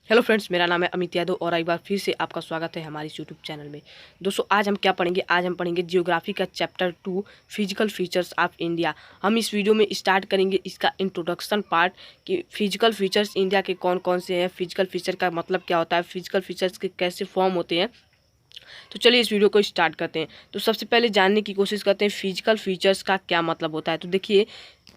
Hello friends, मेरा नाम है अमित यादव और एक बार फिर से आपका स्वागत है हमारे यूट्यूब चैनल में। दोस्तों, आज हम क्या पढ़ेंगे? आज हम पढ़ेंगे जियोग्राफी का chapter 2 physical features of India. हम इस वीडियो में स्टार्ट करेंगे इसका इंट्रोडक्शन पार्ट कि फिजिकल फीचर्स इंडिया के कौन कौन से हैं, फिजिकल फीचर का मतलब क्या होता है, फिजिकल फीचर्स के कैसे फॉर्म होते हैं। तो चलिए इस वीडियो को स्टार्ट करते हैं। तो सबसे पहले जानने की कोशिश करते हैं फिजिकल फीचर्स का क्या मतलब होता है। तो देखिए,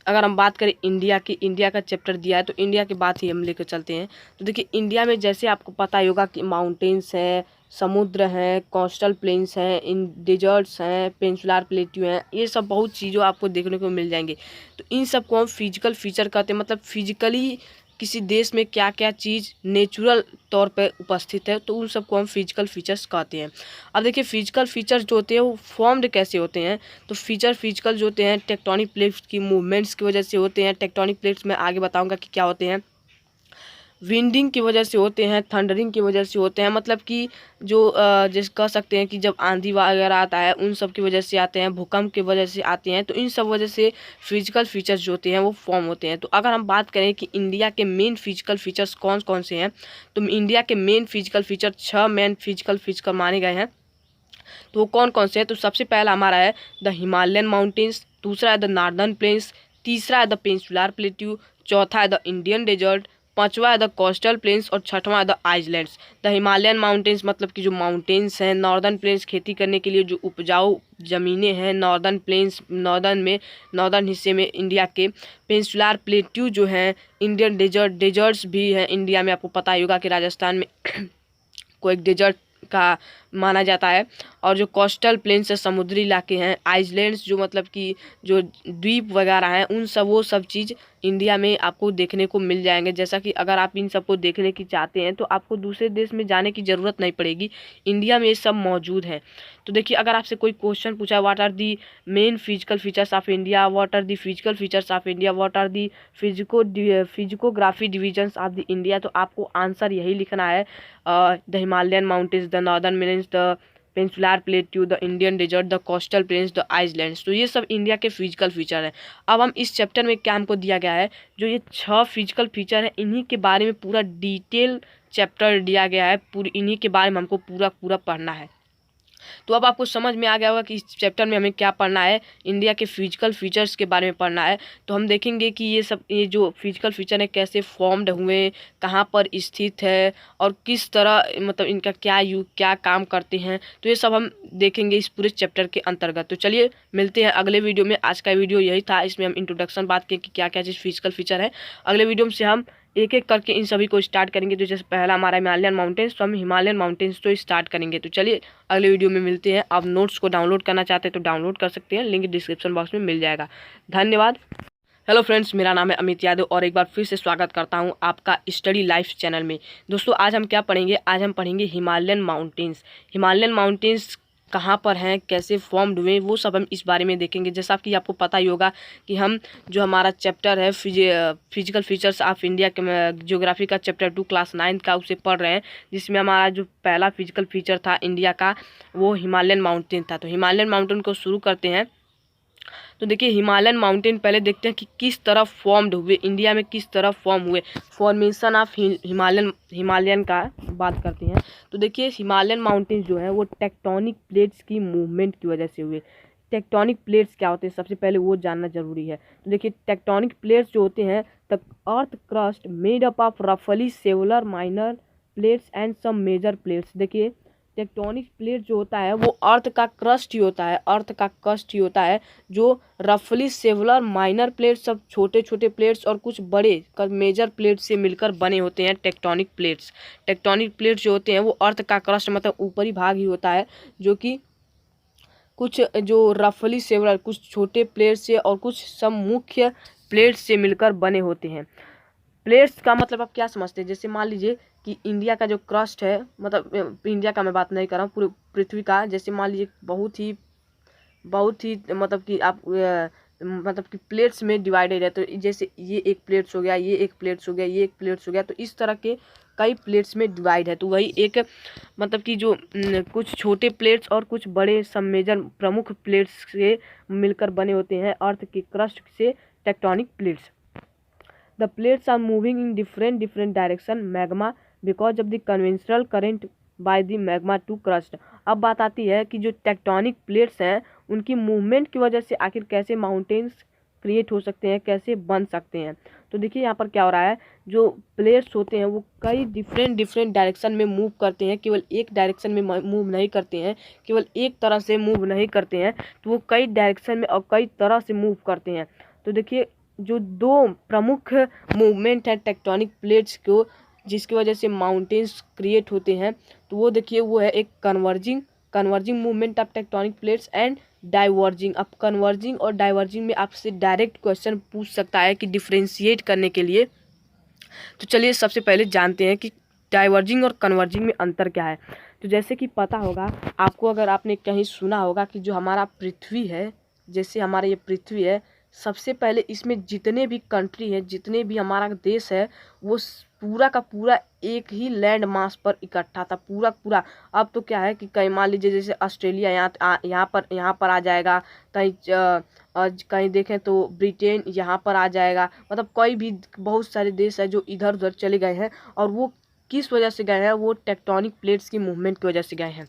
अगर हम बात करें इंडिया की, इंडिया का चैप्टर दिया है तो इंडिया की बात ही हम लेकर चलते हैं। तो देखिए, इंडिया में जैसे आपको पता ही होगा कि माउंटेन्स हैं, समुद्र हैं, कोस्टल प्लेन्स हैं, इन डिजर्ट्स हैं, पेनिनसुलर प्लेट्यू हैं, ये सब बहुत चीज़ों आपको देखने को मिल जाएंगे। तो इन सब को हम फिजिकल फीचर कहते हैं। मतलब फिजिकली किसी देश में क्या क्या चीज़ नेचुरल तौर पर उपस्थित है, तो उन सबको हम फिजिकल फीचर्स कहते हैं। अब देखिए, फिजिकल फीचर्स जो होते हैं वो फॉर्म्ड कैसे होते हैं। तो फिजिकल जो होते हैं टेक्टोनिक प्लेट्स की मूवमेंट्स की वजह से होते हैं। टेक्टोनिक प्लेट्स में आगे बताऊंगा कि क्या होते हैं। विंडिंग की वजह से होते हैं, थंडरिंग की वजह से होते हैं। मतलब कि जो जैसे कह सकते हैं कि जब आंधी वगैरह आता है उन सब की वजह से आते हैं, भूकंप की वजह से आते हैं। तो इन सब वजह से फिजिकल फीचर्स जो होते हैं वो फॉर्म होते हैं। तो अगर हम बात करें कि इंडिया के मेन फिजिकल फीचर्स कौन कौन से हैं, तो इंडिया के main physical feature 6 main physical feature माने गए हैं। तो वो कौन कौन से हैं? तो सबसे पहला हमारा है द हिमालयन माउंटेन्स, दूसरा है द नॉर्दर्न प्लेन्स, तीसरा है द पेनिनसुलर प्लेट्यू, चौथा है द इंडियन डेजर्ट, पांचवा है द कोस्टल प्लेन्स और छठवां है the islands. The Himalayan mountains मतलब कि जो माउंटेन्स हैं, नॉर्दर्न प्लेन्स खेती करने के लिए जो उपजाऊ ज़मीनें हैं, नॉर्दर्न प्लेन्स नॉर्दर्न हिस्से में इंडिया के, पेनिनसुलर प्लेट्यू जो हैं, इंडियन डेजर्ट्स भी हैं इंडिया में। आपको पता ही होगा कि राजस्थान में को एक डेजर्ट का माना जाता है। और जो कोस्टल प्लेन्स है, समुद्री इलाके हैं, आइलैंड्स जो मतलब कि जो द्वीप वगैरह हैं, उन सब वो सब चीज़ इंडिया में आपको देखने को मिल जाएंगे। जैसा कि अगर आप इन सबको देखने की चाहते हैं तो आपको दूसरे देश में जाने की ज़रूरत नहीं पड़ेगी, इंडिया में ये सब मौजूद है। तो देखिए, अगर आपसे कोई क्वेश्चन पूछा है what are the main physical features of India, what are the physical features of India, what are the physiography divisions of the India, तो आपको आंसर यही लिखना है, the Himalayan mountains, the northern plains, the peninsular plateau, the Indian desert, the coastal plains, the islands. तो ये सब India के physical feature हैं। अब हम इस चैप्टर में क्या हमको दिया गया है, जो ये 6 फिजिकल फीचर हैं, इन्हीं के बारे में पूरा डिटेल चैप्टर दिया गया है। पूरी इन्हीं के बारे में हमको पूरा पढ़ना है। तो अब आपको समझ में आ गया होगा कि इस चैप्टर में हमें क्या पढ़ना है, इंडिया के फिजिकल फीचर्स के बारे में पढ़ना है। तो हम देखेंगे कि ये जो फिजिकल फीचर है कैसे फॉर्म्ड हुए, कहाँ पर स्थित है और किस तरह मतलब इनका क्या काम करते हैं। तो ये सब हम देखेंगे इस पूरे चैप्टर के अंतर्गत। तो चलिए मिलते हैं अगले वीडियो में। आज का वीडियो यही था, इसमें हम इंट्रोडक्शन बात किए कि क्या क्या चीज़ फिजिकल फीचर है। अगले वीडियो से हम एक एक करके इन सभी को स्टार्ट करेंगे। तो जैसे पहला हमारा हिमालयन माउंटेन्स, तो हम हिमालयन माउंटेन्स तो स्टार्ट करेंगे। तो चलिए अगले वीडियो में मिलते हैं। आप नोट्स को डाउनलोड करना चाहते हैं तो डाउनलोड कर सकते हैं, लिंक डिस्क्रिप्शन बॉक्स में मिल जाएगा। धन्यवाद। हेलो फ्रेंड्स, मेरा नाम है अमित यादव और एक बार फिर से स्वागत करता हूं आपका स्टडी लाइफ चैनल में। दोस्तों, आज हम क्या पढ़ेंगे? आज हम पढ़ेंगे हिमालयन माउंटेन्स। हिमालयन माउंटेन्स कहाँ पर हैं, कैसे फॉर्म्ड हुए, वो सब हम इस बारे में देखेंगे। जैसा कि आपको पता ही होगा कि हम जो हमारा चैप्टर है फिजिकल फीचर्स ऑफ इंडिया के ज्योग्राफी का चैप्टर 2 क्लास 9 का उसे पढ़ रहे हैं, जिसमें हमारा जो पहला फिजिकल फीचर था इंडिया का वो हिमालयन माउंटेन था। तो हिमालयन माउंटेन को शुरू करते हैं। तो देखिए, हिमालयन माउंटेन पहले देखते हैं कि किस तरह फॉर्म्ड हुए, इंडिया में किस तरह फॉर्म हुए। फॉर्मेशन ऑफ हिमालयन का बात करते हैं। तो देखिए, हिमालयन माउंटेन्स जो है वो टेक्टोनिक प्लेट्स की मूवमेंट की वजह से हुए। टेक्टोनिक प्लेट्स क्या होते हैं, सबसे पहले वो जानना जरूरी है। तो देखिए, टेक्टोनिक प्लेट्स जो होते हैं, the earth crust made up of रफली several minor plates and some major plates. देखिए, टेक्टोनिक प्लेट जो होता है वो अर्थ का क्रस्ट ही होता है, अर्थ का क्रस्ट ही होता है, जो रफली सेवुलर माइनर प्लेट्स, सब छोटे छोटे प्लेट्स और कुछ बड़े मेजर प्लेट्स से मिलकर बने होते हैं टेक्टोनिक प्लेट्स। टेक्टोनिक प्लेट्स जो होते हैं वो अर्थ का क्रस्ट मतलब ऊपरी भाग ही होता है, जो कि कुछ जो रफली सेवुलर कुछ छोटे प्लेट्स से और कुछ सब मुख्य प्लेट्स से मिलकर बने होते हैं। प्लेट्स का मतलब आप क्या समझते हैं? जैसे मान लीजिए कि इंडिया का जो क्रस्ट है, मतलब इंडिया का मैं बात नहीं कर रहा हूँ, पूरी पृथ्वी का। जैसे मान लीजिए बहुत ही मतलब कि आप मतलब कि प्लेट्स में डिवाइडेड है। तो जैसे ये एक प्लेट्स हो गया, ये एक प्लेट्स हो गया, ये एक प्लेट्स हो गया, तो इस तरह के कई प्लेट्स में डिवाइड है। तो वही एक मतलब कि जो कुछ छोटे प्लेट्स और कुछ बड़े सब मेजर प्रमुख प्लेट्स से मिलकर बने होते हैं अर्थ के क्रस्ट से tectonic plates. The plates are moving in different direction. Magma because of the conventional current by the magma to crust. अब बात आती है कि जो टेक्टोनिक प्लेट्स हैं उनकी मूवमेंट की वजह से आखिर कैसे माउंटेन्स क्रिएट हो सकते हैं, कैसे बन सकते हैं। तो देखिए यहाँ पर क्या हो रहा है, जो प्लेट्स होते हैं वो कई डिफरेंट डायरेक्शन में मूव करते हैं, केवल एक डायरेक्शन में मूव नहीं करते हैं, केवल एक तरह से मूव नहीं करते हैं, तो वो कई डायरेक्शन में और कई तरह से मूव करते हैं। तो देखिए जो दो प्रमुख मूवमेंट है टेक्टोनिक प्लेट्स को जिसकी वजह से माउंटेन्स क्रिएट होते हैं, तो वो देखिए वो है एक converging movement of tectonic plates and diverging. अब कन्वर्जिंग और डाइवर्जिंग में आपसे डायरेक्ट क्वेश्चन पूछ सकता है कि डिफ्रेंशिएट करने के लिए। तो चलिए सबसे पहले जानते हैं कि डाइवर्जिंग और कन्वर्जिंग में अंतर क्या है। तो जैसे कि पता होगा आपको, अगर आपने कहीं सुना होगा कि जो हमारा पृथ्वी है, जैसे हमारा ये पृथ्वी है, सबसे पहले इसमें जितने भी कंट्री है, जितने भी हमारा देश है, वो पूरा का पूरा एक ही लैंड मास पर इकट्ठा था, पूरा। अब तो क्या है कि कहीं मान लीजिए जैसे ऑस्ट्रेलिया यहाँ पर आ जाएगा, कहीं देखें तो ब्रिटेन यहाँ पर आ जाएगा, मतलब कोई भी बहुत सारे देश है जो इधर उधर चले गए हैं। और वो किस वजह से गए हैं, वो टेक्टोनिक प्लेट्स की मूवमेंट की वजह से गए हैं।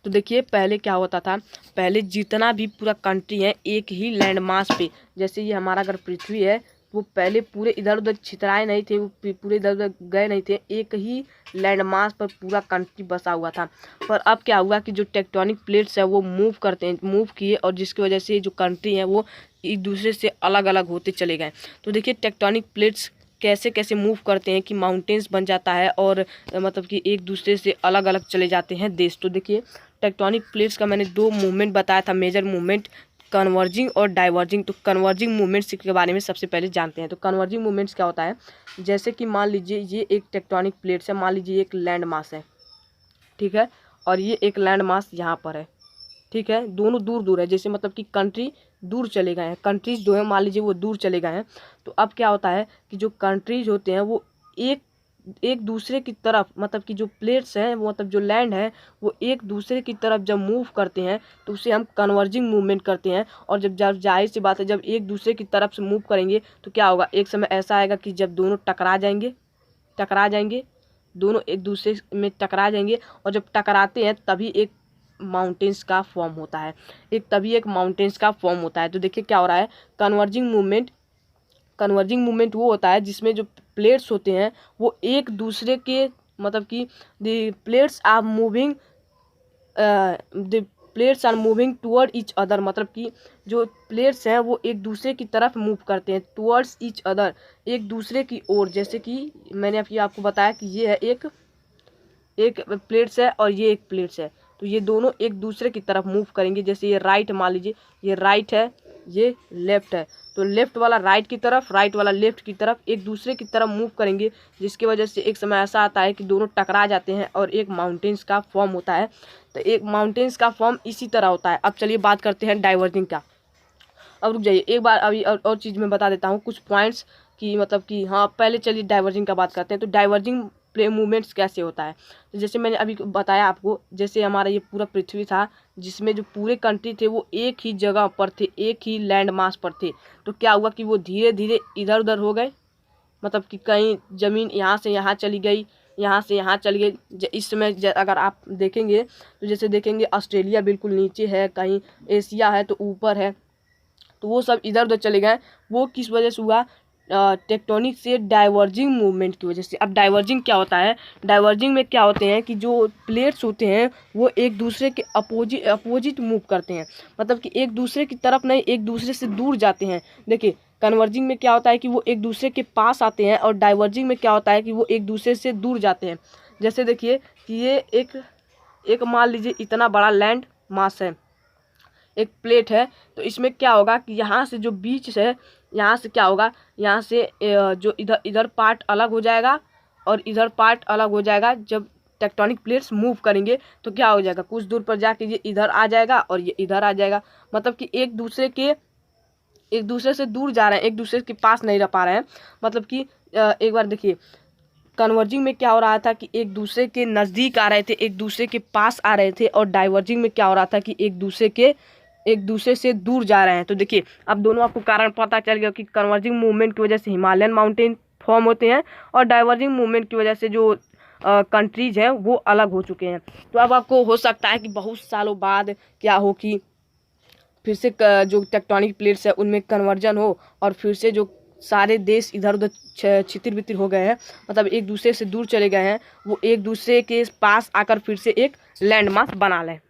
तो देखिए पहले क्या होता था, पहले जितना भी पूरा कंट्री है एक ही लैंड मास पे, जैसे ये हमारा अगर पृथ्वी है, वो पहले पूरे इधर उधर छितराए नहीं थे, वो पूरे इधर उधर गए नहीं थे, एक ही लैंड मास पर पूरा कंट्री बसा हुआ था। पर अब क्या हुआ कि जो टेक्टोनिक प्लेट्स है वो मूव किए, और जिसकी वजह से जो कंट्री है वो एक दूसरे से अलग अलग होते चले गए। तो देखिए टेक्टोनिक प्लेट्स कैसे कैसे मूव करते हैं कि माउंटेन्स बन जाता है, और मतलब कि एक दूसरे से अलग अलग चले जाते हैं देश। तो देखिए टेक्टोनिक प्लेट्स का मैंने दो मूवमेंट बताया था, मेजर मूवमेंट, कन्वर्जिंग और डाइवर्जिंग। तो कन्वर्जिंग मूवमेंट्स के बारे में सबसे पहले जानते हैं। तो कन्वर्जिंग मूवमेंट्स क्या होता है, जैसे कि मान लीजिए ये एक टेक्टोनिक प्लेट्स है, मान लीजिए एक लैंड मास है, ठीक है, और ये एक लैंड मास यहाँ पर है, ठीक है, दोनों दूर दूर है, जैसे मतलब कि कंट्री दूर चले गए हैं, कंट्रीज जो है मान लीजिए वो दूर चले गए हैं। तो अब क्या होता है कि जो कंट्रीज होते हैं वो एक दूसरे की तरफ, मतलब कि जो प्लेट्स हैं वो, मतलब जो लैंड है वो एक दूसरे की तरफ जब मूव करते हैं तो उसे हम कन्वर्जिंग मूवमेंट करते हैं। और जब जाहिर सी बात है, जब एक दूसरे की तरफ से मूव करेंगे तो क्या होगा, एक समय ऐसा आएगा कि जब दोनों टकरा जाएंगे, दोनों एक दूसरे में टकरा जाएंगे, और जब टकराते हैं तभी एक माउंटेन्स का फॉर्म होता है, तो देखिए क्या हो रहा है, कन्वर्जिंग मूवमेंट वो होता है जिसमें जो प्लेट्स होते हैं वो एक दूसरे के, मतलब कि the plates are moving toward each other, मतलब कि जो प्लेट्स हैं वो एक दूसरे की तरफ मूव करते हैं, टुवर्ड्स ईच अदर, एक दूसरे की ओर। जैसे कि मैंने आपको बताया कि ये है एक प्लेट्स है और ये एक प्लेट्स है, तो ये दोनों एक दूसरे की तरफ मूव करेंगे। जैसे ये राइट, मान लीजिए ये राइट है, ये लेफ्ट है, तो लेफ्ट वाला राइट की तरफ, राइट वाला लेफ्ट की तरफ एक दूसरे की तरफ मूव करेंगे, जिसकी वजह से एक समय ऐसा आता है कि दोनों टकरा जाते हैं और एक माउंटेन्स का फॉर्म होता है। तो एक माउंटेन्स का फॉर्म इसी तरह होता है। अब चलिए बात करते हैं डाइवर्जिंग का। अब रुक जाइए, एक बार अभी और चीज़ मैं बता देता हूँ, कुछ पॉइंट्स की, मतलब कि हाँ, पहले चलिए डाइवर्जिंग का बात करते हैं। तो डाइवर्जिंग मूवमेंट्स कैसे होता है, तो जैसे मैंने अभी बताया आपको, जैसे हमारा ये पूरा पृथ्वी था जिसमें जो पूरे कंट्री थे वो एक ही जगह पर थे, एक ही लैंड मास पर थे। तो क्या हुआ कि वो धीरे धीरे इधर उधर हो गए, मतलब कि कहीं ज़मीन यहाँ से यहाँ चली गई, यहाँ से यहाँ चली गई। इस समय अगर आप देखेंगे तो जैसे देखेंगे ऑस्ट्रेलिया बिल्कुल नीचे है, कहीं एशिया है तो ऊपर है, तो वो सब इधर उधर चले गए। वो किस वजह से हुआ, टेक्टोनिक से डाइवर्जिंग मूवमेंट की वजह से। अब डाइवर्जिंग क्या होता है, डाइवर्जिंग में क्या होते हैं कि जो प्लेट्स होते हैं वो एक दूसरे के अपोजिट मूव करते हैं, मतलब कि एक दूसरे की तरफ नहीं, एक दूसरे से दूर जाते हैं। देखिए कन्वर्जिंग में क्या होता है कि वो एक दूसरे के पास आते हैं, और डाइवर्जिंग में क्या होता है कि वो एक दूसरे से दूर जाते हैं। जैसे देखिए कि ये एक मान लीजिए इतना बड़ा लैंड मास है, एक प्लेट है, तो इसमें क्या होगा कि यहाँ से जो बीच है, यहाँ से क्या होगा, यहाँ से जो इधर पार्ट अलग हो जाएगा और इधर पार्ट अलग हो जाएगा। जब टेक्टोनिक प्लेट्स मूव करेंगे तो क्या हो जाएगा, कुछ दूर पर जाके ये इधर आ जाएगा और ये इधर आ जाएगा, मतलब कि एक दूसरे से दूर जा रहे हैं, एक दूसरे के पास नहीं रह पा रहे हैं। मतलब कि एक बार देखिए कन्वर्जिंग में क्या हो रहा था कि एक दूसरे के नज़दीक आ रहे थे, एक दूसरे के पास आ रहे थे, और डाइवर्जिंग में क्या हो रहा था कि एक दूसरे से दूर जा रहे हैं। तो देखिए अब दोनों आपको कारण पता चल गया कि कन्वर्जिंग मूवमेंट की वजह से हिमालयन माउंटेन फॉर्म होते हैं और डाइवर्जिंग मूवमेंट की वजह से जो कंट्रीज हैं वो अलग हो चुके हैं। तो अब आपको हो सकता है कि बहुत सालों बाद क्या हो कि फिर से जो टेक्टोनिक प्लेट्स है उनमें कन्वर्जन हो और फिर से जो सारे देश इधर उधर छितिर बितिर हो गए हैं, मतलब एक दूसरे से दूर चले गए हैं, वो एक दूसरे के पास आकर फिर से एक लैंड मास बना लें,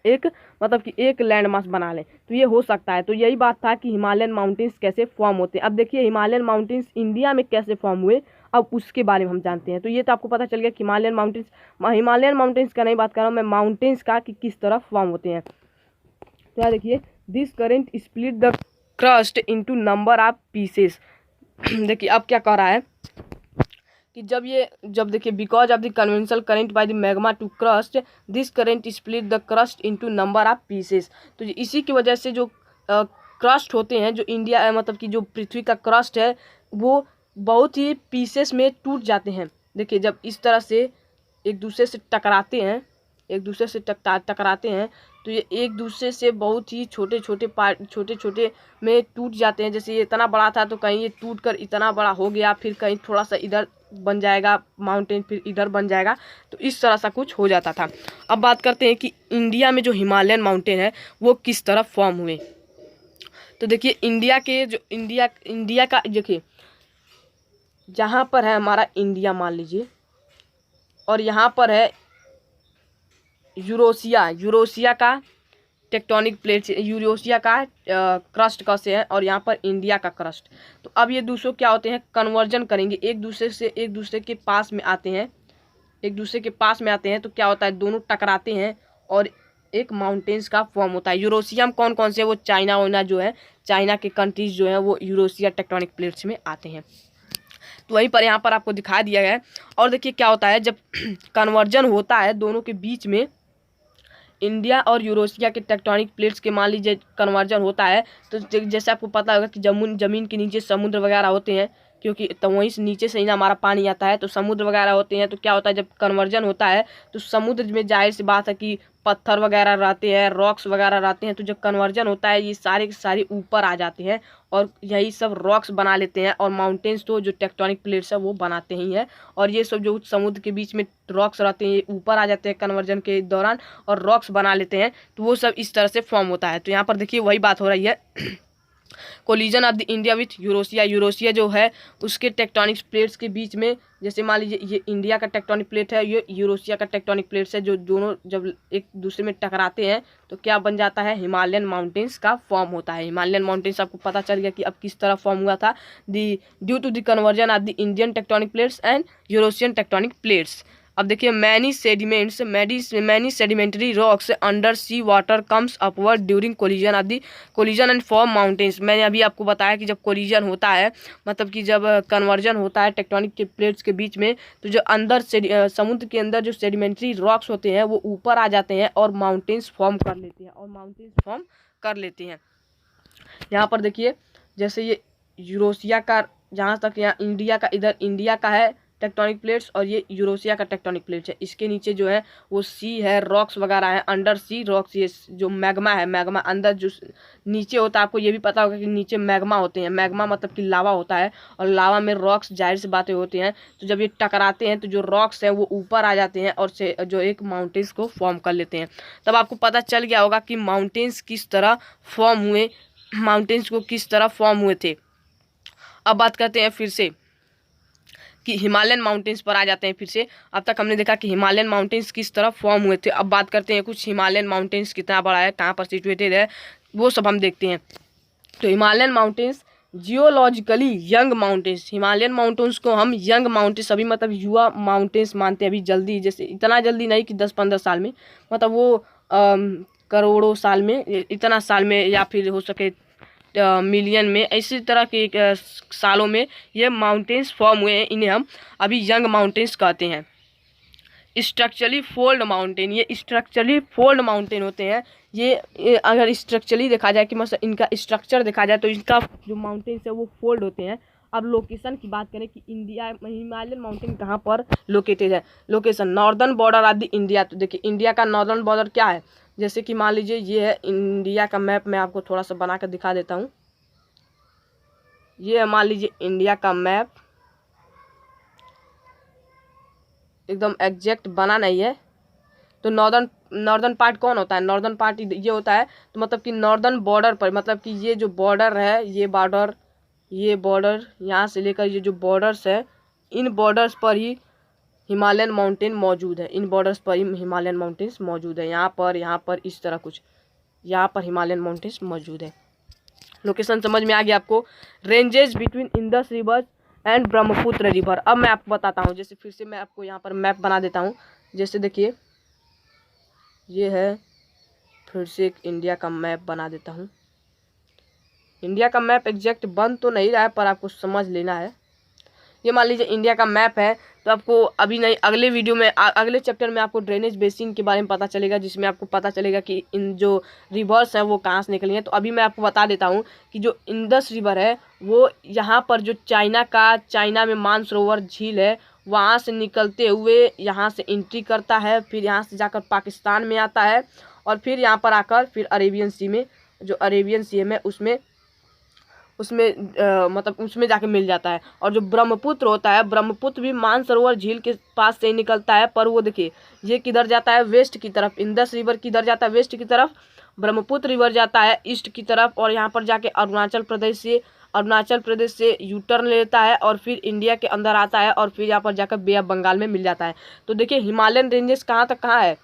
एक मतलब कि एक लैंड मास बना लें। तो ये हो सकता है। तो यही बात था कि हिमालयन माउंटेन्स कैसे फॉर्म होते हैं। अब देखिए हिमालयन माउंटेन्स इंडिया में कैसे फॉर्म हुए, अब उसके बारे में हम जानते हैं। तो ये तो आपको पता चल गया कि हिमालयन माउंटेन्स का नहीं बात कर रहा हूँ मैं, माउंटेन्स का कि किस तरह फॉर्म होते हैं। तो यार देखिए, this current split the crust into number of pieces. देखिए अब क्या कह रहा है कि जब देखिए because of the conventional current by the magma to crust, this current split the crust into number of pieces. तो इसी की वजह से जो क्रस्ट होते हैं, जो इंडिया मतलब कि जो पृथ्वी का क्रस्ट है वो बहुत ही पीसेस में टूट जाते हैं। देखिए जब इस तरह से एक दूसरे से टकराते हैं, टकराते हैं तो ये एक दूसरे से बहुत ही छोटे छोटे में टूट जाते हैं। जैसे ये इतना बड़ा था तो कहीं ये टूट कर इतना बड़ा हो गया, फिर कहीं थोड़ा सा इधर बन जाएगा माउंटेन, फिर इधर बन जाएगा, तो इस तरह सा कुछ हो जाता था। अब बात करते हैं कि इंडिया में जो हिमालयन माउंटेन है वो किस तरह फॉर्म हुए। तो देखिए इंडिया का देखिए, जहाँ पर है हमारा इंडिया मान लीजिए, और यहाँ पर है यूरोसिया का टेक्टोनिक प्लेट्स, यूरोसिया का क्रस्ट कैसे है, और यहाँ पर इंडिया का क्रस्ट। तो अब ये दूसरों क्या होते हैं, कन्वर्जन करेंगे, एक दूसरे के पास में आते हैं, तो क्या होता है, दोनों टकराते हैं और एक माउंटेन्स का फॉर्म होता है। यूरोसियम कौन कौन से, वो चाइना जो है, चाइना के कंट्रीज जो है वो यूरोसिया टेक्टोनिक प्लेट्स में आते हैं। तो वहीं पर यहाँ पर आपको दिखा दिया गया है। और देखिए क्या होता है, जब कन्वर्जन होता है दोनों के बीच में, इंडिया और यूरोसिया के टेक्टोनिक प्लेट्स के मान लीजिए कन्वर्जन होता है, तो जैसे आपको पता होगा कि ज़मीन के नीचे समुद्र वगैरह होते हैं, क्योंकि तो वहीं से नीचे से ही ना हमारा पानी आता है, तो समुद्र वगैरह होते हैं। तो क्या होता है, जब कन्वर्जन होता है तो समुद्र में जाहिर सी बात है कि पत्थर वगैरह रहते हैं, रॉक्स वगैरह रहते हैं, तो जब कन्वर्जन होता है ये सारे के सारे ऊपर आ जाते हैं और यही सब रॉक्स बना लेते हैं। और माउंटेन्स तो जो टेक्टोनिक प्लेट्स है वो बनाते ही हैं, और ये सब जो समुद्र के बीच में रॉक्स रहते हैं ये ऊपर आ जाते हैं कन्वर्जन के दौरान और रॉक्स बना लेते हैं। तो वो सब इस तरह से फॉर्म होता है। तो यहाँ पर देखिए वही बात हो रही है, collision of the India with Eurasia जो है उसके टेक्टोनिक प्लेट्स के बीच में, जैसे मान लीजिए ये इंडिया का टेक्टोनिक प्लेट है, ये यूरोसिया का टेक्टोनिक प्लेट्स है, जो दोनों जब एक दूसरे में टकराते हैं तो क्या बन जाता है, हिमालयन माउंटेन्स का फॉर्म होता है। हिमालयन माउंटेन्स आपको पता चल गया कि अब किस तरह फॉर्म हुआ था, due to the convergence of the Indian tectonic plates and Eurasian tectonic plates. अब देखिए many sedimentary rocks under sea water comes upward during collision and form mountains. मैंने अभी आपको बताया कि जब कोलिजन होता है, मतलब कि जब कन्वर्जन होता है टेक्टोनिक के प्लेट्स के बीच में, तो जो अंदर से समुद्र के अंदर जो सेडिमेंटरी रॉक्स होते हैं वो ऊपर आ जाते हैं और माउंटेन्स फॉर्म कर लेते हैं। यहाँ पर देखिए जैसे ये यूरोसिया का, जहाँ तक यहाँ इंडिया का, इधर इंडिया का है टेक्टोनिक प्लेट्स और ये यूरोसिया का टेक्टोनिक प्लेट्स है। इसके नीचे जो है वो सी है, रॉक्स वगैरह है, अंडर सी रॉक्स, ये जो मैग्मा है, मैग्मा अंदर जो नीचे होता है, आपको ये भी पता होगा कि नीचे मैग्मा होते हैं। मैग्मा मतलब कि लावा होता है और लावा में रॉक्स जाहिर सी बातें होती हैं। तो जब ये टकराते हैं तो जो रॉक्स हैं वो ऊपर आ जाते हैं और से जो एक माउंटेन्स को फॉर्म कर लेते हैं। तब आपको पता चल गया होगा कि माउंटेन्स किस तरह फॉर्म हुए थे। अब बात करते हैं फिर से कि हिमालयन माउंटेन्स पर आ जाते हैं फिर से। अब तक हमने देखा कि हिमालयन माउंटेन्स किस तरह फॉर्म हुए थे। अब बात करते हैं कुछ हिमालयन माउंटेन्स कितना बड़ा है, कहाँ पर सिचुएटेड है, वो सब हम देखते हैं। तो Himalayan mountains geologically young mountains, Himalayan mountains को हम यंग माउंटेन्स, अभी मतलब युवा माउंटेन्स मानते हैं, अभी जल्दी, जैसे इतना जल्दी नहीं कि 10-15 साल में, मतलब वो करोड़ों साल में, इतना साल में, या फिर हो सके मिलियन में, इसी तरह के सालों में ये माउंटेन्स फॉर्म हुए हैं। इन्हें हम अभी यंग माउंटेन्स कहते हैं। स्ट्रक्चरली फोल्ड माउंटेन, ये स्ट्रक्चरली फोल्ड माउंटेन होते हैं। ये अगर स्ट्रक्चरली देखा जाए कि मतलब इनका स्ट्रक्चर देखा जाए तो इनका जो माउंटेन्स है वो फोल्ड होते हैं। अब लोकेशन की बात करें कि इंडिया हिमालयन माउंटेन कहाँ पर लोकेटेड है, location northern border of the India. तो देखिए इंडिया का नॉर्दर्न बॉर्डर क्या है, जैसे कि मान लीजिए ये है इंडिया का मैप, मैं आपको थोड़ा सा बना कर दिखा देता हूँ। ये है मान लीजिए इंडिया का मैप, एकदम एग्जैक्ट बना नहीं है। तो नॉर्दर्न पार्ट कौन होता है? नॉर्दर्न पार्ट ये होता है। तो मतलब कि नॉर्दर्न बॉर्डर पर, मतलब कि ये जो बॉर्डर है, ये बॉर्डर यहाँ से लेकर ये जो बॉर्डर्स है, इन बॉर्डर्स पर ही हिमालयन माउंटेन मौजूद है। इन बॉर्डर्स पर ही हिमालयन माउंटेन्स मौजूद है। यहाँ पर इस तरह कुछ यहाँ पर हिमालयन माउंटेन्स मौजूद है। लोकेशन समझ में आ गया आपको? Ranges between Indus river and Brahmaputra river. अब मैं आपको बताता हूँ, जैसे फिर से मैं आपको यहाँ पर मैप बना देता हूँ। जैसे देखिए, ये है, फिर से एक इंडिया का मैप बना देता हूँ। इंडिया का मैप एग्जैक्ट बन तो नहीं रहा है, पर आपको समझ लेना है। ये मान लीजिए इंडिया का मैप है। तो आपको अभी नहीं, अगले वीडियो में अगले चैप्टर में आपको ड्रेनेज बेसिन के बारे में पता चलेगा, जिसमें आपको पता चलेगा कि इन जो रिवर्स हैं वो कहाँ से निकली हैं। तो अभी मैं आपको बता देता हूँ कि जो इंडस रिवर है वो यहाँ पर जो चाइना में मानसरोवर झील है, वहाँ से निकलते हुए यहाँ से एंट्री करता है, फिर यहाँ से जाकर पाकिस्तान में आता है, और फिर यहाँ पर आकर फिर अरेबियन सी में, जो अरेबियन सी में मतलब उसमें जाके मिल जाता है। और जो ब्रह्मपुत्र होता है, ब्रह्मपुत्र भी मानसरोवर झील के पास से ही निकलता है, पर वो देखिए ये किधर जाता है? वेस्ट की तरफ। इंडस रिवर किधर जाता है? वेस्ट की तरफ। ब्रह्मपुत्र रिवर जाता है ईस्ट की तरफ, और यहाँ पर जाके अरुणाचल प्रदेश से यू टर्न लेता है, और फिर इंडिया के अंदर आता है, और फिर यहाँ पर जाकर बे ऑफ बंगाल में मिल जाता है। तो देखिए हिमालयन रेंजेस कहाँ तक कहाँ है?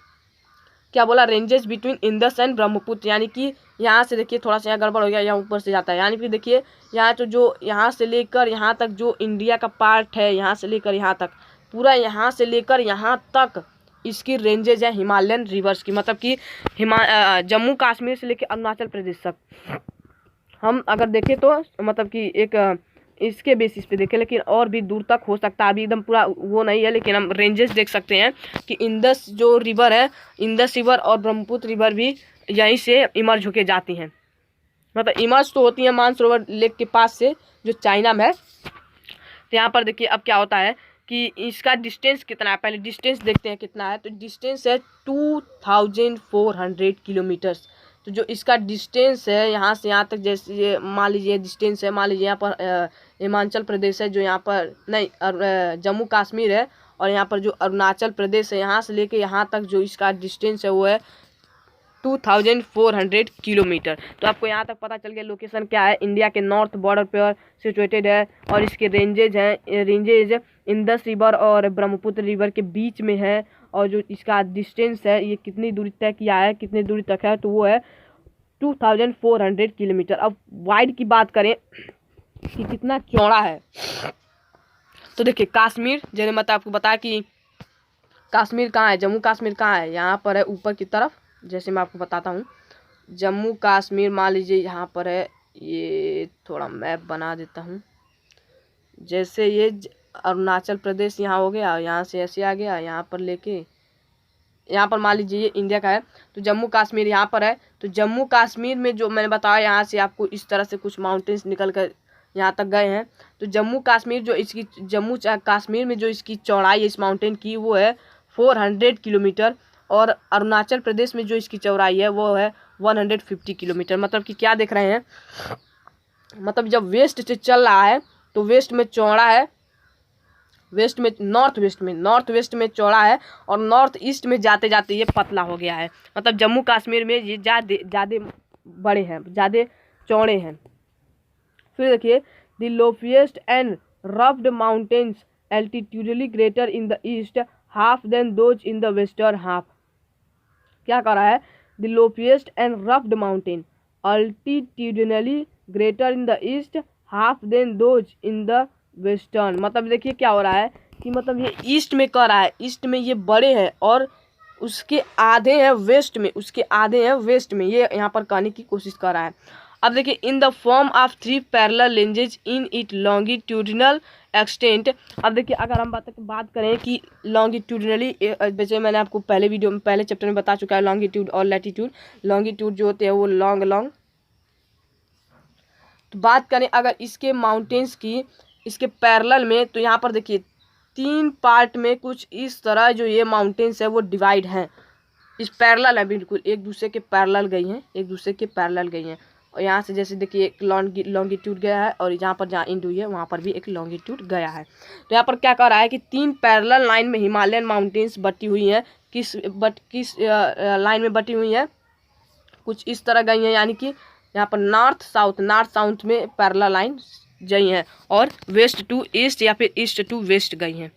क्या बोला? Ranges between Indus and Brahmaputra, यानी कि यहाँ से देखिए थोड़ा सा यहाँ गड़बड़ हो गया, यहाँ ऊपर से जाता है। यानी कि देखिए यहाँ तो जो यहाँ से लेकर यहाँ तक जो इंडिया का पार्ट है, यहाँ से लेकर यहाँ तक, पूरा यहाँ से लेकर यहाँ तक इसकी रेंजेज है हिमालयन रिवर्स की। मतलब कि जम्मू कश्मीर से लेकर अरुणाचल प्रदेश तक हम अगर देखें तो मतलब कि एक इसके बेसिस पे देखें, लेकिन और भी दूर तक हो सकता है। अभी एकदम पूरा वो नहीं है, लेकिन हम रेंजेस देख सकते हैं कि इंडस जो रिवर है, इंडस रिवर और ब्रह्मपुत्र रिवर भी यहीं से इमर्ज होके जाती हैं। मतलब इमर्ज तो होती हैं मानसरोवर लेक के पास से, जो चाइना में है। तो यहाँ पर देखिए अब क्या होता है कि इसका डिस्टेंस कितना है, पहले डिस्टेंस देखते हैं कितना है। तो डिस्टेंस है 2400 किलोमीटर्स। तो जो इसका डिस्टेंस है यहाँ से यहाँ तक, जैसे ये मान लीजिए डिस्टेंस है, मान लीजिए यहाँ पर हिमाचल प्रदेश है, जो यहाँ पर नहीं जम्मू कश्मीर है, और यहाँ पर जो अरुणाचल प्रदेश है, यहाँ से लेके यहाँ तक जो इसका डिस्टेंस है वो है 2400 किलोमीटर। तो आपको यहाँ तक पता चल गया लोकेशन क्या है। इंडिया के नॉर्थ बॉर्डर पर सिचुएटेड है, और इसके रेंजेज इंडस रिवर और ब्रह्मपुत्र रिवर के बीच में है। और जो इसका डिस्टेंस है, ये कितनी दूरी तय किया है, कितनी दूरी तक है, तो वो है 2400 किलोमीटर। अब वाइड की बात करें कि कितना चौड़ा है, तो देखिए कश्मीर, जैसे मैं आपको बताया कि कश्मीर कहाँ है, जम्मू कश्मीर कहाँ है, यहाँ पर है ऊपर की तरफ। जैसे मैं आपको बताता हूँ, जम्मू कश्मीर मान लीजिए यहाँ पर है। ये थोड़ा मैप बना देता हूँ। जैसे ये अरुणाचल प्रदेश यहाँ हो गया, यहाँ से ऐसे आ गया, यहाँ पर लेके यहाँ पर मान लीजिए ये इंडिया का है। तो जम्मू कश्मीर यहाँ पर है। तो जम्मू कश्मीर में जो मैंने बताया, यहाँ से आपको इस तरह से कुछ माउंटेन्स निकल कर यहाँ तक गए हैं। तो जम्मू कश्मीर में जो इसकी चौड़ाई है इस माउंटेन की, वो है 400 किलोमीटर, और अरुणाचल प्रदेश में जो इसकी चौड़ाई है वो है 150 किलोमीटर। मतलब कि क्या देख रहे हैं, मतलब जब वेस्ट से चल रहा है तो वेस्ट में चौड़ा है, नॉर्थ वेस्ट में चौड़ा है, और नॉर्थ ईस्ट में जाते जाते ये पतला हो गया है। मतलब जम्मू कश्मीर में ये ज़्यादा बड़े हैं, ज़्यादा चौड़े हैं। फिर देखिए, the loftiest and rugged mountains altitudinally greater in the east half than those in the western half. क्या कर रहा है? The loftiest and rugged mountain altitudinally greater in the east half than those in the western. मतलब देखिए क्या हो रहा है कि मतलब ये ईस्ट में कर रहा है, ईस्ट में ये बड़े हैं, और उसके आधे हैं वेस्ट में, ये यहाँ पर कहने की कोशिश कर रहा है। अब देखिए, in the form of 3 parallel ranges in it longitudinal extent. अब देखिए अगर हम बात करें कि लॉन्गिट्यूडनली, जैसे मैंने आपको पहले चैप्टर में बता चुका है, लॉन्गिट्यूड और लैटिट्यूड। लॉन्गिट्यूड जो होते हैं वो लॉन्ग। तो बात करें अगर इसके माउंटेन्स की, इसके पैरेलल में, तो यहाँ पर देखिए 3 पार्ट में कुछ इस तरह जो ये माउंटेन्स है वो डिवाइड हैं। इस पैरेलल है, बिल्कुल एक दूसरे के पैरेलल गई हैं, और यहाँ से जैसे देखिए एक लॉन्गिट्यूड गया है, और यहाँ पर जहाँ इंड हुई है वहाँ पर भी एक लॉन्गिट्यूड गया है। तो यहाँ पर क्या कह रहा है कि 3 पैरेलल लाइन में हिमालयन माउंटेन्स बटी हुई हैं। किस लाइन में बटी हुई हैं? कुछ इस तरह गई हैं, यानी कि यहाँ पर नॉर्थ साउथ में पैरेलल लाइन गई हैं, और वेस्ट टू ईस्ट या फिर ईस्ट टू वेस्ट गई हैं।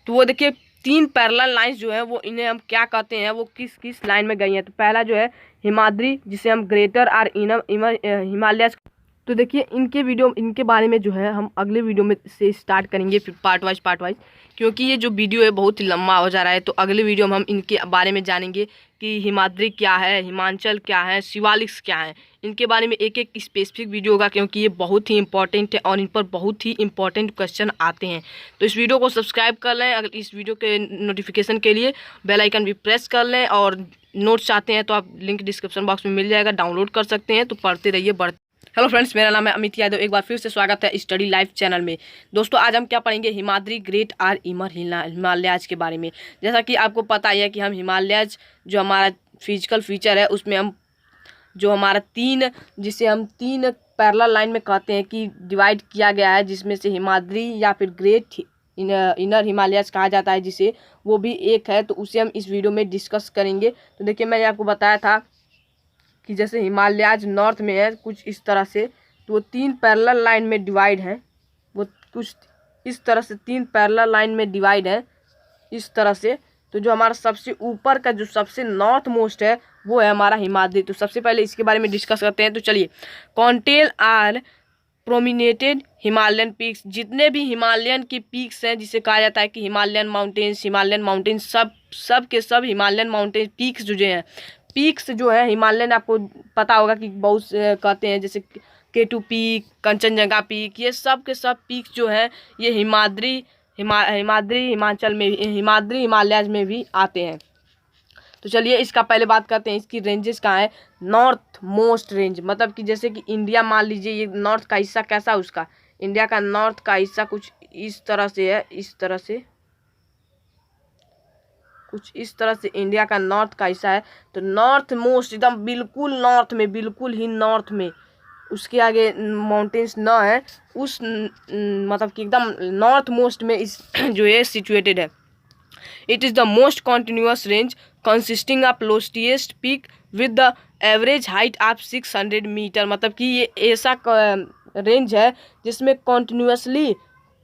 तो वो देखिए 3 पैरेलल लाइंस जो है वो इन्हें हम क्या कहते हैं, वो किस किस लाइन में गई हैं? तो पहला जो है हिमाद्री, जिसे हम ग्रेटर और हिमालय। तो देखिए इनके बारे में जो है हम अगले वीडियो में से स्टार्ट करेंगे, फिर पार्ट वाइज, क्योंकि ये जो वीडियो है बहुत ही लंबा हो जा रहा है। तो अगले वीडियो में हम इनके बारे में जानेंगे कि हिमाद्री क्या है, हिमाचल क्या है, शिवालिक्स क्या है। इनके बारे में एक एक स्पेसिफिक वीडियो होगा, क्योंकि ये बहुत ही इंपॉर्टेंट है और इन पर बहुत ही इंपॉर्टेंट क्वेश्चन आते हैं। तो इस वीडियो को सब्सक्राइब कर लें, अगर इस वीडियो के नोटिफिकेशन के लिए बेल आइकन भी प्रेस कर लें, और नोट्स चाहते हैं तो आप लिंक डिस्क्रिप्शन बॉक्स में मिल जाएगा, डाउनलोड कर सकते हैं। तो पढ़ते रहिए, बढ़ते। हेलो फ्रेंड्स, मेरा नाम है अमित यादव, एक बार फिर से स्वागत है स्टडी लाइफ चैनल में। दोस्तों आज हम क्या पढ़ेंगे? हिमाद्री, ग्रेट और हिमालयाज के बारे में। जैसा कि आपको पता ही है कि हम हिमालयाज जो हमारा फिजिकल फीचर है उसमें हम जो हमारा जिसे हम 3 पैरेलल लाइन में कहते हैं कि डिवाइड किया गया है, जिसमें से हिमाद्री या फिर ग्रेट इनर हिमालयाज कहा जाता है, जिसे वो भी एक है। तो उसे हम इस वीडियो में डिस्कस करेंगे। तो देखिए मैंने आपको बताया था कि जैसे हिमालयाज नॉर्थ में है कुछ इस तरह से, तो वो 3 पैरेलल लाइन में डिवाइड है। वो कुछ इस तरह से 3 पैरेलल लाइन में डिवाइड है इस तरह से। तो जो हमारा सबसे ऊपर का जो सबसे नॉर्थ मोस्ट है वो है हमारा हिमाद्री। तो सबसे पहले इसके बारे में डिस्कस करते हैं। तो चलिए, कॉन्टेल आर प्रोमिनेटेड हिमालयन पीक्स, जितने भी हिमालयन की पीक्स हैं, जिसे कहा जाता है कि हिमालयन माउंटेन्स, सब के सब हिमालयन माउंटेन पीक्स जो हैं, पीक्स जो है हिमालयन, आपको पता होगा कि बहुत से कहते हैं, जैसे K2 पीक, कंचनजंगा पीक, ये सब के सब पीक्स जो है ये हिमाद्री हिमाचल में, हिमाद्री हिमालयाज में भी आते हैं। तो चलिए इसका पहले बात करते हैं, इसकी रेंजेस कहाँ है। नॉर्थ मोस्ट रेंज, मतलब कि जैसे कि इंडिया मान लीजिए, ये नॉर्थ का हिस्सा कैसा है उसका, इंडिया का नॉर्थ का हिस्सा कुछ इस तरह से है, कुछ इस तरह से इंडिया का नॉर्थ का हिस्सा है। तो नॉर्थ मोस्ट एकदम बिल्कुल ही नॉर्थ में, उसके आगे माउंटेन्स न है, उस मतलब कि एकदम नॉर्थ मोस्ट में इस जो है सिचुएटेड है। It is the most continuous range consisting of loftiest peak with the average height of 600 metre, मतलब कि ये ऐसा रेंज है जिसमें कॉन्टिन्यूसली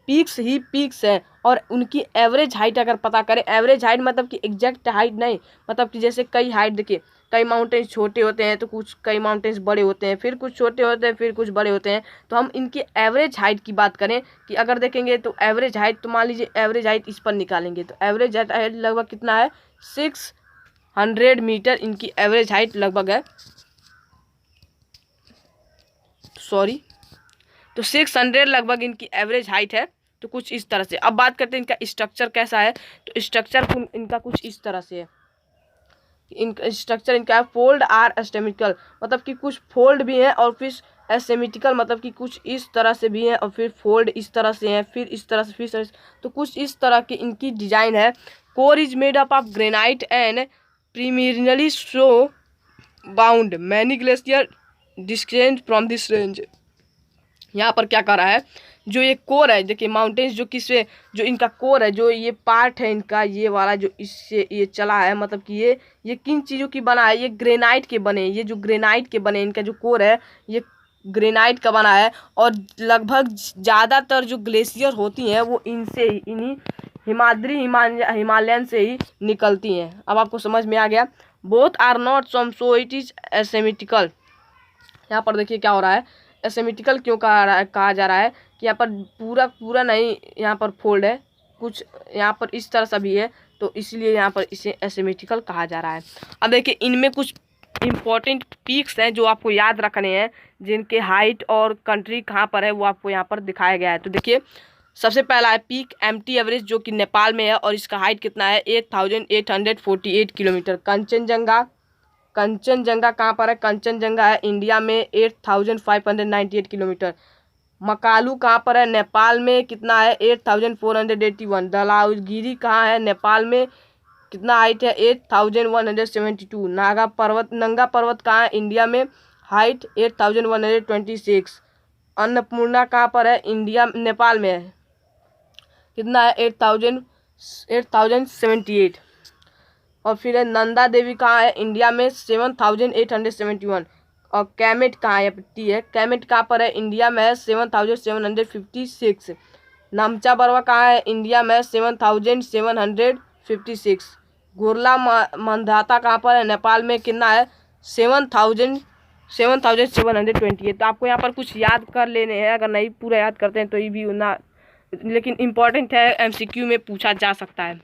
पीक्स हैं, और उनकी एवरेज हाइट अगर पता करें, एवरेज हाइट मतलब कि एग्जैक्ट हाइट नहीं, मतलब कि जैसे कई हाइट देखिए, कई माउंटेन्स छोटे होते हैं तो कई माउंटेन्स बड़े होते हैं, फिर कुछ छोटे होते हैं, फिर कुछ बड़े होते हैं। तो हम इनकी एवरेज हाइट की बात करें कि अगर देखेंगे तो एवरेज हाइट, तो मान लीजिए एवरेज हाइट इस पर निकालेंगे तो एवरेज हाइट लगभग कितना है, 600 मीटर इनकी एवरेज हाइट लगभग है, तो 600 लगभग इनकी एवरेज हाइट है। तो कुछ इस तरह से। अब बात करते हैं इनका स्ट्रक्चर कैसा है। तो स्ट्रक्चर इनका कुछ इस तरह से है। इनका स्ट्रक्चर इनका है फोल्ड आर एस्टेमिकल, मतलब कि कुछ फोल्ड भी हैं, और फिर एसेमिटिकल, मतलब कि कुछ इस तरह से भी हैं, और फिर फोल्ड इस तरह से हैं, फिर इस तरह से, फिर तो कुछ इस तरह की इनकी डिजाइन है। Core is made up of granite and primarily show bound many glacier distance from this range. यहाँ पर क्या कर रहा है, जो ये कोर है, देखिए माउंटेन्स जो इनका कोर है, जो ये पार्ट है इनका, ये वाला जो इससे ये चला है, मतलब कि ये किन चीज़ों की बना है, ये ग्रेनाइट के बने, ये जो ग्रेनाइट के बने, इनका जो कोर है ये ग्रेनाइट का बना है, और लगभग ज़्यादातर जो ग्लेशियर होती हैं वो इन्हीं हिमाद्री हिमालयन से ही निकलती हैं। अब आपको समझ में आ गया। Both are not same, so it is asymmetrical. यहाँ पर देखिए क्या हो रहा है, एसेमिटिकल क्यों कहा जा रहा है कि यहाँ पर पूरा नहीं, यहाँ पर फोल्ड है, कुछ यहाँ पर इस तरह सा भी है, तो इसलिए यहाँ पर इसे एसेमिटिकल कहा जा रहा है। अब देखिए इनमें कुछ इम्पोर्टेंट पीक्स हैं जो आपको याद रखने हैं, जिनके हाइट और कंट्री कहाँ पर है वो आपको यहाँ पर दिखाया गया है। तो देखिए सबसे पहला है पीक एम्प्टी एवरेस्ट, जो कि नेपाल में है, और इसका हाइट कितना है, 8848 किलोमीटर। कंचनजंगा कहाँ पर है, कंचनजंगा है इंडिया में, 8598 किलोमीटर। मकालू कहाँ पर है, नेपाल में, कितना है, 8481। धौलागिरी कहाँ है, नेपाल में, कितना हाइट है, 8172। नंगा पर्वत कहाँ है, इंडिया में, हाइट 8126। अन्नपूर्णा कहाँ पर है? इंडिया, नेपाल में है। कितना है? 8078। और फिर है नंदा देवी कहाँ है? इंडिया में 7871। और कैमेट कहाँ है? टी है। कैमेट कहाँ पर है? इंडिया में है 7756। नामचा बरवा कहाँ है? इंडिया में 7756। गुरला मंधाता कहाँ पर है? नेपाल में। कितना है? 7728। तो आपको यहाँ पर कुछ याद कर लेने हैं, अगर नहीं पूरा याद करते हैं तो ये भी ना, लेकिन इम्पोर्टेंट है, एमसीक्यू में पूछा जा सकता है,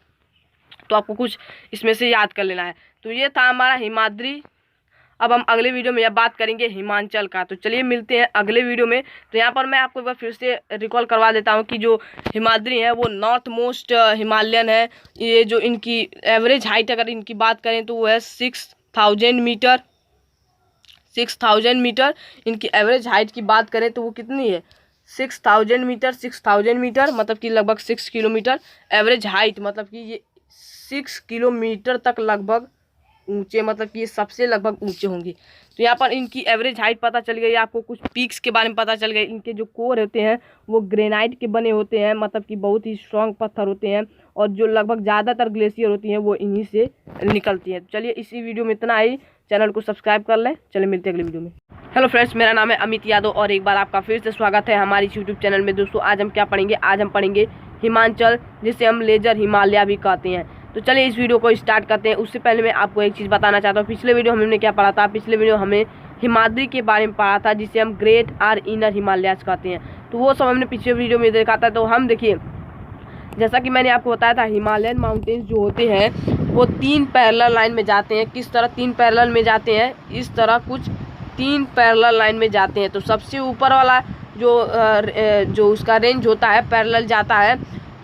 तो आपको कुछ इसमें से याद कर लेना है। तो ये था हमारा हिमाद्री। अब हम अगले वीडियो में यह बात करेंगे हिमाचल का। तो चलिए मिलते हैं अगले वीडियो में। तो यहाँ पर मैं आपको एक बार फिर से रिकॉल करवा देता हूँ कि जो हिमाद्री है वो नॉर्थ मोस्ट हिमालयन है। ये जो इनकी एवरेज हाइट अगर इनकी बात करें तो वो है 6000 मीटर। 6000 मीटर इनकी एवरेज हाइट की बात करें तो वो कितनी है? 6000 मीटर। 6000 मीटर मतलब कि लगभग 6 किलोमीटर। एवरेज हाइट मतलब कि ये 6 किलोमीटर तक लगभग ऊंचे, मतलब कि ये सबसे लगभग ऊंचे होंगे। तो यहाँ पर इनकी एवरेज हाइट पता चल गई। आपको कुछ पीक्स के बारे में पता चल गया। इनके जो कोर होते हैं वो ग्रेनाइट के बने होते हैं, मतलब कि बहुत ही स्ट्रॉन्ग पत्थर होते हैं, और जो लगभग ज़्यादातर ग्लेशियर होती हैं वो इन्हीं से निकलती हैं। चलिए इसी वीडियो में इतना ही। चैनल को सब्सक्राइब कर लें। चलिए मिलते हैं अगले वीडियो में। हेलो फ्रेंड्स, मेरा नाम है अमित यादव और एक बार आपका फिर से स्वागत है हमारी यूट्यूब चैनल में। दोस्तों आज हम क्या पढ़ेंगे? आज हम पढ़ेंगे हिमाचल, जिसे हम लेजर हिमालय भी कहते हैं। तो चलिए इस वीडियो को स्टार्ट करते हैं। उससे पहले मैं आपको एक चीज़ बताना चाहता हूँ। पिछले वीडियो हमने क्या पढ़ा था? पिछले वीडियो हमें हिमाद्री के बारे में पढ़ा था, जिसे हम ग्रेट और इनर हिमालयाज कहते हैं। तो वो सब हमने पिछले वीडियो में देखा था। तो हम देखिए, जैसा कि मैंने आपको बताया था, हिमालयन माउंटेन्स जो होते हैं वो 3 पैरेलल लाइन में जाते हैं। किस तरह 3 पैरेलल में जाते हैं? इस तरह कुछ 3 पैरेलल लाइन में जाते हैं। तो सबसे ऊपर वाला जो उसका रेंज होता है, पैरेलल जाता है,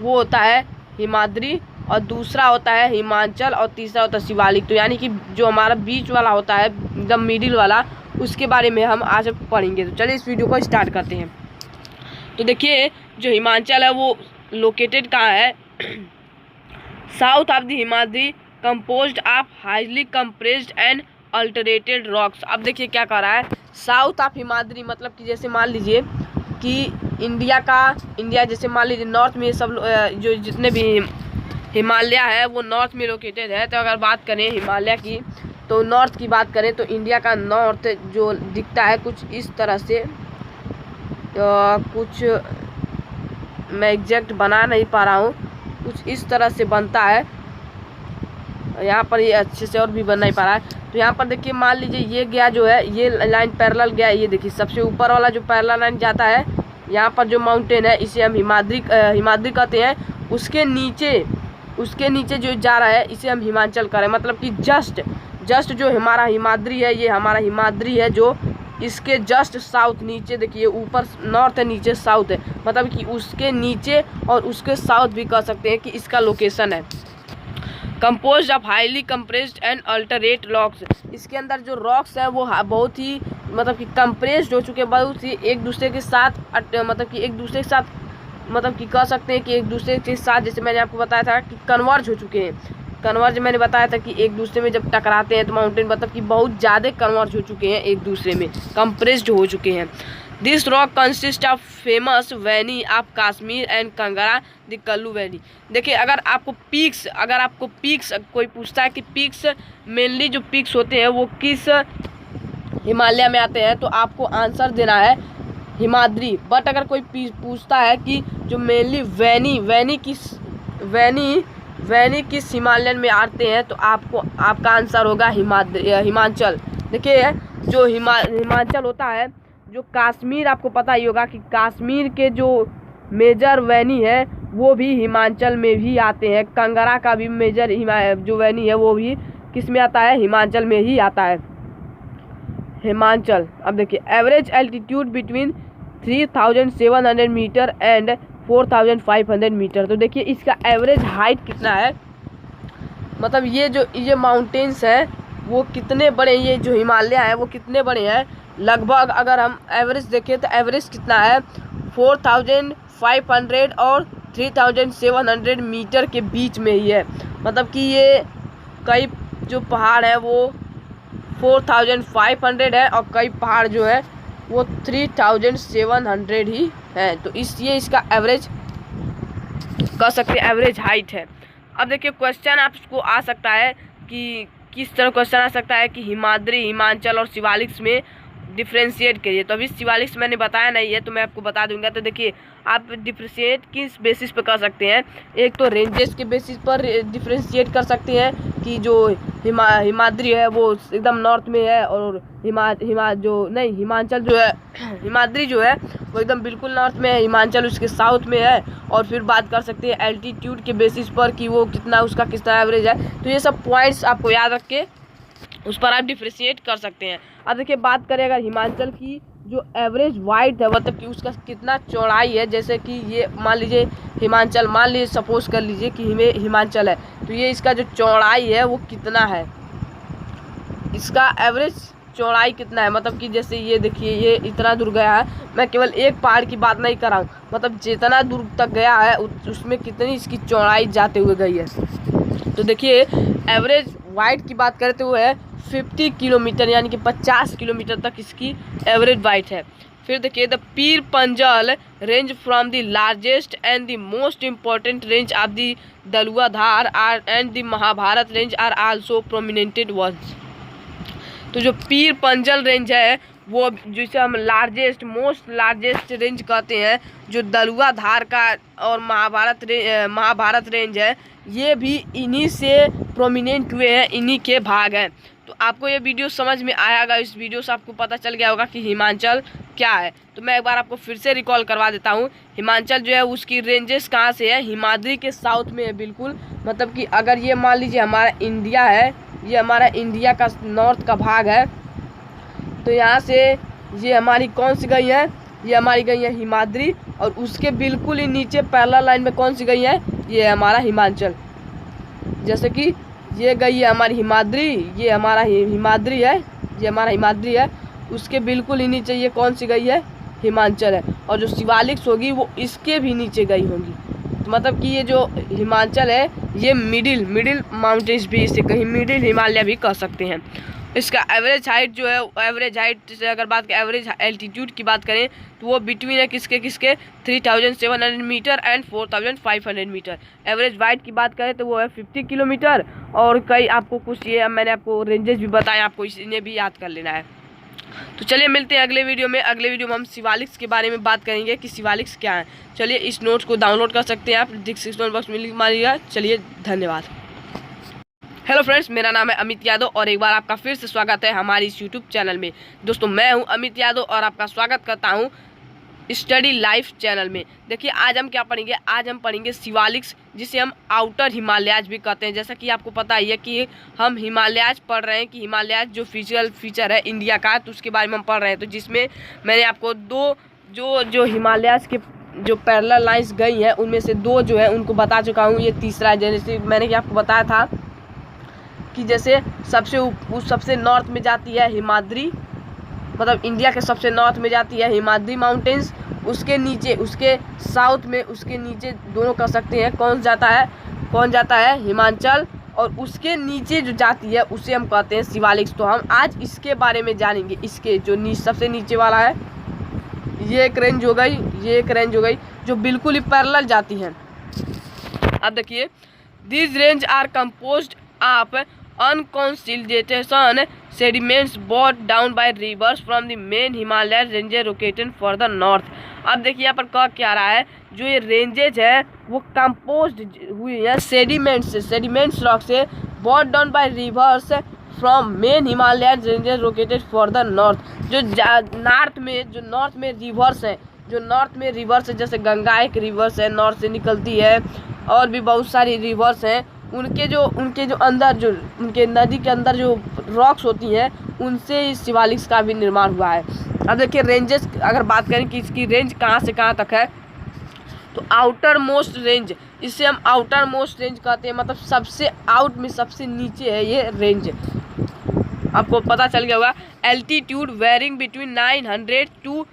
वो होता है हिमाद्री, और दूसरा होता है हिमाचल, और तीसरा होता है शिवालिक। तो यानी कि जो हमारा बीच वाला होता है, एकदम मिडिल वाला, उसके बारे में हम आज पढ़ेंगे। तो चलिए इस वीडियो को स्टार्ट करते हैं। तो देखिए, जो हिमाचल है वो लोकेटेड कहाँ है? South of the Himadri, composed of highly compressed and altered rocks. अब देखिए क्या कह रहा है, साउथ ऑफ हिमाद्री मतलब कि जैसे मान लीजिए कि इंडिया जैसे मान लीजिए नॉर्थ में सब जो जितने भी हिमालय है वो नॉर्थ में लोकेटेड है। तो अगर बात करें हिमालय की, तो नॉर्थ की बात करें तो इंडिया का नॉर्थ जो दिखता है कुछ इस तरह से, कुछ मैं एग्जैक्ट बना नहीं पा रहा हूँ, कुछ इस तरह से बनता है। यहाँ पर ये अच्छे से और भी बन नहीं पा रहा है। तो यहाँ पर देखिए, मान लीजिए ये गया जो है, ये लाइन पैरेलल गया। ये देखिए सबसे ऊपर वाला जो पैरेलल लाइन जाता है, यहाँ पर जो माउंटेन है इसे हम हिमाद्री कहते हैं। उसके नीचे जो जा रहा है इसे हम हिमाचल कह रहे हैं। मतलब कि जस्ट जो हमारा हिमाद्री है, ये हमारा हिमाद्री है, जो इसके जस्ट साउथ नीचे देखिए, ऊपर नॉर्थ है, नीचे साउथ है, मतलब कि उसके नीचे और उसके साउथ भी कह सकते हैं कि इसका लोकेशन है। Composed of highly compressed and alternate rocks. इसके अंदर जो रॉक्स है वो बहुत ही मतलब कि कंप्रेस्ड हो चुके हैं, बहुत ही एक दूसरे के साथ मतलब कि कह सकते हैं कि एक दूसरे के साथ, जैसे मैंने आपको बताया था कि कन्वर्ज हो चुके हैं। कन्वर्ज मैंने बताया था कि एक दूसरे में जब टकराते हैं तो माउंटेन मतलब कि बहुत ज़्यादा कन्वर्ज हो चुके हैं, एक दूसरे में कंप्रेस्ड हो चुके हैं। This rock consist of famous valley of Kashmir and Kangra the Kullu valley. देखिए, अगर आपको पीक्स कोई पूछता है कि पीक्स मेनली जो पीक्स होते हैं वो किस हिमालय में आते हैं, तो आपको आंसर देना है हिमाद्री। बट अगर कोई पूछता है कि जो मेनली वैनी किस हिमालयन में आते हैं, तो आपका आंसर होगा हिमाचल। देखिए, जो हिमाचल होता है, जो कश्मीर, आपको पता ही होगा कि कश्मीर के जो मेजर वैनी है वो भी हिमाचल में भी आते हैं। कंगरा का भी मेजर जो वैनी है वो भी किस में आता है? हिमाचल में ही आता है, हिमाचल। अब देखिए, average altitude between 3700 metre and 4500 metre. तो देखिए इसका एवरेज हाइट कितना है, मतलब ये माउंटेन्स हैं वो कितने बड़े, ये जो हिमालय है वो कितने बड़े हैं। लगभग अगर हम एवरेज देखें तो एवरेज कितना है? 4500 और 3700 मीटर के बीच में ही है। मतलब कि ये कई जो पहाड़ है वो 4500 है और कई पहाड़ जो है वो 3700 ही है। तो ये इसका एवरेज कह सकते हैं, एवरेज हाइट है। अब देखिए क्वेश्चन आपको आ सकता है कि किस तरह क्वेश्चन आ सकता है कि हिमाद्री, हिमाचल और शिवालिक में डिफ्रेंशिएट करिए। तो अभी शिवालिक मैंने बताया नहीं है तो मैं आपको बता दूंगा। तो देखिए आप डिफ्रेंशिएट किस बेसिस पर कर सकते हैं। एक तो रेंजेस के बेसिस पर डिफ्रेंशिएट कर सकते हैं कि जो हिमाद्री है वो एकदम नॉर्थ में है और हिमाचल जो है हिमाद्री जो है वो एकदम बिल्कुल नॉर्थ में है, हिमाचल उसके साउथ में है। और फिर बात कर सकते हैं एल्टीट्यूड के बेसिस पर कि वो कितना उसका कितना एवरेज है। तो ये सब पॉइंट्स आपको याद रख के उस पर आप डिफ्रेंशिएट कर सकते हैं। अब देखिए बात करें अगर हिमाचल की जो एवरेज वाइड है मतलब कि उसका कितना चौड़ाई है, जैसे कि ये मान लीजिए हिमाचल, मान लीजिए सपोज कर लीजिए कि हिमाचल है, तो ये इसका जो चौड़ाई है वो कितना है, इसका एवरेज चौड़ाई कितना है। मतलब कि जैसे ये देखिए ये इतना दूर गया है, मैं केवल एक पहाड़ की बात नहीं कर रहा हूँ, मतलब जितना दूर तक गया है उसमें कितनी इसकी चौड़ाई जाते हुए गई है। तो देखिए एवरेज वाइड की बात करते हुए 50 किलोमीटर यानी कि 50 किलोमीटर तक इसकी एवरेज वाइड है। फिर देखिए the Pir Panjal range from the largest and the most important range of the Dhauladhar are and the Mahabharat range are also prominent ones. तो जो पीर पंजल रेंज है वो जिसे हम मोस्ट लार्जेस्ट रेंज कहते हैं, जो दलुआधार का और महाभारत रेंज है, ये भी इन्हीं से प्रोमिनेंट हुए हैं, इन्हीं के भाग हैं। तो आपको ये वीडियो समझ में आएगा, इस वीडियो से आपको पता चल गया होगा कि हिमाचल क्या है। तो मैं एक बार आपको फिर से रिकॉल करवा देता हूँ। हिमाचल जो है उसकी रेंजेस कहाँ से है, हिमाद्री के साउथ में है बिल्कुल। मतलब कि अगर ये मान लीजिए हमारा इंडिया है, ये हमारा इंडिया का नॉर्थ का भाग है, तो यहाँ से ये हमारी कौन सी गई है, ये हमारी गई है हिमाद्री, और उसके बिल्कुल ही नीचे पैरेलल लाइन में कौन सी गई है, ये हमारा हिमाचल। जैसे कि ये गई है हमारी हिमाद्री, ये हमारा हिमाद्री है, ये हमारा हिमाद्री है, उसके बिल्कुल ही नीचे ये कौन सी गई है, हिमाचल है। और जो शिवालिक होगी वो इसके भी नीचे गई होगी। तो मतलब कि ये जो हिमाचल है ये मिडिल माउंटेन्स भी इसे कहीं मिडिल हिमालय भी कह सकते हैं। इसका एवरेज हाइट जो है, एवरेज हाइट से अगर बात करें, एवरेज एल्टीट्यूड की बात करें तो वो बिटवीन है किसके 3700 metre and 4500 metre. Average wide की बात करें तो वो है 50 किलोमीटर। और कई आपको कुछ ये मैंने आपको रेंजेस भी बताए, आपको इन्हें भी याद कर लेना है। तो चलिए मिलते हैं अगले वीडियो में। अगले वीडियो में हम शिवालिक्स के बारे में बात करेंगे कि शिवालिक्स क्या है। चलिए इस नोट्स को डाउनलोड कर सकते हैं आप, डिस्क्रिप्शन बॉक्स में लिंक मारिएगा। चलिए धन्यवाद। हेलो फ्रेंड्स, मेरा नाम है अमित यादव और एक बार आपका फिर से स्वागत है हमारी इस यूट्यूब चैनल में। दोस्तों मैं हूं अमित यादव और आपका स्वागत करता हूं स्टडी लाइफ चैनल में। देखिए आज हम क्या पढ़ेंगे, आज हम पढ़ेंगे शिवालिक्स, जिसे हम आउटर हिमालयाज भी कहते हैं। जैसा कि आपको पता ही है कि हम हिमालयाज पढ़ रहे हैं कि हिमालयाज जो फिजिकल फीचर है इंडिया का, तो उसके बारे में हम पढ़ रहे हैं। तो जिसमें मैंने आपको दो जो हिमालयाज के जो पैरेलल लाइंस गई हैं उनमें से दो जो है उनको बता चुका हूँ, ये तीसरा है। जैसे मैंने आपको बताया था कि जैसे सबसे नॉर्थ में जाती है हिमाद्री, मतलब इंडिया के सबसे नॉर्थ में जाती है हिमाद्री माउंटेन्स, उसके नीचे उसके साउथ में उसके नीचे दोनों कर सकते हैं कौन जाता है हिमाचल, और उसके नीचे जो जाती है उसे हम कहते हैं शिवालिक्स। तो हम आज इसके बारे में जानेंगे। इसके जो सबसे नीचे वाला है ये एक रेंज हो गई, ये एक रेंज हो गई जो बिल्कुल ही पैरेलल जाती है। अब देखिए this range are composed of unconsolidated sediments brought down by rivers from the main Himalayan ranges located further north। अब देखिए यहाँ पर कह क्या रहा है, जो ये रेंजेज है वो कंपोज्ड हुई है सेडिमेंट्स रॉक से, brought down by rivers from main Himalayan ranges located further north। जो नॉर्थ में रिवर्स है, जो नॉर्थ में रिवर्स है, जैसे गंगा एक रिवर्स है, नॉर्थ से निकलती है, और भी बहुत सारी रिवर्स हैं। उनके जो अंदर जो उनके नदी के अंदर जो रॉक्स होती हैं उनसे इस शिवालिक्स का भी निर्माण हुआ है। अब देखिए रेंजेस अगर बात करें कि इसकी रेंज कहाँ से कहाँ तक है, तो आउटर मोस्ट रेंज, इसे हम आउटर मोस्ट रेंज कहते हैं, मतलब सबसे आउट में सबसे नीचे है ये रेंज। आपको पता चल गया होगा। Altitude varying between 900 to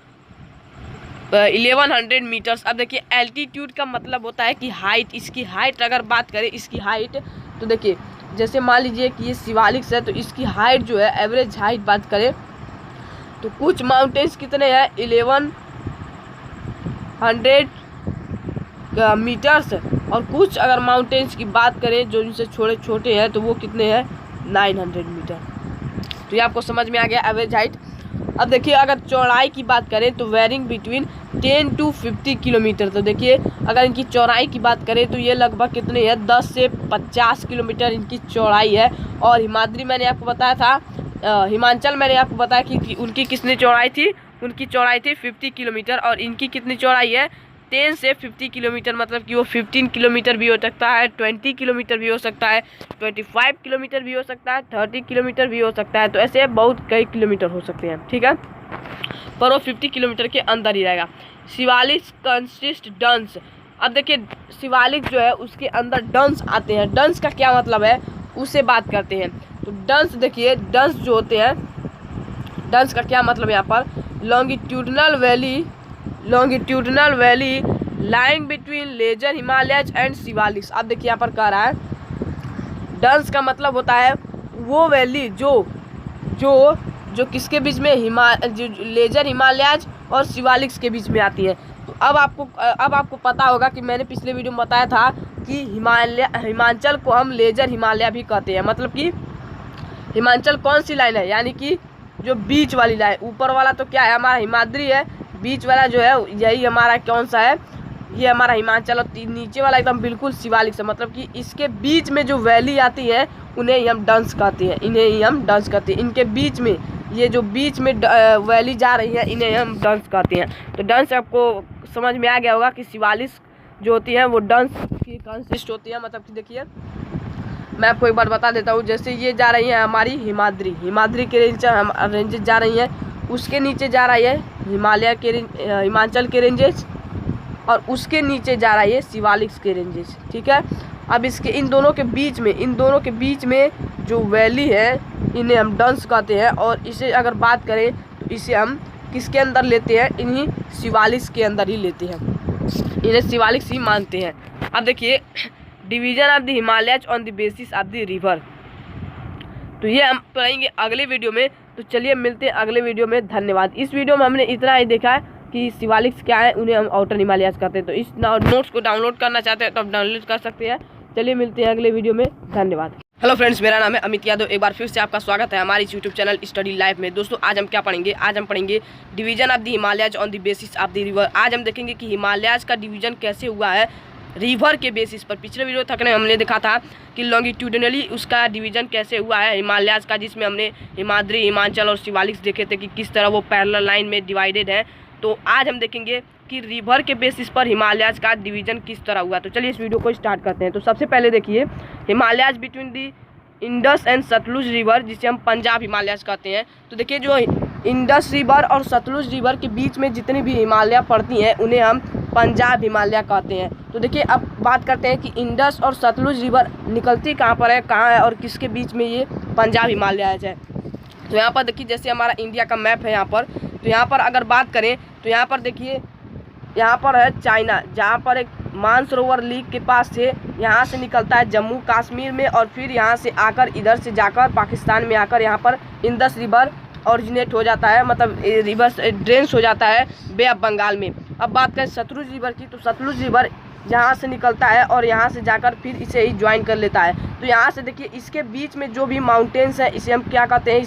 1100 metres. अब देखिए एल्टीट्यूड का मतलब होता है कि हाइट, इसकी हाइट अगर बात करें इसकी हाइट, तो देखिए जैसे मान लीजिए कि ये शिवालिक्स है तो इसकी हाइट जो है, एवरेज हाइट बात करें तो कुछ माउंटेन्स कितने हैं 1100 मीटर्स, और कुछ अगर माउंटेन्स की बात करें जो इनसे छोटे छोटे हैं तो वो कितने हैं 900 मीटर। तो ये आपको समझ में आ गया एवरेज हाइट। अब देखिए अगर चौड़ाई की बात करें तो वेरिंग बिटवीन 10 to 50 किलोमीटर। तो देखिए अगर इनकी चौड़ाई की बात करें तो ये लगभग कितने हैं 10 से 50 किलोमीटर इनकी चौड़ाई है। और हिमाद्री मैंने आपको बताया था, हिमाचल मैंने आपको बताया कि उनकी कितनी चौड़ाई थी, उनकी चौड़ाई थी 50 किलोमीटर, और इनकी कितनी चौड़ाई है 10 से 50 किलोमीटर, मतलब कि वो 15 किलोमीटर भी हो सकता है, 20 किलोमीटर भी हो सकता है, 25 किलोमीटर भी हो सकता है, 30 किलोमीटर भी हो सकता है। तो ऐसे बहुत कई किलोमीटर हो सकते हैं, ठीक है, पर वो 50 किलोमीटर के अंदर ही रहेगा। शिवालिक्स कंसिस्ट डंस। अब देखिए शिवालिक जो है उसके अंदर डंस आते हैं। डंस का क्या मतलब है उससे बात करते हैं। तो डंस देखिए, डंस जो होते हैं, डंस का क्या मतलब है यहाँ पर longitudinal valley lying between lesser Himalayas and Shivaliks. अब देखिए यहाँ पर कह रहा है डंस का मतलब होता है वो वैली जो किसके बीच में लेजर हिमालयज और शिवालिक्स के बीच में आती है। तो अब आपको पता होगा कि मैंने पिछले वीडियो में बताया था कि हिमाचल को हम लेजर हिमालय भी कहते हैं। मतलब कि हिमाचल कौन सी लाइन है, यानी कि जो बीच वाली लाइन, ऊपर वाला तो क्या है हमारा हिमाद्री है, बीच वाला जो है यही हमारा कौन सा है, ये हमारा हिमाचल, और नीचे वाला एकदम बिल्कुल शिवालिक से, मतलब कि इसके बीच में जो वैली आती है उन्हें ही हम डंस कहते हैं, इन्हें ही हम डंस कहते हैं। इनके बीच में ये जो बीच में वैली जा रही है इन्हें हम डंस कहते हैं। तो डंस आपको समझ में आ गया होगा कि शिवालिक्स जो होती है वो डंस की कंसिस्ट होती है। मतलब कि देखिए मैं आपको एक बार बता देता हूँ, जैसे ये जा रही है हमारी हिमाद्री के रेंजेस जा रही हैं, उसके नीचे जा रही है हिमाचल के रेंजेस, और उसके नीचे जा रही है शिवालिक्स के रेंजेस, ठीक है। अब इसके इन दोनों के बीच में जो वैली है इन्हें हम डंस कहते हैं। और इसे अगर बात करें तो इसे हम किसके अंदर लेते हैं, इन्हीं शिवालिक्स के अंदर ही लेते हैं, इन्हें शिवालिक्स ही मानते हैं। अब देखिए division of the Himalayas on the basis of the river, तो ये हम पढ़ेंगे अगले वीडियो में। तो चलिए मिलते हैं अगले वीडियो में, धन्यवाद। इस वीडियो में हमने इतना ही देखा है कि शिवालिक्स क्या है, उन्हें हम आउटर हिमालयज कहते हैं। तो इस नोट्स को डाउनलोड करना चाहते हैं तो आप डाउनलोड कर सकते हैं। चलिए मिलते हैं अगले वीडियो में, धन्यवाद। हेलो फ्रेंड्स, मेरा नाम है अमित यादव। एक बार फिर से आपका स्वागत है हमारी यूट्यूब चैनल स्टडी लाइफ में। दोस्तों आज हम क्या पढ़ेंगे, आज हम पढ़ेंगे division of the Himalayas on the basis of the river. आज हम देखेंगे कि हिमालयज का डिवीजन कैसे हुआ है रिवर के बेसिस पर। पिछले वीडियो तक ने हमने देखा था कि लॉन्गिट्यूडनली उसका डिवीजन कैसे हुआ है हिमालयज का, जिसमें हमने हिमाद्री, हिमाचल और शिवालिक्स देखे थे कि किस तरह वो पैरेलल लाइन में डिवाइडेड है। तो आज हम देखेंगे कि रिवर के बेसिस पर हिमालयज का डिवीजन किस तरह हुआ। तो चलिए इस वीडियो को स्टार्ट करते हैं। तो सबसे पहले देखिए Himalayas between the Indus and Sutlej river, जिसे हम पंजाब हिमालयज कहते हैं। तो देखिए जो इंडस रिवर और सतलुज रिवर के बीच में जितनी भी हिमालय पड़ती हैं उन्हें हम पंजाब हिमालय कहते हैं। तो देखिए अब बात करते हैं कि इंडस और सतलुज रिवर निकलती कहाँ पर है, कहाँ है और किसके बीच में ये पंजाब हिमालयज है। तो यहाँ पर देखिए जैसे हमारा इंडिया का मैप है यहाँ पर, तो यहाँ पर अगर बात करें तो यहाँ पर देखिए यहाँ पर है चाइना, जहाँ पर एक मानसरोवर लेक के पास से यहाँ से निकलता है जम्मू कश्मीर में, और फिर यहाँ से आकर इधर से जाकर पाकिस्तान में आकर यहाँ पर इंडस रिवर ओरिजिनेट हो जाता है, मतलब रिवर ड्रेन्स हो जाता है बे ऑफ बंगाल में। अब बात करें सतलुज रिवर की, तो सतलुज रिवर यहाँ से निकलता है और यहाँ से जाकर फिर इसे ही ज्वाइन कर लेता है। तो यहाँ से देखिए इसके बीच में जो भी माउंटेन्स है इसे हम क्या कहते हैं,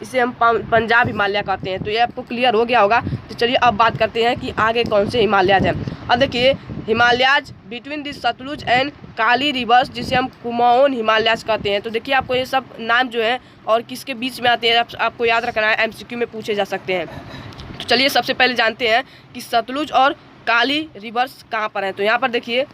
इसे हम पंजाब हिमालय कहते हैं। तो ये आपको क्लियर हो गया होगा। तो चलिए अब बात करते हैं कि आगे कौन से हिमालयज हैं। अब देखिए Himalayas between the Sutlej and Kali rivers, जिसे हम कुमाऊन हिमालयज कहते हैं। तो देखिए आपको ये सब नाम जो है और किसके बीच में आते हैं आपको याद रखना है, MCQ में पूछे जा सकते हैं। तो चलिए सबसे पहले जानते हैं कि सतलुज और काली रिवर्स कहाँ पर हैं। तो यहाँ पर देखिए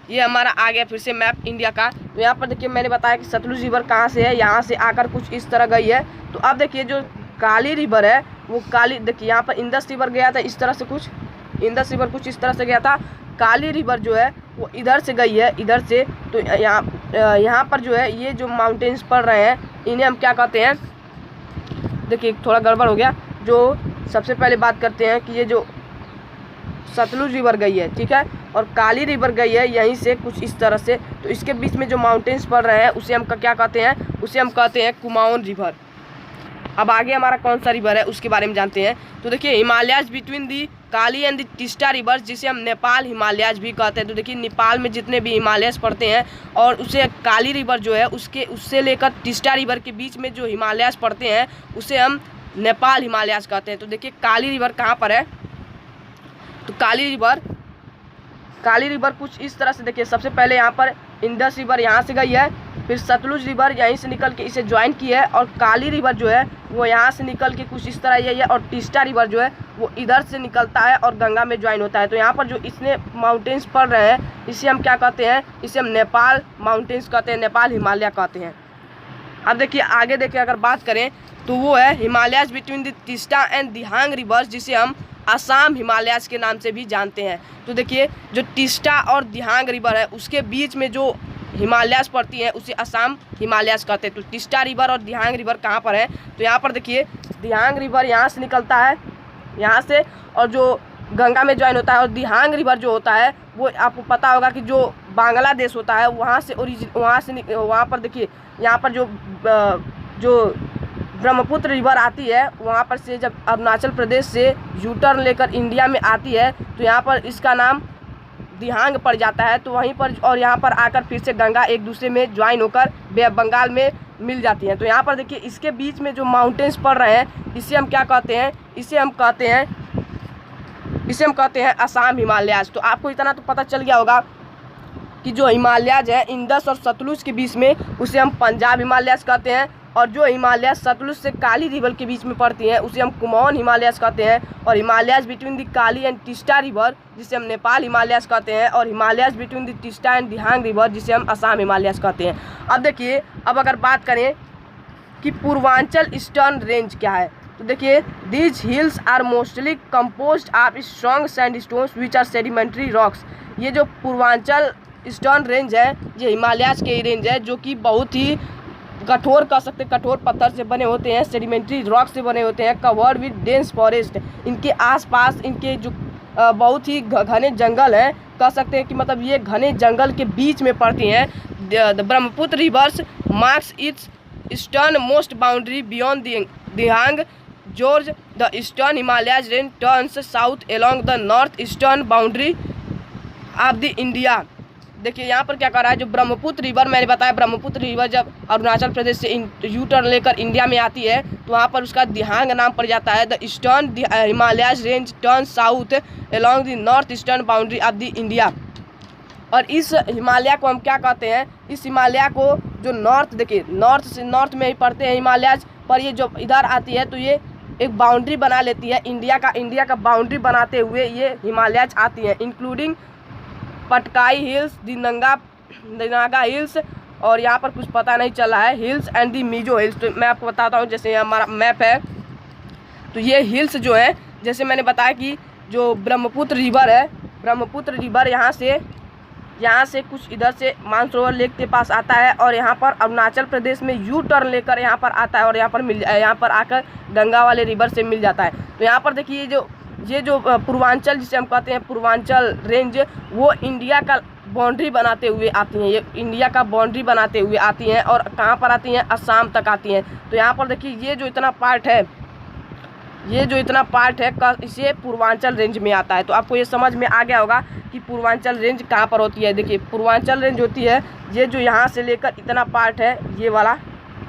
ये हमारा आ गया फिर से मैप इंडिया का। तो यहाँ पर देखिए मैंने बताया कि सतलुज रिवर कहाँ से है, यहाँ से आकर कुछ इस तरह गई है। तो अब देखिए जो काली रिवर है वो काली, देखिए यहाँ पर इंडस रिवर गया था इस तरह से, कुछ इंडस रिवर कुछ इस तरह से गया था। काली रिवर जो है वो इधर से गई है, इधर से। तो यहाँ पर जो है ये जो माउंटेन्स पड़ रहे हैं इन्हें हम क्या कहते हैं, देखिए थोड़ा गड़बड़ हो गया। जो सबसे पहले बात करते हैं कि ये जो सतलुज रिवर गई है, ठीक है, और काली रिवर गई है यहीं से कुछ इस तरह से। तो इसके बीच में जो माउंटेन्स पड़ रहे हैं उसे हम क्या कहते हैं, उसे हम कहते हैं कुमाऊन रिवर। अब आगे हमारा कौन सा रिवर है उसके बारे में जानते हैं। तो देखिए Himalayas between the Kali and the Teesta river, जिसे हम नेपाल हिमालयाज भी कहते हैं। तो देखिए नेपाल में जितने भी हिमालयस पड़ते हैं और उसे काली रिवर जो है उससे लेकर टिस्टा रिवर के बीच में जो हिमालयस पड़ते हैं उसे हम नेपाल हिमालयाज कहते हैं। तो देखिए काली रिवर कहाँ पर है, तो काली रिवर कुछ इस तरह से देखिए। सबसे पहले यहाँ पर इंडस रिवर यहाँ से गई है, फिर सतलुज रिवर यहीं से निकल के इसे ज्वाइन की है, और काली रिवर जो है वो यहाँ से निकल के कुछ इस तरह यही है, और टिस्टा रिवर जो है वो इधर से निकलता है और गंगा में ज्वाइन होता है। तो यहाँ पर जो इसने माउंटेन्स पड़ रहे हैं इसे हम क्या कहते हैं, इसे हम नेपाल माउंटेन्स कहते हैं, नेपाल हिमालय कहते हैं। अब देखिए आगे देखिए अगर बात करें तो वो है Himalayas between the Teesta and Dihang reverse, जिसे हम असम हिमालयाज के नाम से भी जानते हैं। तो देखिए जो टिस्टा और दिहांग रिवर है उसके बीच में जो हिमालयाज पड़ती है उसे असम हिमालयाज कहते हैं। तो टिस्टा रिवर और दिहांग रिवर कहाँ पर है, तो यहाँ पर देखिए दिहांग रिवर यहाँ से निकलता है यहाँ से, और जो गंगा में ज्वाइन होता है। और दिहांग रिवर जो होता है वो आपको पता होगा कि जो बांग्लादेश होता है वहाँ पर देखिए यहाँ पर जो ब्रह्मपुत्र रिवर आती है वहाँ पर से जब अरुणाचल प्रदेश से यू टर्न लेकर इंडिया में आती है तो यहाँ पर इसका नाम दिहांग पड़ जाता है। तो वहीं पर और यहाँ पर आकर फिर से गंगा एक दूसरे में ज्वाइन होकर बे ऑफ बंगाल में मिल जाती हैं। तो यहाँ पर देखिए इसके बीच में जो माउंटेन्स पड़ रहे हैं इसे हम क्या कहते हैं, इसे हम कहते हैं असम हिमालयाज। तो आपको इतना तो पता चल गया होगा कि जो हिमालयाज है इंडस और सतलुज के बीच में उसे हम पंजाब हिमालयाज कहते हैं, और जो हिमालय सतलुज से काली रिवर के बीच में पड़ती हैं उसे हम कुमाऊन हिमालयाज कहते हैं। और Himalayas between the Kali and Teesta river जिसे हम नेपाल हिमालयाज कहते हैं, और Himalayas between the Teesta and Dihang river जिसे हम असम हिमालयाज कहते हैं। अब देखिए अब अगर बात करें कि पूर्वांचल ईस्टर्न रेंज क्या है, तो देखिए these hills are mostly composed of strong sandstones which are sedimentary rocks. ये जो पूर्वांचल ईस्टर्न रेंज है ये हिमालयाज के रेंज है, जो कि बहुत ही कठोर कह सकते हैं, कठोर पत्थर से बने होते हैं, सेडिमेंट्री रॉक से बने होते हैं, कवर्ड विद डेंस फॉरेस्ट। इनके आसपास इनके जो बहुत ही घने जंगल हैं, कह सकते हैं कि मतलब ये घने जंगल के बीच में पड़ती हैं। The Brahmaputra reverse marks it's eastern most boundary beyond Dihang George. The eastern Himalayas range turns south along the north eastern boundary of the India. देखिए यहाँ पर क्या कर रहा है, जो ब्रह्मपुत्र रिवर मैंने बताया, ब्रह्मपुत्र रिवर जब अरुणाचल प्रदेश से यू टर्न लेकर इंडिया में आती है तो वहाँ पर उसका दिहांग नाम पड़ जाता है। The eastern Himalayas range turn south along the north eastern boundary of the India. और इस हिमालय को हम क्या कहते हैं, इस हिमालय को जो नॉर्थ देखिए नॉर्थ में ही पड़ते हैं हिमालयाज, पर ये जो इधर आती है तो ये एक बाउंड्री बना लेती है इंडिया का बाउंड्री बनाते हुए ये हिमालयाज आती हैं, इंक्लूडिंग पटकाई हिल्स, दिनागा हिल्स, और यहाँ पर कुछ पता नहीं चला है hills and the Mizo hills. तो मैं आपको बताता हूँ, जैसे हमारा मैप है तो ये हिल्स जो है, जैसे मैंने बताया कि जो ब्रह्मपुत्र रिवर है, ब्रह्मपुत्र रिवर यहाँ से कुछ इधर से मानसरोवर लेक के पास आता है और यहाँ पर अरुणाचल प्रदेश में यू टर्न लेकर यहाँ पर आता है और यहाँ पर आकर गंगा वाले रिवर से मिल जाता है। तो यहाँ पर देखिए ये जो पूर्वांचल जिसे हम कहते हैं पूर्वांचल रेंज, वो इंडिया का बाउंड्री बनाते हुए आती हैं, ये इंडिया का बाउंड्री बनाते हुए आती हैं और कहाँ पर आती हैं, असम तक आती हैं। तो यहाँ पर देखिए ये जो इतना पार्ट है इसे पूर्वांचल रेंज में आता है। तो आपको ये समझ में आ गया होगा कि पूर्वांचल रेंज कहाँ पर होती है। देखिए पूर्वांचल रेंज होती है ये जो यहाँ से लेकर इतना पार्ट है ये वाला,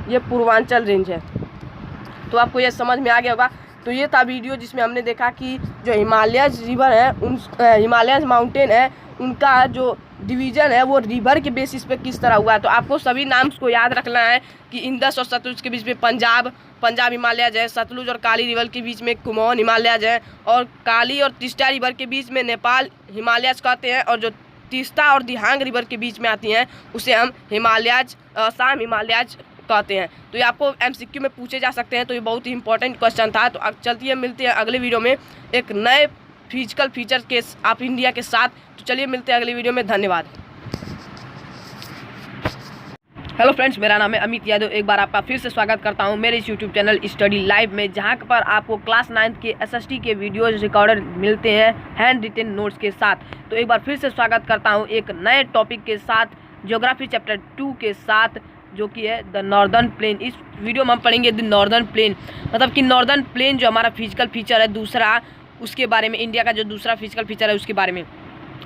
ये पूर्वांचल रेंज है। तो आपको ये समझ में आ गया होगा। तो ये था वीडियो जिसमें हमने देखा कि जो हिमालयज रिवर है उन हिमालयज माउंटेन है उनका जो डिवीज़न है वो रिवर के बेसिस पे किस तरह हुआ है। तो आपको सभी नाम्स को याद रखना है कि इंडस और सतलुज के बीच में पंजाब हिमालयज है, सतलुज और काली रिवर के बीच में कुमाऊन हिमालयज है, और काली और टिस्टा रिवर के बीच में नेपाल हिमालयज कहते हैं, और जो तिस्ता और दिहांग रिवर के बीच में आती हैं उसे हम हिमालयज असम हिमालयज कहते हैं। तो ये आपको MCQ में पूछे जा सकते हैं। तो ये बहुत ही इंपॉर्टेंट क्वेश्चन था। तो अब चलती है, मिलते हैं अगले वीडियो में एक नए फिजिकल फीचर के आप इंडिया के साथ। तो चलिए मिलते हैं अगले वीडियो में, धन्यवाद। हेलो फ्रेंड्स, मेरा नाम है अमित यादव। एक बार आपका फिर से स्वागत करता हूं मेरे इस यूट्यूब चैनल स्टडी लाइव में, जहां पर आपको क्लास 9 के एसएसटी के वीडियोज रिकॉर्डर मिलते हैं हैंड रिटन नोट्स के साथ। तो एक बार फिर से स्वागत करता हूं एक नए टॉपिक के साथ, ज्योग्राफी चैप्टर 2 के साथ, जो कि है द नॉर्दर्न प्लेन। इस वीडियो में हम पढ़ेंगे द नॉर्दर्न प्लेन, मतलब कि नॉर्दर्न प्लेन जो हमारा फिजिकल फीचर है दूसरा, उसके बारे में, इंडिया का जो दूसरा फिजिकल फीचर है उसके बारे में।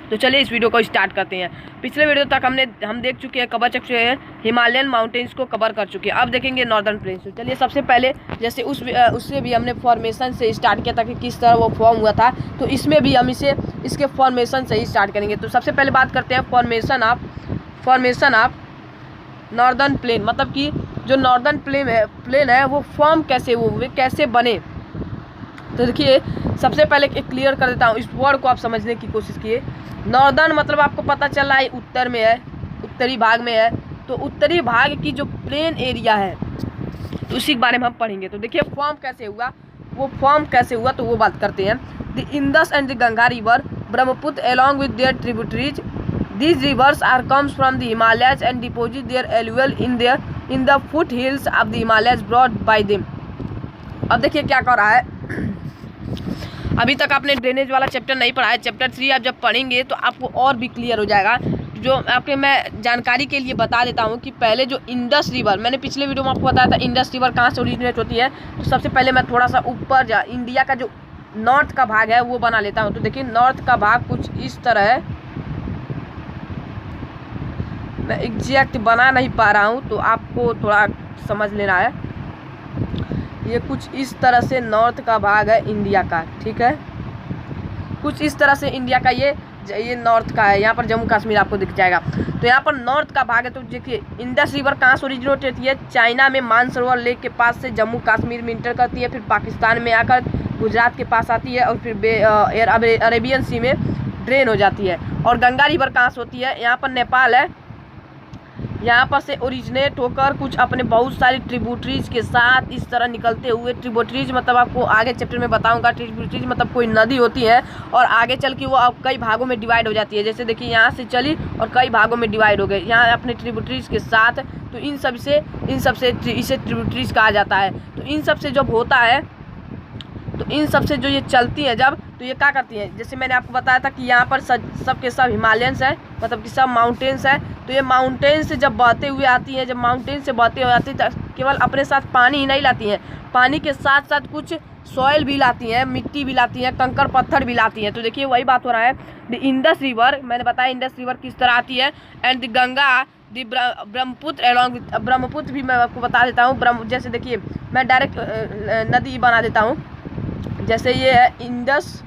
तो चलिए इस वीडियो को स्टार्ट करते हैं। पिछले वीडियो तक हम देख चुके हैं, कवर चुके हैं, हिमालयन माउंटेन्स को कवर कर चुके हैं। अब देखेंगे नॉर्दर्न प्लेन्स। तो चलिए सबसे पहले जैसे उससे भी हमने फॉर्मेशन से स्टार्ट किया था कि किस तरह वो फॉर्म हुआ था, तो इसमें भी हम इसके फॉर्मेशन से ही स्टार्ट करेंगे। तो सबसे पहले बात करते हैं फॉर्मेशन ऑफ नॉर्दर्न प्लेन, मतलब कि जो नॉर्दर्न प्लेन है वो फॉर्म कैसे हुए, कैसे बने। तो देखिए सबसे पहले एक क्लियर कर देता हूँ, इस वर्ड को आप समझने की कोशिश किए। नॉर्दर्न मतलब आपको पता चल रहा है उत्तर में है, उत्तरी भाग में है। तो उत्तरी भाग की जो प्लेन एरिया है तो उसी के बारे में हम पढ़ेंगे। तो देखिए फॉर्म कैसे हुआ, तो वो बात करते हैं। The Indus and the Ganga river, Brahmaputra along with their tributaries, these rivers are comes from the Himalayas and deposit their alluvial in the foothills of the Himalayas brought by them। अब देखिए क्या कर रहा है, अभी तक आपने ड्रेनेज वाला चैप्टर नहीं पढ़ा है। चैप्टर 3 आप जब पढ़ेंगे तो आपको और भी क्लियर हो जाएगा। जो आपके मैं जानकारी के लिए बता देता हूँ कि पहले जो इंडस रिवर, मैंने पिछले वीडियो में आपको बताया था इंडस रिवर कहाँ से ओरिजिनेट होती है। तो सबसे पहले मैं थोड़ा सा ऊपर इंडिया का जो नॉर्थ का भाग है वो बना लेता हूँ। तो देखिए नॉर्थ का भाग कुछ इस तरह है, मैं एग्जैक्ट बना नहीं पा रहा हूँ तो आपको थोड़ा समझ लेना है। ये कुछ इस तरह से नॉर्थ का भाग है इंडिया का, ठीक है, कुछ इस तरह से इंडिया का ये नॉर्थ का है। यहाँ पर जम्मू कश्मीर आपको दिख जाएगा। तो यहाँ पर नॉर्थ का भाग है। तो देखिए इंडस रिवर कहाँ से ओरिजिनेट होती है, चाइना में मानसरोवर लेक के पास से जम्मू कश्मीर में इंटर करती है, फिर पाकिस्तान में आकर गुजरात के पास आती है और फिर अरेबियन सी में ड्रेन हो जाती है। और गंगा रिवर कहाँ से होती है, यहाँ पर नेपाल है, यहाँ पर से ओरिजिनेट होकर कुछ अपने बहुत सारी ट्रिब्यूटरीज के साथ इस तरह निकलते हुए, ट्रिब्यूटरीज मतलब आपको आगे चैप्टर में बताऊंगा। ट्रिब्यूटरीज मतलब कोई नदी होती है और आगे चल के वो अब कई भागों में डिवाइड हो जाती है। जैसे देखिए यहाँ से चली और कई भागों में डिवाइड हो गए यहाँ अपने ट्रिब्यूटरीज के साथ। तो इन सब से इसे ट्रिब्यूटरीज कहा जाता है। तो इन सब से जब होता है, तो इन सब से जो ये चलती है जब, तो ये क्या करती हैं, जैसे मैंने आपको बताया था कि यहाँ पर सब के सब हिमालयंस है, मतलब कि सब माउंटेन्स है। तो ये माउंटेन से जब बहते हुए आती है, जब माउंटेन से बहते हुए आती है तो केवल अपने साथ पानी ही नहीं लाती हैं, पानी के साथ साथ कुछ सॉइल भी लाती हैं, मिट्टी भी लाती हैं, कंकड़ पत्थर भी लाती हैं। तो देखिए वही बात हो रहा है। द इंडस रिवर, मैंने बताया इंडस रिवर किस तरह आती है, and the Ganga, the Brahmaputra along with, Brahmaputra भी मैं आपको बता देता हूँ। जैसे देखिए मैं डायरेक्ट नदी बना देता हूँ। जैसे ये है इंडस,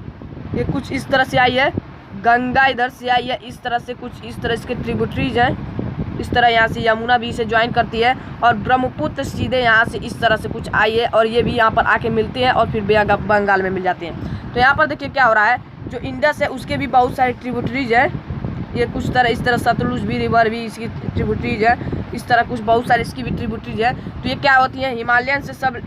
ये कुछ इस तरह से आई है, गंगा इधर से आई है, इस तरह से कुछ इस तरह इसके ट्रिब्यूटरीज हैं, इस तरह यहाँ से यमुना भी इसे ज्वाइन करती है, और ब्रह्मपुत्र सीधे यहाँ से इस तरह से कुछ आई है, और ये भी यहाँ पर आके मिलते हैं और फिर बंगाल में मिल जाते हैं। तो यहाँ पर देखिए क्या हो रहा है, जो इंडस है उसके भी बहुत सारे ट्रिब्यूटरीज है, ये कुछ तरह इस तरह सतलुज भी रिवर भी इसकी ट्रिब्यूटरीज है, इस तरह कुछ बहुत सारे इसकी भी ट्रिब्यूटरीज है। तो ये क्या होती है, हिमालयन से सब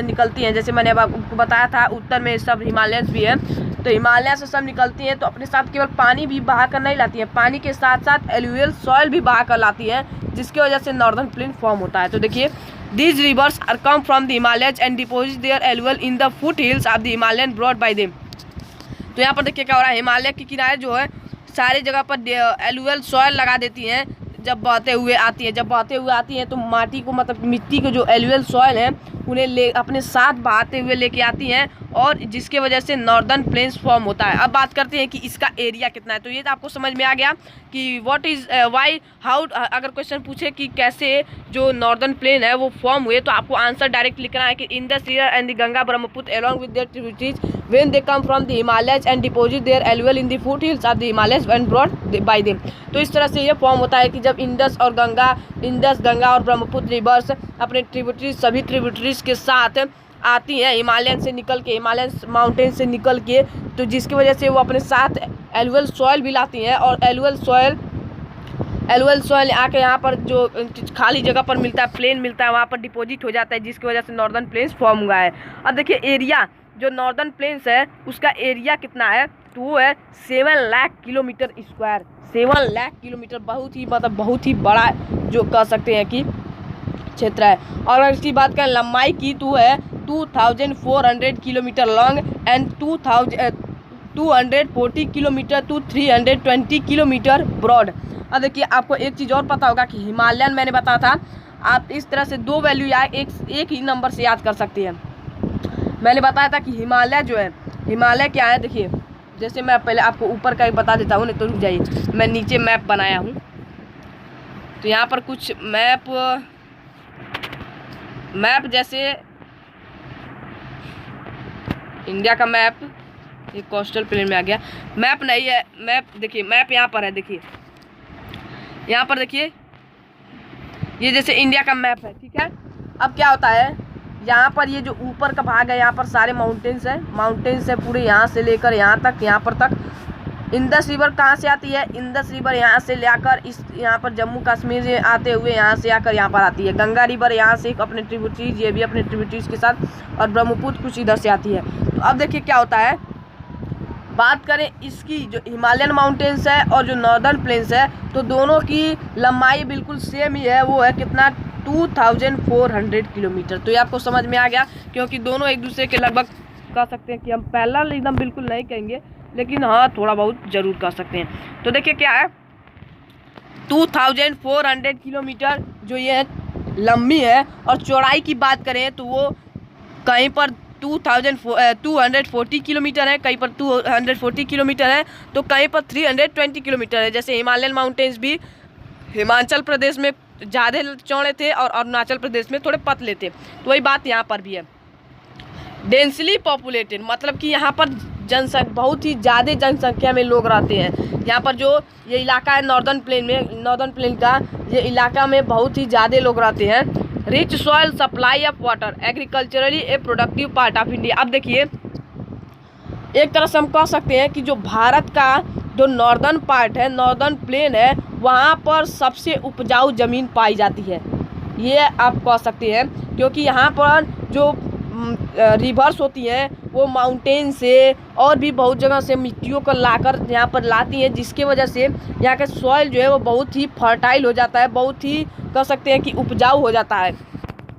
निकलती हैं। जैसे मैंने अब आपको बताया था उत्तर में सब हिमालयंस भी हैं, तो हिमालय से सब निकलती हैं। तो अपने साथ केवल पानी भी बहा कर नहीं लाती हैं, पानी के साथ साथ एलुवियल सॉइल भी बहा कर लाती हैं, जिसकी वजह से नॉर्दर्न प्लेन फॉर्म होता है। तो देखिए these rivers are come from the Himalayas and deposit their alluvial in the foot hills of the Himalayan broad by them. तो यहाँ पर देखिए क्या हो रहा है, हिमालय के किनारे जो है सारी जगह पर एलुवियल सॉइल लगा देती हैं जब बहते हुए आती है। तो माटी को, मतलब मिट्टी के जो एलुवियल सॉइल है उन्हें अपने साथ बहाते हुए लेके आती हैं, और जिसके वजह से नॉर्दर्न प्लेन्स फॉर्म होता है। अब बात करते हैं कि इसका एरिया कितना है। तो ये तो आपको समझ में आ गया कि व्हाट इज़ वाई हाउ, अगर क्वेश्चन पूछे कि कैसे जो नॉर्दर्न प्लेन है वो फॉर्म हुए, तो आपको आंसर डायरेक्ट लिखना है कि Indus river and the Ganga Brahmaputra along with their tributaries when they come from the Himalayas and deposit their alluvial in the foot hills of the Himalayas and broad by them. तो इस तरह से ये फॉर्म होता है कि जब इंडस गंगा और ब्रह्मपुत्र रिवर्स अपने ट्रिब्यूटरीज, सभी ट्रिब्यूटरीज के साथ आती हैं हिमालयन से निकल के, हिमालयन माउंटेन से निकल के, तो जिसकी वजह से वो अपने साथ एलुवियल सॉइल भी लाती हैं, और एलुवियल सॉइल आके यहाँ पर जो खाली जगह पर मिलता है, प्लेन मिलता है, वहाँ पर डिपॉजिट हो जाता है, जिसकी वजह से नॉर्दर्न प्लेन्स फॉर्म हुआ है। अब देखिए एरिया, जो नॉर्दर्न प्लेन्स है उसका एरिया कितना है, तो वो है 7 lakh kilometre square. 7 lakh kilometre, बहुत ही मतलब बहुत ही बड़ा जो कह सकते हैं कि क्षेत्र है। और अगर इसकी बात करें लंबाई की तो है 2400 kilometre long and 240 kilometre to 320 kilometre broad. अब देखिए आपको एक चीज़ और पता होगा कि हिमालयन मैंने बताया था, आप इस तरह से दो वैल्यू या एक ही नंबर से याद कर सकते हैं। मैंने बताया था कि हिमालय जो है, हिमालय क्या है, देखिए जैसे मैं पहले आपको ऊपर का एक बता देता हूँ, नहीं तो रुक जाइए, मैं नीचे मैप बनाया हूँ। तो यहाँ पर कुछ मैप जैसे इंडिया का मैप, ये कोस्टल प्लेन में आ गया, मैप नहीं है, मैप देखिए, मैप यहाँ पर है, देखिए यहाँ पर देखिए, ये जैसे इंडिया का मैप है, ठीक है। अब क्या होता है, यहाँ पर ये जो ऊपर का भाग है, यहाँ पर सारे माउंटेन्स है पूरे, यहाँ से लेकर यहाँ तक, यहाँ पर तक। इंदस रिवर कहाँ से आती है, इंदस रिवर यहाँ से लेकर इस यहाँ पर जम्मू कश्मीर से आते हुए यहाँ से आकर यहाँ पर आती है। गंगा रिवर यहाँ से अपने ट्रिब्यूटरीज, ये भी अपने ट्रिब्यूटरीज के साथ, और ब्रह्मपुत्र कुछ इधर से आती है। तो अब देखिए क्या होता है, बात करें इसकी जो हिमालयन माउंटेन्स है और जो नॉर्दर्न प्लेन्स है, तो दोनों की लंबाई बिल्कुल सेम ही है, वो है कितना 2400 किलोमीटर। तो ये आपको समझ में आ गया, क्योंकि दोनों एक दूसरे के लगभग कह सकते हैं कि हम पैरेलल एकदम बिल्कुल नहीं कहेंगे, लेकिन हाँ थोड़ा बहुत जरूर कह सकते हैं। तो देखिए क्या है, 2400 किलोमीटर जो ये लंबी है, और चौड़ाई की बात करें तो वो कहीं पर 240 किलोमीटर है, कहीं पर 240 किलोमीटर है, तो कहीं पर 320 किलोमीटर है। जैसे हिमालयन माउंटेन्स भी हिमाचल प्रदेश में ज़्यादा चौड़े थे और अरुणाचल प्रदेश में थोड़े पतले थे, तो वही बात यहाँ पर भी है। डेंसली पॉपुलेटेड मतलब कि यहाँ पर जनसंख्या, बहुत ही ज़्यादा जनसंख्या में लोग रहते हैं। यहाँ पर जो ये इलाका है नॉर्दर्न प्लेन का ये इलाका में बहुत ही ज़्यादा लोग रहते हैं। Rich soil, supply of water, agriculturally A productive part of India. अब देखिए एक तरह से हम कह सकते हैं कि जो भारत का जो नॉर्दर्न पार्ट है, नॉर्दर्न प्लेन है, वहाँ पर सबसे उपजाऊ ज़मीन पाई जाती है, ये आप कह सकते हैं। क्योंकि यहाँ पर जो रिवर्स होती हैं वो माउंटेन से और भी बहुत जगह से मिट्टियों को लाकर यहाँ पर लाती हैं, जिसकी वजह से यहाँ का सॉइल जो है वो बहुत ही फर्टाइल हो जाता है, बहुत ही कह सकते हैं कि उपजाऊ हो जाता है।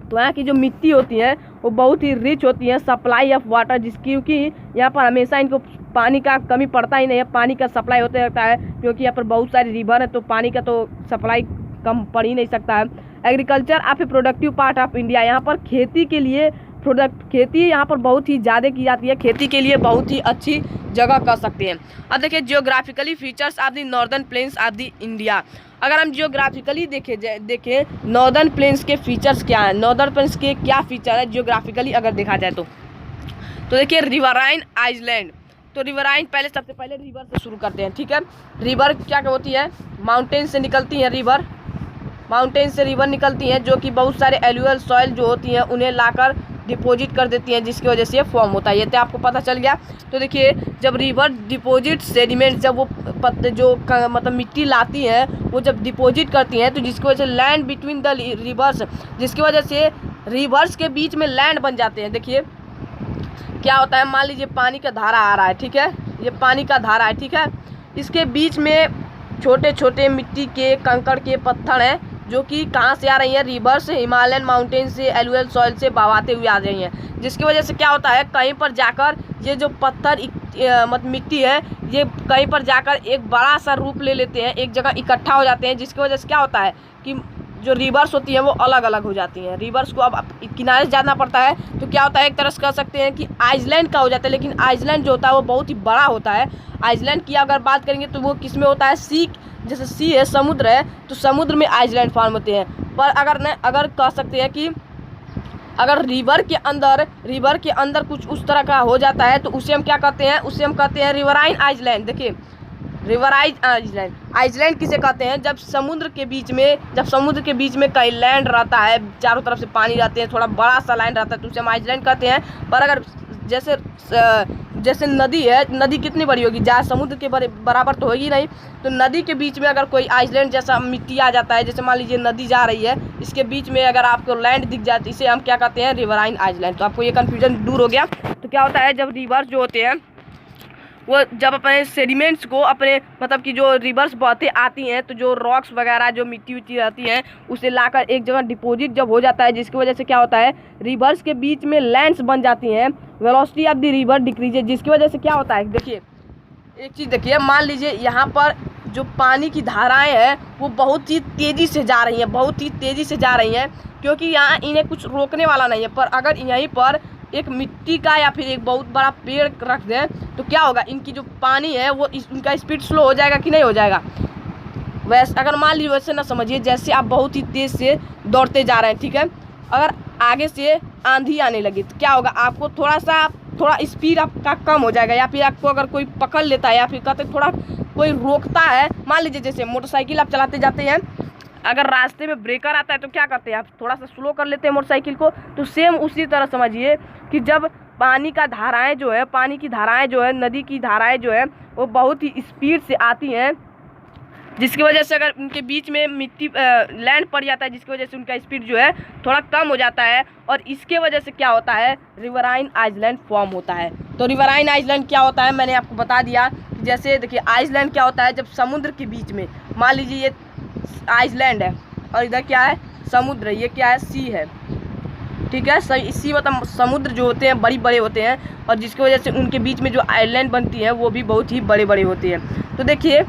तो यहाँ की जो मिट्टी होती है वो बहुत ही रिच होती है। सप्लाई ऑफ वाटर, जिसकी क्योंकि यहाँ पर हमेशा इनको पानी का कमी पड़ता ही नहीं है, पानी का सप्लाई होते रहता है, क्योंकि यहाँ पर बहुत सारी रिवर है, तो पानी का तो सप्लाई कम पड़ ही नहीं सकता है। Agriculture of A productive part of India, यहाँ पर खेती के लिए खेती यहाँ पर बहुत ही ज़्यादा की जाती है, खेती के लिए बहुत ही अच्छी जगह कह सकते हैं। अब देखिए geographically features of the northern planes of the India. अगर हम जियोग्राफिकली देखें नॉर्दर्न प्लेन्स के फीचर्स क्या हैं, नॉर्दर्न प्लेन्स के क्या फीचर है जियोग्राफिकली अगर देखा जाए तो देखिए रिवराइन आइलैंड। तो रिवराइन पहले सबसे पहले रिवर से शुरू करते हैं, ठीक है। रिवर क्या होती है, माउंटेन से निकलती हैं रिवर, माउंटेन से रिवर निकलती हैं, जो कि बहुत सारे एलुअल सॉइल जो होती हैं उन्हें लाकर डिपॉजिट कर देती हैं, जिसकी वजह से ये फॉर्म होता है। ये तो आपको पता चल गया। तो देखिए जब रिवर डिपॉजिट सेडिमेंट, जब वो जो मतलब मिट्टी लाती हैं वो जब डिपॉजिट करती हैं, तो जिसकी वजह से लैंड बिटवीन द रिवर्स, जिसकी वजह से रिवर्स के बीच में लैंड बन जाते हैं। देखिए क्या होता है, मान लीजिए पानी का धारा आ रहा है, ठीक है, ये पानी का धारा है, ठीक है, इसके बीच में छोटे छोटे मिट्टी के कंकड़ के पत्थर हैं, जो कि कहाँ से आ रही हैं, रिवर से, हिमालयन माउंटेन से, एलुअल सॉइल से बहाते हुए आ रही हैं, जिसकी वजह से क्या होता है कहीं पर जाकर ये जो पत्थर मतलब मिट्टी है ये कहीं पर जाकर एक बड़ा सा रूप ले लेते हैं, एक जगह इकट्ठा हो जाते हैं, जिसकी वजह से क्या होता है कि जो रिवर्स होती हैं वो अलग अलग हो जाती हैं। रिवर्स को अब किनारे से जाना पड़ता है, तो क्या होता है एक तरह से कह सकते हैं कि आइसलैंड का हो जाता है, लेकिन आइसलैंड जो होता है वो बहुत ही बड़ा होता है। आइसलैंड की अगर बात करेंगे तो वो किस में होता है, सी, जैसे सी है, समुद्र है, तो समुद्र में आइसलैंड फॉर्म होते हैं। पर अगर कह सकते हैं कि अगर रिवर के अंदर कुछ उस तरह का हो जाता है, तो उसे हम क्या कहते हैं, उसे हम कहते हैं रिवराइन आइसलैंड। देखिए रिवराइन आइसलैंड किसे कहते हैं, जब समुद्र के बीच में कहीं लैंड रहता है, चारों तरफ से पानी रहते हैं, थोड़ा बड़ा सा लैंड रहता है, तो उसे हम आइसलैंड कहते हैं। पर अगर जैसे नदी है, नदी कितनी बड़ी होगी, जहाँ समुद्र के बराबर तो होगी नहीं, तो नदी के बीच में अगर कोई आइसलैंड जैसा मिट्टी आ जाता है, जैसे मान लीजिए नदी जा रही है, इसके बीच में अगर आपको लैंड दिख जाती है, इसे हम क्या कहते हैं, रिवराइन आइसलैंड। तो आपको ये कन्फ्यूजन दूर हो गया। तो क्या होता है जब रिवर जो होते हैं वो जब अपने सेडिमेंट्स को अपने मतलब कि जो रिवर्स बहते आती हैं तो जो रॉक्स वगैरह जो मिट्टी उट्टी रहती हैं उसे लाकर एक जगह डिपॉजिट जब हो जाता है, जिसकी वजह से क्या होता है रिवर्स के बीच में लैंड्स बन जाती हैं, velocity of the river decreases, जिसकी वजह से क्या होता है देखिए एक चीज़ देखिए, मान लीजिए यहाँ पर जो पानी की धाराएं हैं वो बहुत ही तेज़ी से जा रही हैं, बहुत ही तेज़ी से जा रही हैं, क्योंकि यहाँ इन्हें कुछ रोकने वाला नहीं है। पर अगर यहीं पर एक मिट्टी का या फिर एक बहुत बड़ा पेड़ रख दें तो क्या होगा, इनकी जो पानी है वो उनका स्पीड स्लो हो जाएगा कि नहीं हो जाएगा। वैसे अगर मान लीजिए वैसे ना समझिए, जैसे आप बहुत ही तेज़ से दौड़ते जा रहे हैं, ठीक है, अगर आगे से आंधी आने लगी तो क्या होगा, आपको थोड़ा स्पीड आपका कम हो जाएगा, या फिर आपको अगर कोई पकड़ लेता है या फिर कहते थोड़ा कोई रोकता है। मान लीजिए जैसे मोटरसाइकिल आप चलाते जाते हैं, अगर रास्ते में ब्रेकर आता है तो क्या करते हैं आप थोड़ा सा स्लो कर लेते हैं मोटरसाइकिल को। तो सेम उसी तरह समझिए कि जब पानी की धाराएं जो है नदी की धाराएं जो है वो बहुत ही स्पीड से आती हैं, जिसकी वजह से अगर उनके बीच में मिट्टी लैंड पड़ जाता है, जिसकी वजह से उनका स्पीड जो है थोड़ा कम हो जाता है, और इसके वजह से क्या होता है रिवराइन आइलैंड फॉर्म होता है। तो रिवराइन आइलैंड क्या होता है मैंने आपको बता दिया। जैसे देखिए आइसलैंड क्या होता है, जब समुद्र के बीच में मान लीजिए ये आइसलैंड है और इधर क्या है समुद्र, ये क्या है सी है, ठीक है। सी मतलब समुद्र जो होते हैं बड़ी बड़े होते हैं, और जिसकी वजह से उनके बीच में जो आइलैंड बनती है वो भी बहुत ही बड़े बड़े होते हैं। तो देखिए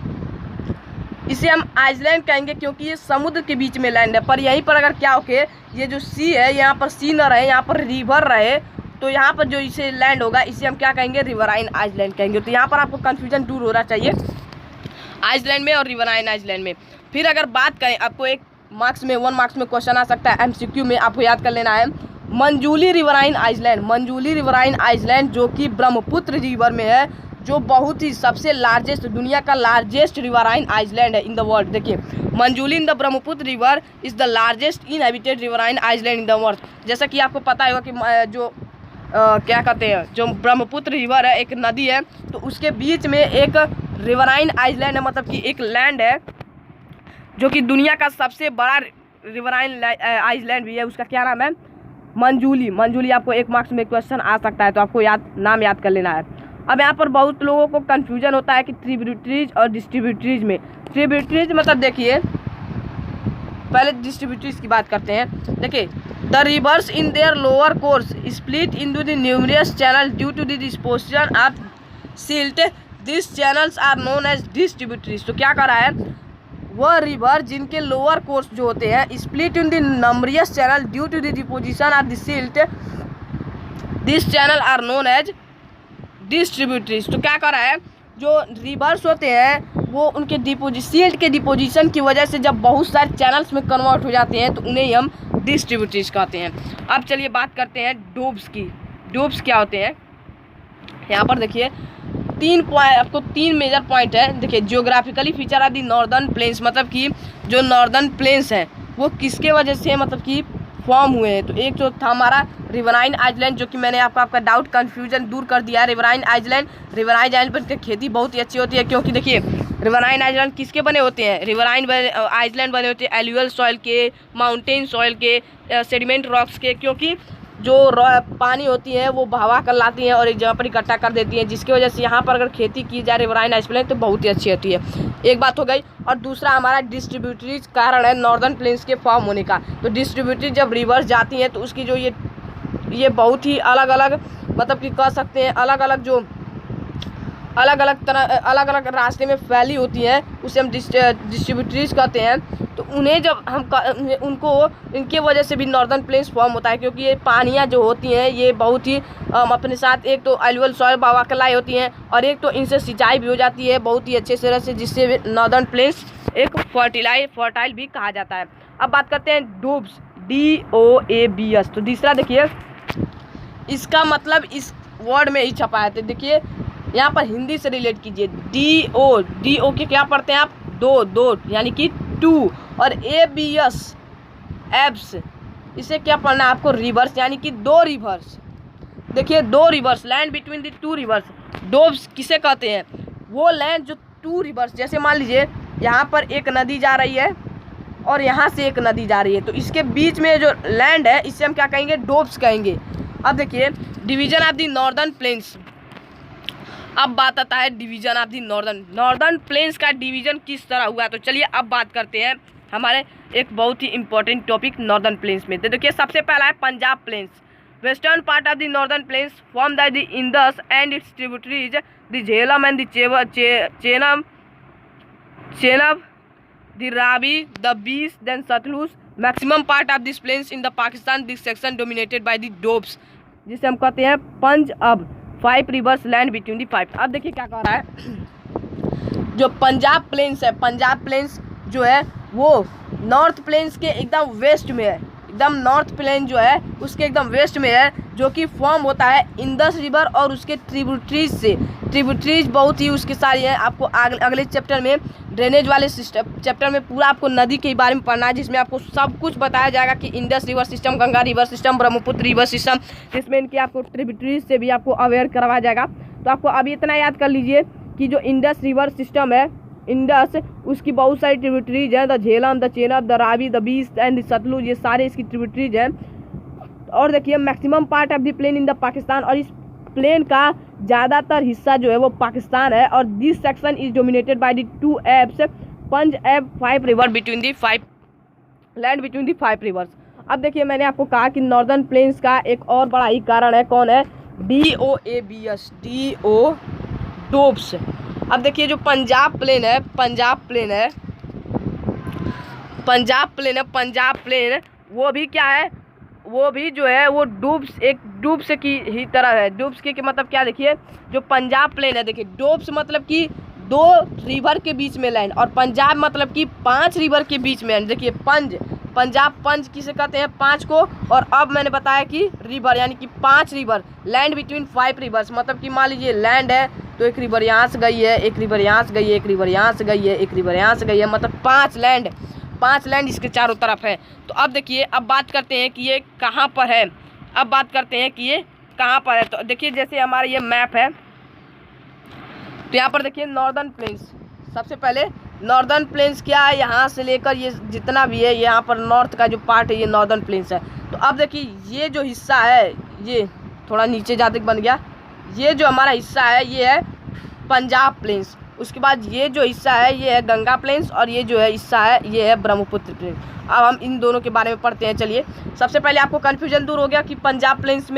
इसे हम आइसलैंड कहेंगे क्योंकि ये समुद्र के बीच में लैंड है। पर यहीं पर अगर क्या हो के ये जो सी है यहाँ पर सी न रहे, यहाँ पर रिवर रहे, तो यहाँ पर जो इसे लैंड होगा इसे हम क्या कहेंगे रिवराइन आइसलैंड कहेंगे। तो यहाँ पर आपको कन्फ्यूजन दूर होना चाहिए आइसलैंड में और रिवराइन आइसलैंड में। फिर अगर बात करें, आपको एक मार्क्स में 1 मार्क्स में क्वेश्चन आ सकता है MCQ में, आपको याद कर लेना है मंजूली रिवराइन आइसलैंड। मंजूली रिवराइन आइसलैंड जो कि ब्रह्मपुत्र रिवर में है, जो बहुत ही सबसे लार्जेस्ट दुनिया का लार्जेस्ट रिवराइन आइसलैंड है इन द वर्ल्ड। देखिए Majuli in the Brahmaputra river is the largest inhabited riverine island in the world. जैसा कि आपको पता होगा कि जो क्या कहते हैं जो ब्रह्मपुत्र रिवर है एक नदी है, तो उसके बीच में एक रिवराइन आइसलैंड है, मतलब कि एक लैंड है जो कि दुनिया का सबसे बड़ा रिवराइन आइसलैंड भी है। उसका क्या नाम है मंजूली। मंजूली आपको 1 मार्क्स में क्वेश्चन आ सकता है, तो आपको नाम याद कर लेना है। अब यहाँ पर बहुत लोगों को कन्फ्यूजन होता है कि ट्रिब्यूटरीज और डिस्ट्रीब्यूटरीज में। ट्रिब्यूटरीज मतलब देखिए पहले डिस्ट्रीब्यूटरीज की बात करते हैं। देखिए the rivers in their lower course split into the numerous channel due to the disposition of silt, this channels are known as distributaries. तो क्या कर रहा है वह रिवर जिनके लोअर कोर्स जो होते हैं split in the numerous channel due to the deposition of the silt, this channel are known as distributaries. तो क्या कर रहा है जो रिवर्स होते हैं वो उनके सिल्ट के डिपोजिशन की वजह से जब बहुत सारे चैनल्स में कन्वर्ट हो जाते हैं तो उन्हें हम डिस्ट्रीब्यूटरीज कहते हैं। अब चलिए बात करते हैं डोब्स की। डोब्स क्या होते हैं, यहाँ पर देखिए 3 मेजर पॉइंट है। देखिए geographically feature are the northern plains, मतलब कि जो नॉर्दर्न प्लेन्स हैं वो किसके वजह से मतलब कि फॉर्म हुए हैं। तो एक जो था हमारा रिवराइन आइसलैंड, जो कि मैंने आपका डाउट कन्फ्यूजन दूर कर दिया। रिवराइन आइसलैंड पर खेती बहुत ही अच्छी होती है, क्योंकि देखिए रिवराइन आइसलैंड किसके बने होते हैं, रिवराइन आइसलैंड बने होते हैं एलुअल सॉइल के, माउंटेन सॉइल के, सेडिमेंट रॉक्स के, क्योंकि जो पानी होती है वो बहवा कर लाती हैं और एक जगह पर इकट्ठा कर देती हैं, जिसकी वजह से यहाँ पर अगर खेती की जाए रिवराइन आइसलैंड तो बहुत ही अच्छी होती है। एक बात हो गई। और दूसरा हमारा डिस्ट्रीब्यूटरीज कारण है नॉर्दर्न प्लेन्स के फॉर्म होने का। तो डिस्ट्रीब्यूटरीज जब रिवर्स जाती हैं तो उसकी जो ये बहुत ही अलग अलग मतलब कि कह सकते हैं अलग अलग रास्ते में फैली होती हैं, उसे हम डिस्ट्रीब्यूटरीज कहते हैं। तो उन्हें जब हम इनके वजह से भी नॉर्दर्न प्लेन्स फॉर्म होता है, क्योंकि ये पानियाँ जो होती हैं ये बहुत ही अपने साथ एक तो एलुअल सॉइल बहवा कर लाई होती हैं, और एक तो इनसे सिंचाई भी हो जाती है बहुत ही अच्छे तरह से, जिससे नॉर्दर्न प्लेन्स एक फर्टाइल भी कहा जाता है। अब बात करते हैं डोब्स, DOABS। तो तीसरा देखिए इसका मतलब इस वर्ड में ही छपा है। तो देखिए यहाँ पर हिंदी से रिलेट कीजिए। DO के क्या पढ़ते हैं आप, दो यानी कि 2, और ABS एब्स, इसे क्या पढ़ना है आपको रिवर्स, यानी कि 2 रिवर्स। देखिए 2 reverse, land between the 2 reverse. Dobbs किसे कहते हैं, वो लैंड जो 2 रिवर्स, जैसे मान लीजिए यहाँ पर एक नदी जा रही है और यहाँ से एक नदी जा रही है, तो इसके बीच में जो लैंड है इसे हम क्या कहेंगे डोब्स कहेंगे। अब देखिए division of the northern plains. अब बात आता है division of the northern planes का डिवीजन किस तरह हुआ। तो चलिए अब बात करते हैं हमारे एक बहुत ही इंपॉर्टेंट टॉपिक नॉर्दर्न प्लेन्स में। तो देखिए सबसे पहला है Punjab plains. Western part of the northern plains form the Indus and its tributaries the Jhelum and the Chenab, the Ravi, the Beas, then Sutlej. Maximum part of this plains in the Pakistan, this section dominated by the doabs, जिसे हम कहते हैं Punjab 5 rivers land between the 5। अब देखिए क्या कह रहा है, जो पंजाब प्लेन्स है, पंजाब प्लेन्स जो है वो नॉर्थ प्लेन्स के एकदम वेस्ट में है, एकदम नॉर्थ प्लेन जो है उसके एकदम वेस्ट में है, जो कि फॉर्म होता है इंडस रिवर और उसके ट्रिब्यूटरीज से। ट्रिब्यूटरीज बहुत ही उसके सारी हैं। आपको अगले चैप्टर में ड्रेनेज वाले सिस्टम चैप्टर में पूरा आपको नदी के बारे में पढ़ना है, जिसमें आपको सब कुछ बताया जाएगा कि Indus river system, Ganga river system, Brahmaputra river system, जिसमें इनकी आपको ट्रिब्यूटरीज से भी आपको अवेयर करवाया जाएगा। तो आपको अभी इतना याद कर लीजिए कि जो इंडस रिवर सिस्टम है, इंडस, उसकी बहुत सारी ट्रिब्यूटरीज हैं, the Jhelum, the Chenab, the Ravi, the Beas and the Sutlej, ये सारे इसकी ट्रिब्यूटरीज हैं। और देखिए maximum part of the plain in the Pakistan, और इस प्लेन का ज़्यादातर हिस्सा जो है वो पाकिस्तान है। और this section is dominated by the 2 abs, पंज एब 5 river between the 5 land between the 5 reverse. अब देखिए मैंने आपको कहा कि नॉर्दर्न प्लेन्स का एक और बड़ा ही कारण है, कौन है, DOABS, डोब्स। अब देखिए जो पंजाब प्लेन है, पंजाब प्लेन वो भी क्या है, वो भी जो है वो डूब्स की ही तरह है। डूब्स के मतलब क्या, देखिए जो पंजाब प्लेन है, देखिए डोब्स मतलब कि 2 रिवर के बीच में लैंड, और पंजाब मतलब कि 5 रिवर के बीच में। देखिए पंजाब पंज किसे कहते हैं, 5 को, और अब मैंने बताया कि रिवर यानी कि 5 रिवर, लैंड बिटवीन 5 रिवर्स, मतलब कि मान लीजिए लैंड है तो एक रिवर यहाँ से गई है, एक रिवर यहाँ से गई है, एक रिवर यहाँ से गई है, एक रिवर यहाँ से गई है, मतलब 5 लैंड इसके चारों तरफ है। तो अब देखिए अब बात करते हैं कि ये कहाँ पर है। तो देखिए जैसे हमारा ये मैप है, तो यहाँ पर देखिए नॉर्दर्न प्लेन्स। सबसे पहले नॉर्दर्न प्लेन्स क्या है, यहाँ से लेकर ये जितना भी है, यहाँ पर नॉर्थ का जो पार्ट है ये नॉर्दर्न प्लेन्स है। तो अब देखिए ये जो हिस्सा है, ये थोड़ा नीचे जाते बन गया, ये जो हमारा हिस्सा है ये है पंजाब प्लेन्स। उसके बाद ये जो हिस्सा है ये है गंगा प्लेन्स, और ये जो है हिस्सा है ये है ब्रह्मपुत्र प्लेन्स। अब हम इन दोनों के बारे में पढ़ते हैं। चलिए सबसे पहले आपको कन्फ्यूजन दूर हो गया कि पंजाब प्लेन्स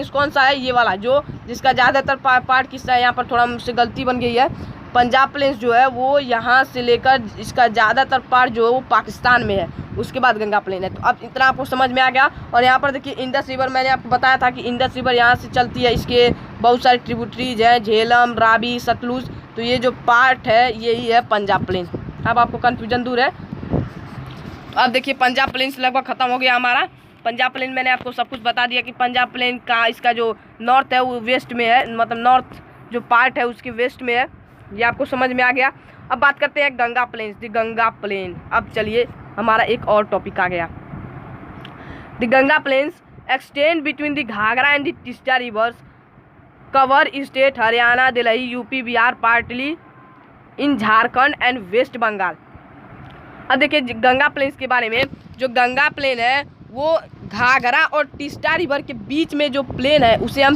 कौन सा है, ये वाला जो जिसका ज़्यादातर पार्ट किस्सा है। यहाँ पर थोड़ा मुझसे गलती बन गई है। पंजाब प्लेन्स जो है वो यहाँ से लेकर इसका ज़्यादातर पार्ट जो है वो पाकिस्तान में है, उसके बाद गंगा प्लेन है। तो अब इतना आपको समझ में आ गया। और यहाँ पर देखिए इंडस रिवर, मैंने आपको बताया था कि इंडस रिवर यहाँ से चलती है, इसके बहुत सारी ट्रिब्यूटरीज हैं, झेलम, रावी, सतलुज। तो ये जो पार्ट है यही है पंजाब प्लेन। अब आपको कन्फ्यूजन दूर है। तो अब देखिए पंजाब प्लेन्स लगभग ख़त्म हो गया हमारा। पंजाब प्लेन मैंने आपको सब कुछ बता दिया कि पंजाब प्लेन का इसका जो नॉर्थ है वो वेस्ट में है, मतलब नॉर्थ जो पार्ट है उसके वेस्ट में है, ये आपको समझ में आ गया। अब बात करते हैं Ganga plains, the Ganga plain. अब चलिए हमारा एक और टॉपिक आ गया। The Ganga plains extend between the Ghaghara and the Teesta rivers, cover state Haryana, Delhi, UP, Bihar, partly in Jharkhand and West Bengal. अब देखिए गंगा प्लेन्स के बारे में। जो गंगा प्लेन है वो घाघरा और टिस्टा रिवर के बीच में जो प्लेन है उसे हम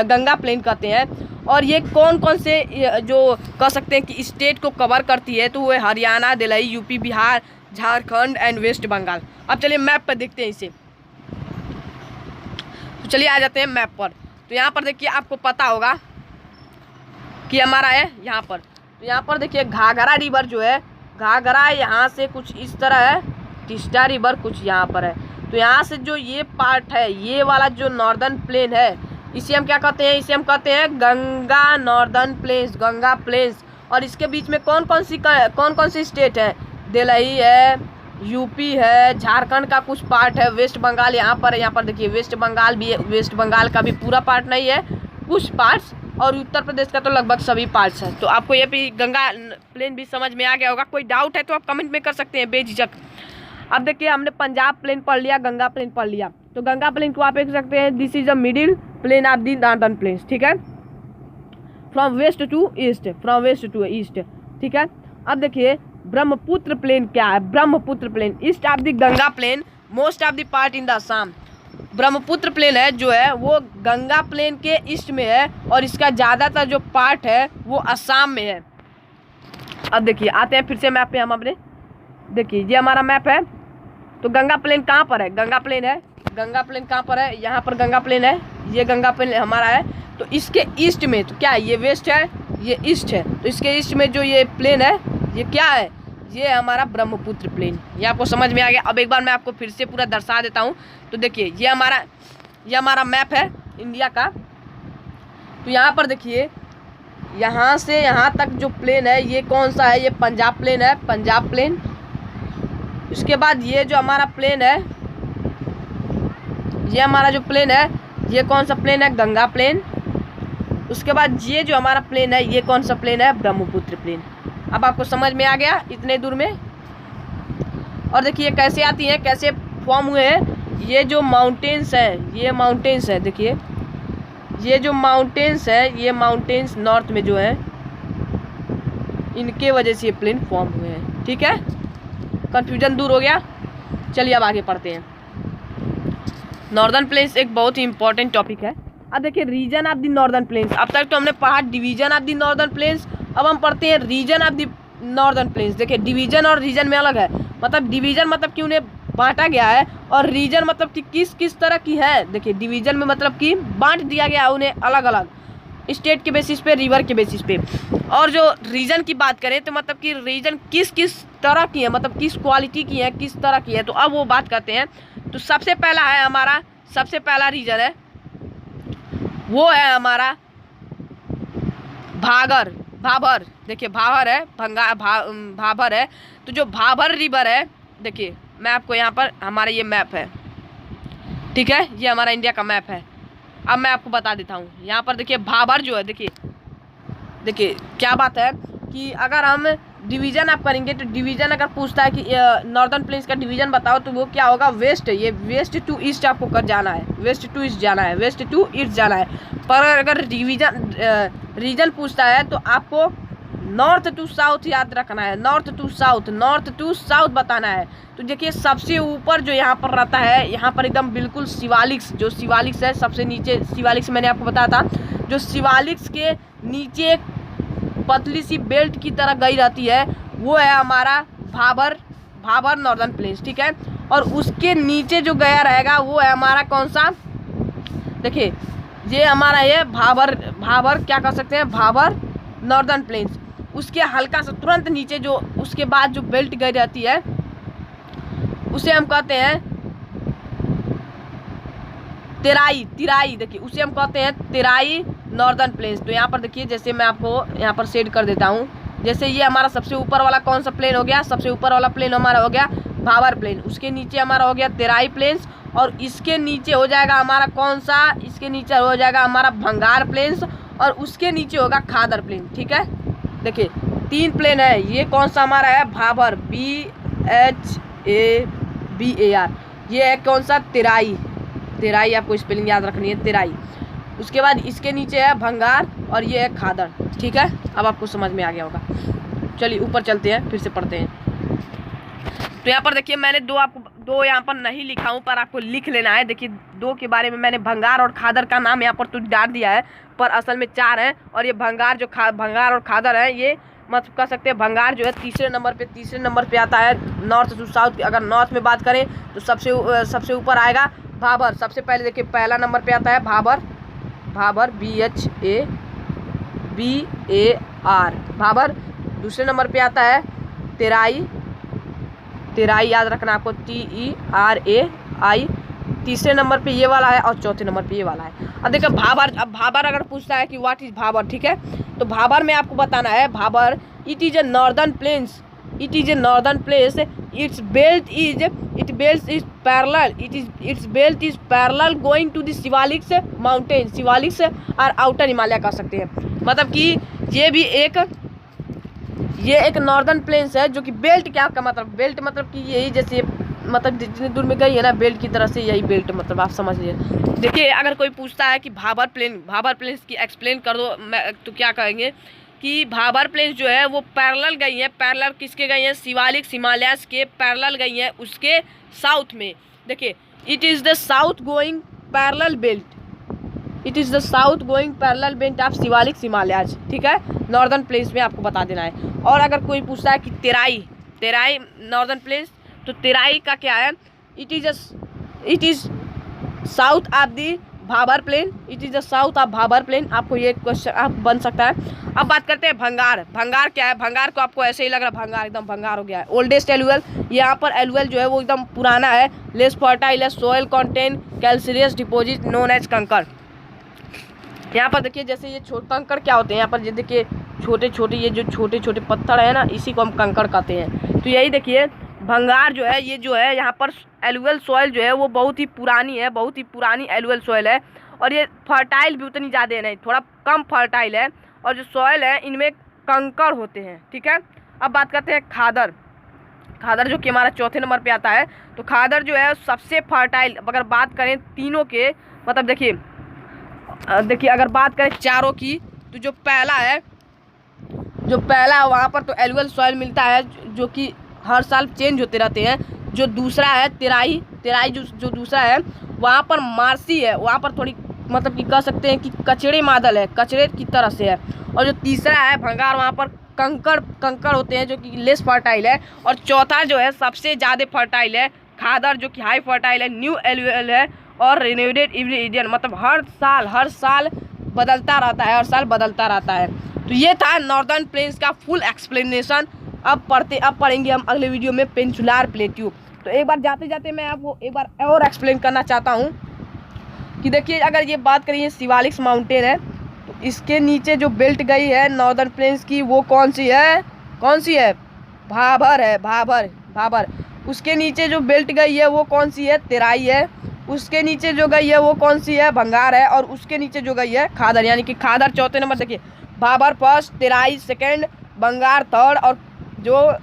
गंगा प्लेन कहते हैं। और ये कौन कौन से जो कह सकते हैं कि स्टेट को कवर करती है, तो वो Haryana, Delhi, UP, Bihar, Jharkhand and West Bengal. अब चलिए मैप पर देखते हैं इसे। तो चलिए आ जाते हैं मैप पर। तो यहाँ पर देखिए आपको पता होगा कि हमारा है यहाँ पर। तो यहाँ पर देखिए घाघरा रिवर जो है, घाघरा यहाँ से कुछ इस तरह है, टिस्टा रिवर कुछ यहाँ पर है। तो यहाँ से जो ये पार्ट है, ये वाला जो नॉर्दर्न प्लेन है, इसे हम क्या कहते हैं, इसे हम कहते हैं Ganga northern plains, Ganga plains. और इसके बीच में कौन कौन सी स्टेट है, दिल्ली है, यूपी है, झारखंड का कुछ पार्ट है, वेस्ट बंगाल यहाँ पर है। यहाँ पर देखिए वेस्ट बंगाल भी है, वेस्ट बंगाल का भी पूरा पार्ट नहीं है, कुछ पार्ट्स, और उत्तर प्रदेश का तो लगभग सभी पार्ट्स हैं। तो आपको ये भी गंगा प्लेन भी समझ में आ गया होगा। कोई डाउट है तो आप कमेंट में कर सकते हैं बेझिझक। अब देखिए हमने पंजाब प्लेन पढ़ लिया, गंगा प्लेन पढ़ लिया। तो गंगा प्लेन को आप देख सकते हैं, this is the middle plain of the northern plains, ठीक है, फ्रॉम वेस्ट टू ईस्ट, ठीक है। अब देखिए ब्रह्मपुत्र प्लेन क्या है, Brahmaputra plain east of the Ganga plain, most of the part in the Assam. Brahmaputra plain है जो है वो गंगा प्लेन के ईस्ट में है और इसका ज़्यादातर जो पार्ट है वो असम में है। अब देखिए आते हैं फिर से मैप पे हम अपने, देखिए ये हमारा मैप है। तो गंगा प्लेन कहाँ पर है, गंगा प्लेन है, गंगा प्लेन कहाँ पर है, यहाँ पर गंगा प्लेन है, ये गंगा प्लेन हमारा है। तो इसके ईस्ट में तो क्या है, ये वेस्ट है, ये ईस्ट है, तो इसके ईस्ट में जो ये प्लेन है ये क्या है, ये हमारा ब्रह्मपुत्र प्लेन। ये आपको समझ में आ गया। अब एक बार मैं आपको फिर से पूरा दर्शा देता हूँ। तो देखिए ये हमारा मैप है इंडिया का। तो यहाँ पर देखिए यहाँ से यहाँ तक जो प्लेन है ये कौन सा है, ये पंजाब प्लेन है, पंजाब प्लेन। उसके बाद ये जो हमारा प्लेन है, ये हमारा जो प्लेन है ये कौन सा प्लेन है, गंगा प्लेन। उसके बाद ये जो हमारा प्लेन है ये कौन सा प्लेन है, ब्रह्मपुत्र प्लेन। अब आपको समझ में आ गया इतने दूर में। और देखिए कैसे आती हैं, कैसे फॉर्म हुए हैं। ये जो माउंटेन्स है, ये माउंटेन्स है, देखिए ये जो माउंटेन्स है, ये माउंटेन्स नॉर्थ में जो है इनके वजह से ये प्लेन फॉर्म हुए हैं। ठीक है, कन्फ्यूजन दूर हो गया। चलिए अब आगे पढ़ते हैं। नॉर्दर्न प्लेन्स एक बहुत ही इंपॉर्टेंट टॉपिक है। अब देखिए region of the northern plains. अब तक तो हमने पढ़ा division of the northern plains, अब हम पढ़ते हैं region of the northern plains. देखिए डिवीजन और रीजन में अलग है। मतलब डिवीजन मतलब कि उन्हें बांटा गया है, और रीजन मतलब कि किस किस तरह की है। देखिए डिवीजन में मतलब कि बांट दिया गया है उन्हें अलग अलग स्टेट के बेसिस पे, रिवर के बेसिस पे। और जो रीजन की बात करें तो मतलब कि रीजन किस किस तरह की है, मतलब किस क्वालिटी की है, किस तरह की है। तो अब वो बात करते हैं। तो सबसे पहला है हमारा, सबसे पहला रीजन है वो है हमारा भाबर। देखिए भाबर है, भाबर है। तो जो भाबर रिवर है, देखिए मैं आपको यहाँ पर, हमारा ये मैप है, ठीक है, ये हमारा इंडिया का मैप है। अब मैं आपको बता देता हूँ। यहाँ पर देखिए भाबर जो है, देखिए क्या बात है कि अगर हम डिवीज़न आप करेंगे तो डिवीज़न अगर पूछता है कि नॉर्दर्न प्लेन्स का डिवीज़न बताओ तो वो क्या होगा, वेस्ट। ये वेस्ट टू ईस्ट आपको कर जाना है, वेस्ट टू ईस्ट जाना है, वेस्ट टू ईस्ट जाना है। पर अगर रीजन पूछता है तो आपको नॉर्थ टू साउथ याद रखना है, नॉर्थ टू साउथ बताना है। तो देखिए सबसे ऊपर जो यहाँ पर रहता है, यहाँ पर एकदम बिल्कुल शिवालिक्स, जो शिवालिक्स है सबसे नीचे, शिवालिक्स मैंने आपको बताया था, जो शिवालिक्स के नीचे पतली सी बेल्ट की तरह गई रहती है वो है हमारा भाबर नॉर्दर्न प्लेन्स। ठीक है, और उसके नीचे जो गया रहेगा वो है हमारा कौन सा, देखिए ये हमारा ये भाबर क्या कर सकते हैं, भाबर नॉर्दर्न प्लेन्स। उसके हल्का सा तुरंत नीचे जो उसके बाद जो बेल्ट गई रहती है उसे हम कहते हैं तिराई। देखिए उसे हम कहते हैं तिराई नॉर्दर्न प्लेन्स। तो यहाँ पर देखिए, जैसे मैं आपको यहाँ पर शेड कर देता हूँ। जैसे ये हमारा सबसे ऊपर वाला कौन सा प्लेन हो गया, सबसे ऊपर वाला प्लेन हमारा हो गया भाबर प्लेन। उसके नीचे हमारा हो गया तिराई प्लेन्स, और इसके नीचे हो जाएगा हमारा कौन सा, इसके नीचे हो जाएगा हमारा भंगार प्लेन्स, और उसके नीचे होगा खादर प्लेन। ठीक है, देखिए 3 प्लेन है। ये कौन सा हमारा है, भाबर, BHABAR। ये है कौन सा, तिराई आपको स्पेलिंग याद रखनी है, तिराई। उसके बाद इसके नीचे है भंगार और ये है खादर। ठीक है, अब आपको समझ में आ गया होगा। चलिए ऊपर चलते हैं, फिर से पढ़ते हैं। तो यहाँ पर देखिए मैंने दो यहाँ पर नहीं लिखा हूँ, पर आपको लिख लेना है। देखिए 2 के बारे में मैंने भंगार और खादर का नाम यहाँ पर तो डाल दिया है, पर असल में 4 हैं। और ये भंगार और खादर है, ये मतलब कह सकते हैं भंगार जो है तीसरे नंबर पे आता है नॉर्थ टू साउथ। अगर नॉर्थ में बात करें तो सबसे ऊपर आएगा भाबर। सबसे पहले देखिए पहला नंबर पे आता है भाबर, BHABAR भाबर। दूसरे नंबर पे आता है तिराई, याद रखना आपको, TERAI। तीसरे नंबर पे ये वाला है, और चौथे नंबर पे ये वाला है। अब देखिए भाबर अगर पूछता है कि व्हाट इज भाबर, ठीक है, तो भाबर में आपको बताना है, Bhabar it is a northern plains, its belt is parallel going to the Shivaलिक्स माउंटेन। शिवालिक्स और आउटर हिमालय कह सकते हैं। मतलब कि ये एक नॉर्दर्न प्लेन्स है जो कि बेल्ट, क्या का मतलब, बेल्ट मतलब कि यही जैसे मतलब जितनी दूर में गई है ना बेल्ट की तरह से, यही बेल्ट मतलब आप समझ लीजिए। देखिए अगर कोई पूछता है कि भाबर प्लेन्स की एक्सप्लेन कर दो, तो क्या कहेंगे कि भाबर प्लेन्स जो है वो पैरेलल गई हैं। पैरेलल किसके गई हैं, शिवालिक हिमालयास के पैरेलल गई हैं उसके साउथ में। देखिए it is the south going parallel belt, it is the south going parallel belt of Shivalik Himalayas, ठीक है, नॉर्दर्न प्लेन्स में आपको बता देना है। और अगर कोई पूछता है कि तेराई नॉर्दर्न प्लेन्स, तो तेराई का क्या है, it is south of the Bhabar plain, it is the south of Bhabar plain. आपको ये क्वेश्चन आप बन सकता है। अब बात करते हैं भंगार। भंगार क्या है? भंगार को आपको ऐसे ही लग रहा है भंगार एकदम भंगार हो गया है। ओल्डेस्ट एलुअल, यहाँ पर एलुअल जो है वो एकदम पुराना है। लेस फर्टाइल है, soil contain calcareous deposit known as kankar. यहाँ पर देखिए जैसे ये कंकड़ क्या होते हैं, यहाँ पर ये देखिए छोटे छोटे ये जो छोटे छोटे पत्थर है ना, इसी को हम कंकड़ कहते हैं। तो यही देखिए भंगार जो है, ये जो है यहाँ पर एलुअल सॉइल जो है वो बहुत ही पुरानी है, बहुत ही पुरानी एलुअल सॉइल है। और ये फर्टाइल भी उतनी ज़्यादा नहीं, थोड़ा कम फर्टाइल है। और जो सॉइल है इनमें कंकड़ होते हैं, ठीक है। अब बात करते हैं खादर। खादर जो कि हमारा चौथे नंबर पे आता है। तो खादर जो है सबसे फर्टाइल, अगर बात करें तीनों के, मतलब देखिए अगर बात करें चारों की, तो जो पहला है वहाँ पर तो एलुअल सॉइल मिलता है जो कि हर साल चेंज होते रहते हैं। जो दूसरा है तेराई जो दूसरा है, वहाँ पर मार्सी है, वहाँ पर थोड़ी मतलब कि कह सकते हैं कि कचड़े मादल है, कचड़े की तरह से है। और जो तीसरा है भंगार, वहाँ पर कंकड़ होते हैं जो कि लेस फर्टाइल है। और चौथा जो है सबसे ज़्यादा फर्टाइल है खादर, जो कि हाई फर्टाइल है, न्यू एलुअल है और रिन्यूडेड एवरी ईयर, मतलब हर साल बदलता रहता है, तो ये था नॉर्दर्न प्लेन्स का फुल एक्सप्लेनेशन। अब पढ़ेंगे हम अगले वीडियो में पेनिनसुलर प्लेट्यू। तो एक बार जाते जाते मैं आपको एक बार और एक्सप्लेन करना चाहता हूँ कि देखिए अगर ये बात करिए शिवालिक माउंटेन है, तो इसके नीचे जो बेल्ट गई है नॉर्दर्न प्लेन्स की, वो कौन सी है? भाबर है, भाबर। उसके नीचे जो बेल्ट गई है वो कौन सी है? तेराई है। उसके नीचे जो गई है वो कौन सी है? भंगार है। और उसके नीचे जो गई है खादर, यानी कि खादर चौथे नंबर। देखिए Bhabar first, Terai second, Bhangar third, और जो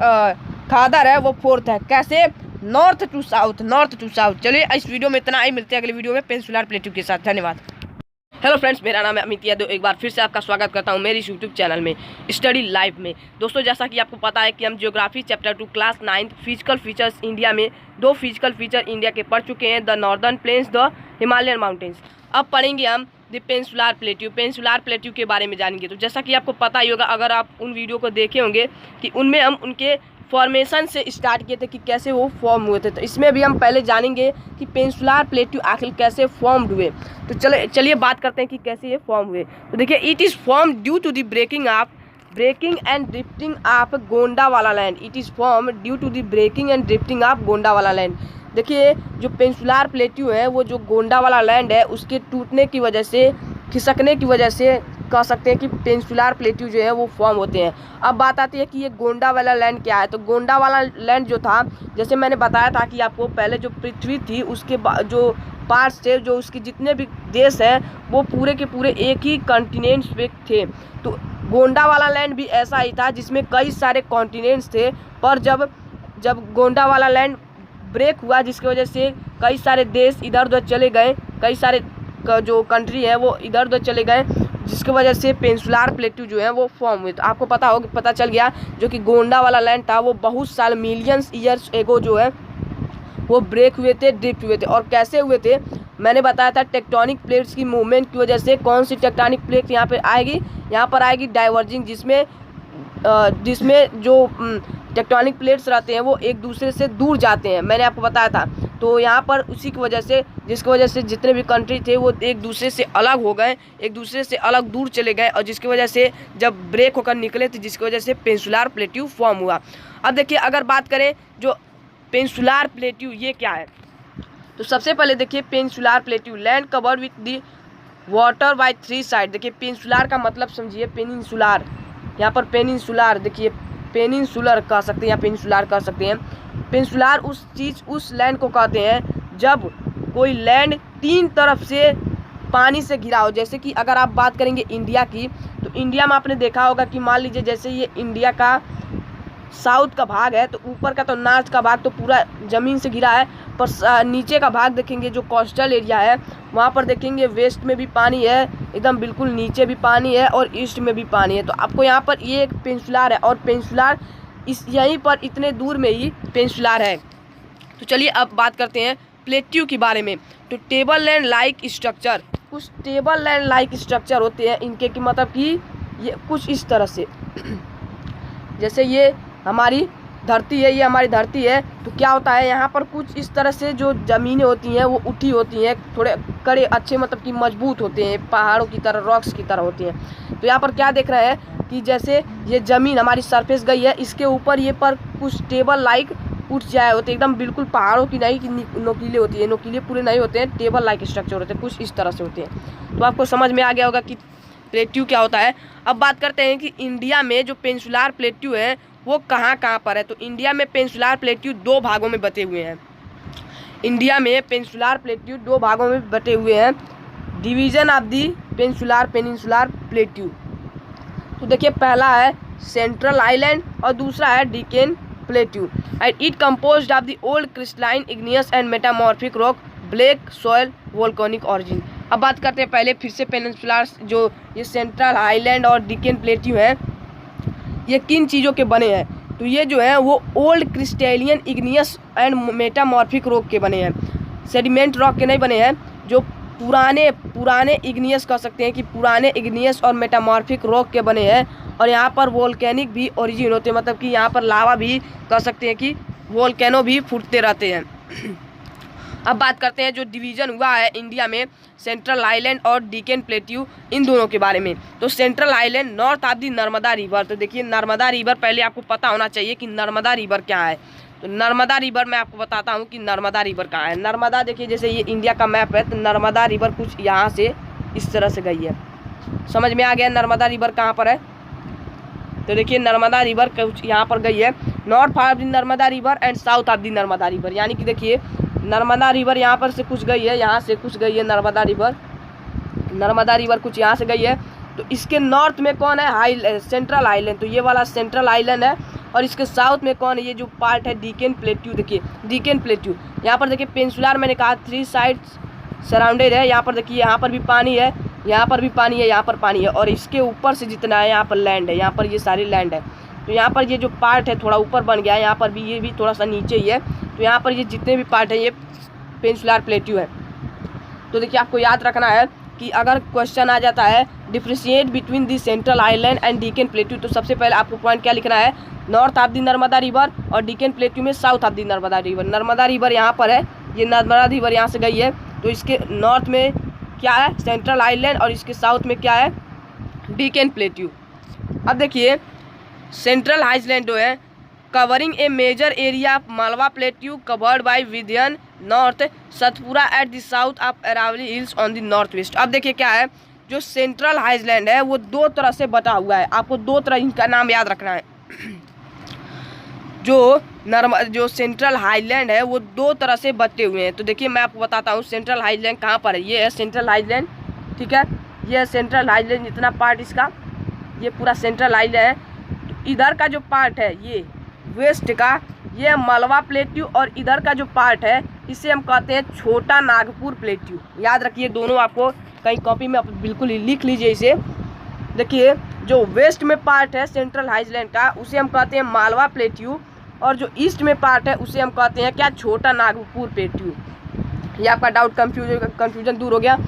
खादर है वो फोर्थ है। कैसे? North to south. चलिए इस वीडियो में इतना ही, मिलते हैं अगले वीडियो में पेनिनसुलर प्लेट्यू के साथ। धन्यवाद। हेलो फ्रेंड्स, मेरा नाम है अमित यादव। एक बार फिर से आपका स्वागत करता हूं मेरी यूट्यूब चैनल में स्टडी लाइव में। दोस्तों जैसा कि आपको पता है कि हम geography chapter 2 class 9 physical features India में 2 फिजिकल फीचर इंडिया के पढ़ चुके हैं, the northern plains, the Himalayan mountains. अब पढ़ेंगे हम द पेनिनसुलर प्लेट्यू के बारे में जानेंगे। तो जैसा कि आपको पता ही होगा, अगर आप उन वीडियो को देखे होंगे कि उनमें हम उनके फॉर्मेशन से स्टार्ट किए थे कि कैसे वो फॉर्म हुए थे। तो इसमें भी हम पहले जानेंगे कि पेनिनसुलर प्लेट्यू आखिर कैसे फॉर्म हुए। तो चलिए बात करते हैं कि कैसे ये फॉर्म हुए। तो देखिए it is form due to the breaking and drifting of Gondwana land. It is form due to the breaking and drifting of Gondwana land. देखिए जो पेनिनसुलर प्लेट्यू है वो जो गोंडावाला लैंड है उसके टूटने की वजह से, खिसकने की वजह से कह सकते हैं कि पेनिनसुलर प्लेट्यू जो है वो फॉर्म होते हैं। अब बात आती है कि ये गोंडावाला लैंड क्या है। तो गोंडावाला लैंड जो था, जैसे मैंने बताया था कि आपको पहले जो पृथ्वी थी उसके जो पार्ट्स थे, जो उसके जितने भी देश हैं वो पूरे के पूरे एक ही कॉन्टिनेंट्स पे थे। तो गोंडावाला लैंड भी ऐसा ही था जिसमें कई सारे कॉन्टिनेंट्स थे। पर जब गोंडावाला लैंड ब्रेक हुआ, जिसकी वजह से कई सारे देश इधर उधर चले गए, कई सारे जो कंट्री है वो इधर उधर चले गए, जिसकी वजह से पेनिनसुलर प्लेट्यू जो है वो फॉर्म हुए। तो आपको पता चल गया जो कि गोंडावाला लैंड था वो बहुत साल मिलियंस ईयर्स एगो जो है वो ब्रेक हुए थे, ड्रिफ्ट हुए थे। और कैसे हुए थे मैंने बताया था, टेक्टोनिक प्लेट्स की मूवमेंट की वजह से। कौन सी टेक्टोनिक प्लेट यहाँ पर आएगी? डाइवर्जिंग, जिसमें जो टेक्टोनिक प्लेट्स रहते हैं वो एक दूसरे से दूर जाते हैं, मैंने आपको बताया था। तो यहाँ पर उसी की वजह से, जिसकी वजह से जितने भी कंट्री थे वो एक दूसरे से अलग हो गए, एक दूसरे से अलग दूर चले गए, और जिसकी वजह से जब ब्रेक होकर निकले थे, जिसकी वजह से पेनिनसुलर प्लेट्यू फॉर्म हुआ। अब देखिए अगर बात करें जो पेनिनसुलर प्लेट्यू ये क्या है, तो सबसे पहले देखिए peninsular plateau land covered with the water bye 3 side. देखिए पेनिनसुलर का मतलब समझिए, पेनिनसुलर, यहाँ पर पेनिनसुलर, देखिए पेनिनसुलर कह सकते हैं या पेनिनसुलर कह सकते हैं। पेनिनसुलर उस लैंड को कहते हैं जब कोई लैंड 3 तरफ से पानी से घिरा हो। जैसे कि अगर आप बात करेंगे इंडिया की, तो इंडिया में आपने देखा होगा कि मान लीजिए जैसे ये इंडिया का साउथ का भाग है, तो ऊपर का तो नॉर्थ का भाग तो पूरा ज़मीन से घिरा है, पर नीचे का भाग देखेंगे जो कोस्टल एरिया है वहाँ पर देखेंगे वेस्ट में भी पानी है, एकदम बिल्कुल नीचे भी पानी है और ईस्ट में भी पानी है। तो आपको यहाँ पर ये एक पेनिनसुलर है, और पेनिनसुलर यहीं पर इतने दूर में ही पेनिनसुलर है। तो चलिए अब बात करते हैं प्लेट्यू के बारे में। तो टेबल लैंड लाइक स्ट्रक्चर, कुछ टेबल लैंड लाइक स्ट्रक्चर होते हैं इनके कि मतलब कि ये कुछ इस तरह से जैसे ये हमारी धरती है, ये हमारी धरती है, तो क्या होता है यहाँ पर कुछ इस तरह से जो ज़मीनें होती हैं वो उठी होती हैं, थोड़े कड़े अच्छे मतलब कि मजबूत होते हैं, पहाड़ों की तरह रॉक्स की तरह होती हैं। तो यहाँ पर क्या देख रहे हैं कि जैसे ये ज़मीन हमारी सरफेस गई है, इसके ऊपर ये पर कुछ टेबल लाइक उठ जाए होते, एकदम बिल्कुल पहाड़ों की नहीं कि नोकीले होती है, नोकीले पूरे नहीं होते हैं, टेबल लाइक स्ट्रक्चर होते हैं, कुछ इस तरह से होते हैं। तो आपको समझ में आ गया होगा कि प्लेट्यू क्या होता है। अब बात करते हैं कि इंडिया में जो पेनिनसुलर प्लेट्यू है वो कहाँ कहाँ पर है। तो इंडिया में पेनिनसुलर प्लेट्यू दो भागों में बटे हुए हैं। इंडिया में पेनिनसुलर प्लेट्यू दो भागों में बटे हुए हैं। Division of the peninsular plateau, तो देखिए पहला है सेंट्रल आइलैंड और दूसरा है Deccan plateau. And it composed of the old crystalline igneous and metamorphic rock black soil volcanic origin. अब बात करते हैं पहले फिर से पेनिनसुलर जो ये सेंट्रल आइलैंड और डिकेन प्लेट्यू है ये किन चीज़ों के बने हैं। तो ये जो है वो old crystalline igneous and metamorphic rock के बने हैं, सेडिमेंट रॉक के नहीं बने हैं। जो पुराने इग्नियस कह सकते हैं कि पुराने इग्नियस और मेटामॉर्फिक रॉक के बने हैं। और यहाँ पर वोल्केनिक भी ओरिजिन होते हैं, मतलब कि यहाँ पर लावा भी कह सकते हैं कि वोल्केनो भी फूटते रहते हैं। अब बात करते हैं जो डिवीज़न हुआ है इंडिया में सेंट्रल आइलैंड और डिकेन प्लेट्यू इन दोनों के बारे में। तो central island north of the Narmada river. तो देखिए नर्मदा रिवर पहले आपको पता होना चाहिए कि नर्मदा रिवर क्या है। तो नर्मदा रिवर मैं आपको बताता हूँ कि नर्मदा रिवर कहाँ है। नर्मदा देखिए जैसे ये इंडिया का मैप है, तो नर्मदा रिवर कुछ यहाँ से इस तरह से गई है। समझ में आ गया नर्मदा रिवर कहाँ पर है। तो देखिए नर्मदा रिवर कुछ यहाँ पर गई है, north of the Narmada river and south of the Narmada river. यानी कि देखिए नर्मदा रिवर यहाँ पर से कुछ गई है, यहाँ से कुछ गई है नर्मदा रिवर कुछ यहाँ से गई है। तो इसके नॉर्थ में कौन है, सेंट्रल आइलैंड। तो ये वाला सेंट्रल आइलैंड है। और इसके साउथ में कौन है, ये जो पार्ट है डिकेन प्लेट्यू। देखिए डिकेन प्लेट्यू यहाँ पर देखिए पेनिनसुलर मैंने कहा 3 साइड्स सराउंडेड है। यहाँ पर देखिए यहाँ पर भी पानी है, यहाँ पर भी पानी है, यहाँ पर पानी है। और इसके ऊपर से जितना है यहाँ पर लैंड है, यहाँ पर ये सारी लैंड है। तो यहाँ पर ये जो पार्ट है थोड़ा ऊपर बन गया है, यहाँ पर भी ये भी थोड़ा सा नीचे ही है। तो यहाँ पर ये जितने भी पार्ट हैं ये पेनिनसुलर प्लेट्यू है। तो देखिए आपको याद रखना है कि अगर क्वेश्चन आ जाता है differentiate between the central island and Deccan plateau, तो सबसे पहले आपको पॉइंट क्या लिखना है, north of the Narmada river और डिकेन प्लेट्यू में south of the Narmada river. Narmada river यहाँ पर है, ये नर्मदा रिवर यहाँ से गई है। तो इसके नॉर्थ में क्या है, सेंट्रल आइलैंड, और इसके साउथ में क्या है, डिकेन प्लेट्यू। अब देखिए सेंट्रल आइलैंड जो है covering a major area of Malwa plateau covered by Vindhyan north Satpura at the south of Aravalli hills on the north west. अब देखिए क्या है, जो सेंट्रल आइलैंड है वो दो तरह से बटा हुआ है। आपको दो तरह इनका नाम याद रखना है। जो सेंट्रल आइलैंड है वो दो तरह से बटे हुए हैं। तो देखिए मैं आपको बताता हूँ सेंट्रल आइलैंड कहाँ पर है। ये है सेंट्रल आइलैंड, ठीक है, ये है सेंट्रल आइलैंड, इतना पार्ट इसका, ये पूरा सेंट्रल आइलैंड है। तो इधर का जो पार्ट है ये वेस्ट का, ये मालवा प्लेट्यू, और इधर का जो पार्ट है इसे हम कहते हैं छोटा नागपुर प्लेट्यू। याद रखिए दोनों, आपको कहीं कॉपी में आप बिल्कुल ही लिख लीजिए इसे। देखिए जो वेस्ट में पार्ट है सेंट्रल आइलैंड का उसे हम कहते हैं मालवा प्लेट्यू, और जो ईस्ट में पार्ट है उसे हम कहते हैं क्या, छोटा नागपुर प्लेट्यू। ये आपका डाउट कन्फ्यूजन दूर हो गया।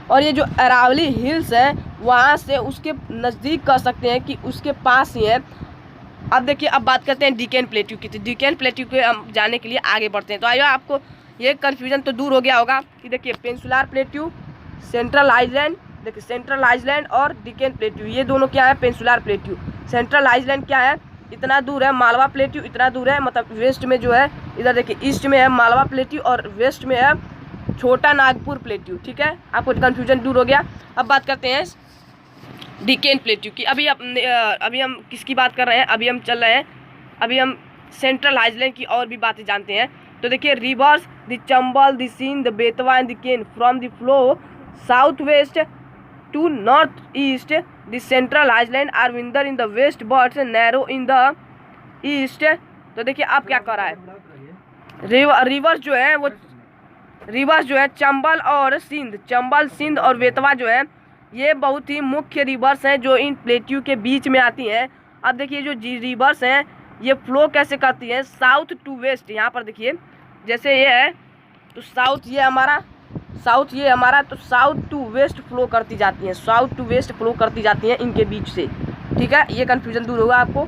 और ये जो अरावली हिल्स है वहाँ से उसके नज़दीक कह सकते हैं कि उसके पास ही है। अब देखिए अब बात करते हैं डिकेन प्लेट्यू की। तो डिकेन प्लेट्यू के हम जाने के लिए आगे बढ़ते हैं। तो आइए आपको ये कन्फ्यूजन तो दूर हो गया होगा कि देखिए पेनिनसुलर प्लेट्यू, सेंट्रल आइलैंड, देखिए सेंट्रल आइलैंड और डिकेन प्लेट्यू ये दोनों क्या है, पेनिनसुलर प्लेट्यू। सेंट्रल आइलैंड क्या है, इतना दूर है, मालवा प्लेट्यू इतना दूर है, मतलब वेस्ट में जो है, इधर देखिए ईस्ट में है मालवा प्लेट्यू और वेस्ट में है छोटा नागपुर प्लेट्यू। ठीक है, आपको कन्फ्यूजन दूर हो गया। अब बात करते हैं डिकेन प्लेट्यू की। अभी हम किसकी बात कर रहे हैं, अभी हम चल रहे हैं, अभी हम सेंट्रल आइलैंड की और भी बातें जानते हैं। तो देखिए rivers the Chambal, the Sindh, the Betwa and the Ken from the flow south west to north east, the central island are wider in the west but narrow in the east. तो देखिए आप क्या कर रहा है, रिवर्स जो है चंबल और सिंध, चंबल सिंध और बेतवा जो है ये बहुत ही मुख्य रिवर्स हैं जो इन प्लेट्यू के बीच में आती हैं। अब देखिए जो रिवर्स हैं ये फ्लो कैसे करती हैं, साउथ टू वेस्ट। यहाँ पर देखिए जैसे ये है तो साउथ ये हमारा तो साउथ टू वेस्ट फ्लो करती जाती हैं, साउथ टू वेस्ट फ्लो करती जाती हैं इनके बीच से। ठीक है, ये कन्फ्यूजन दूर होगा आपको।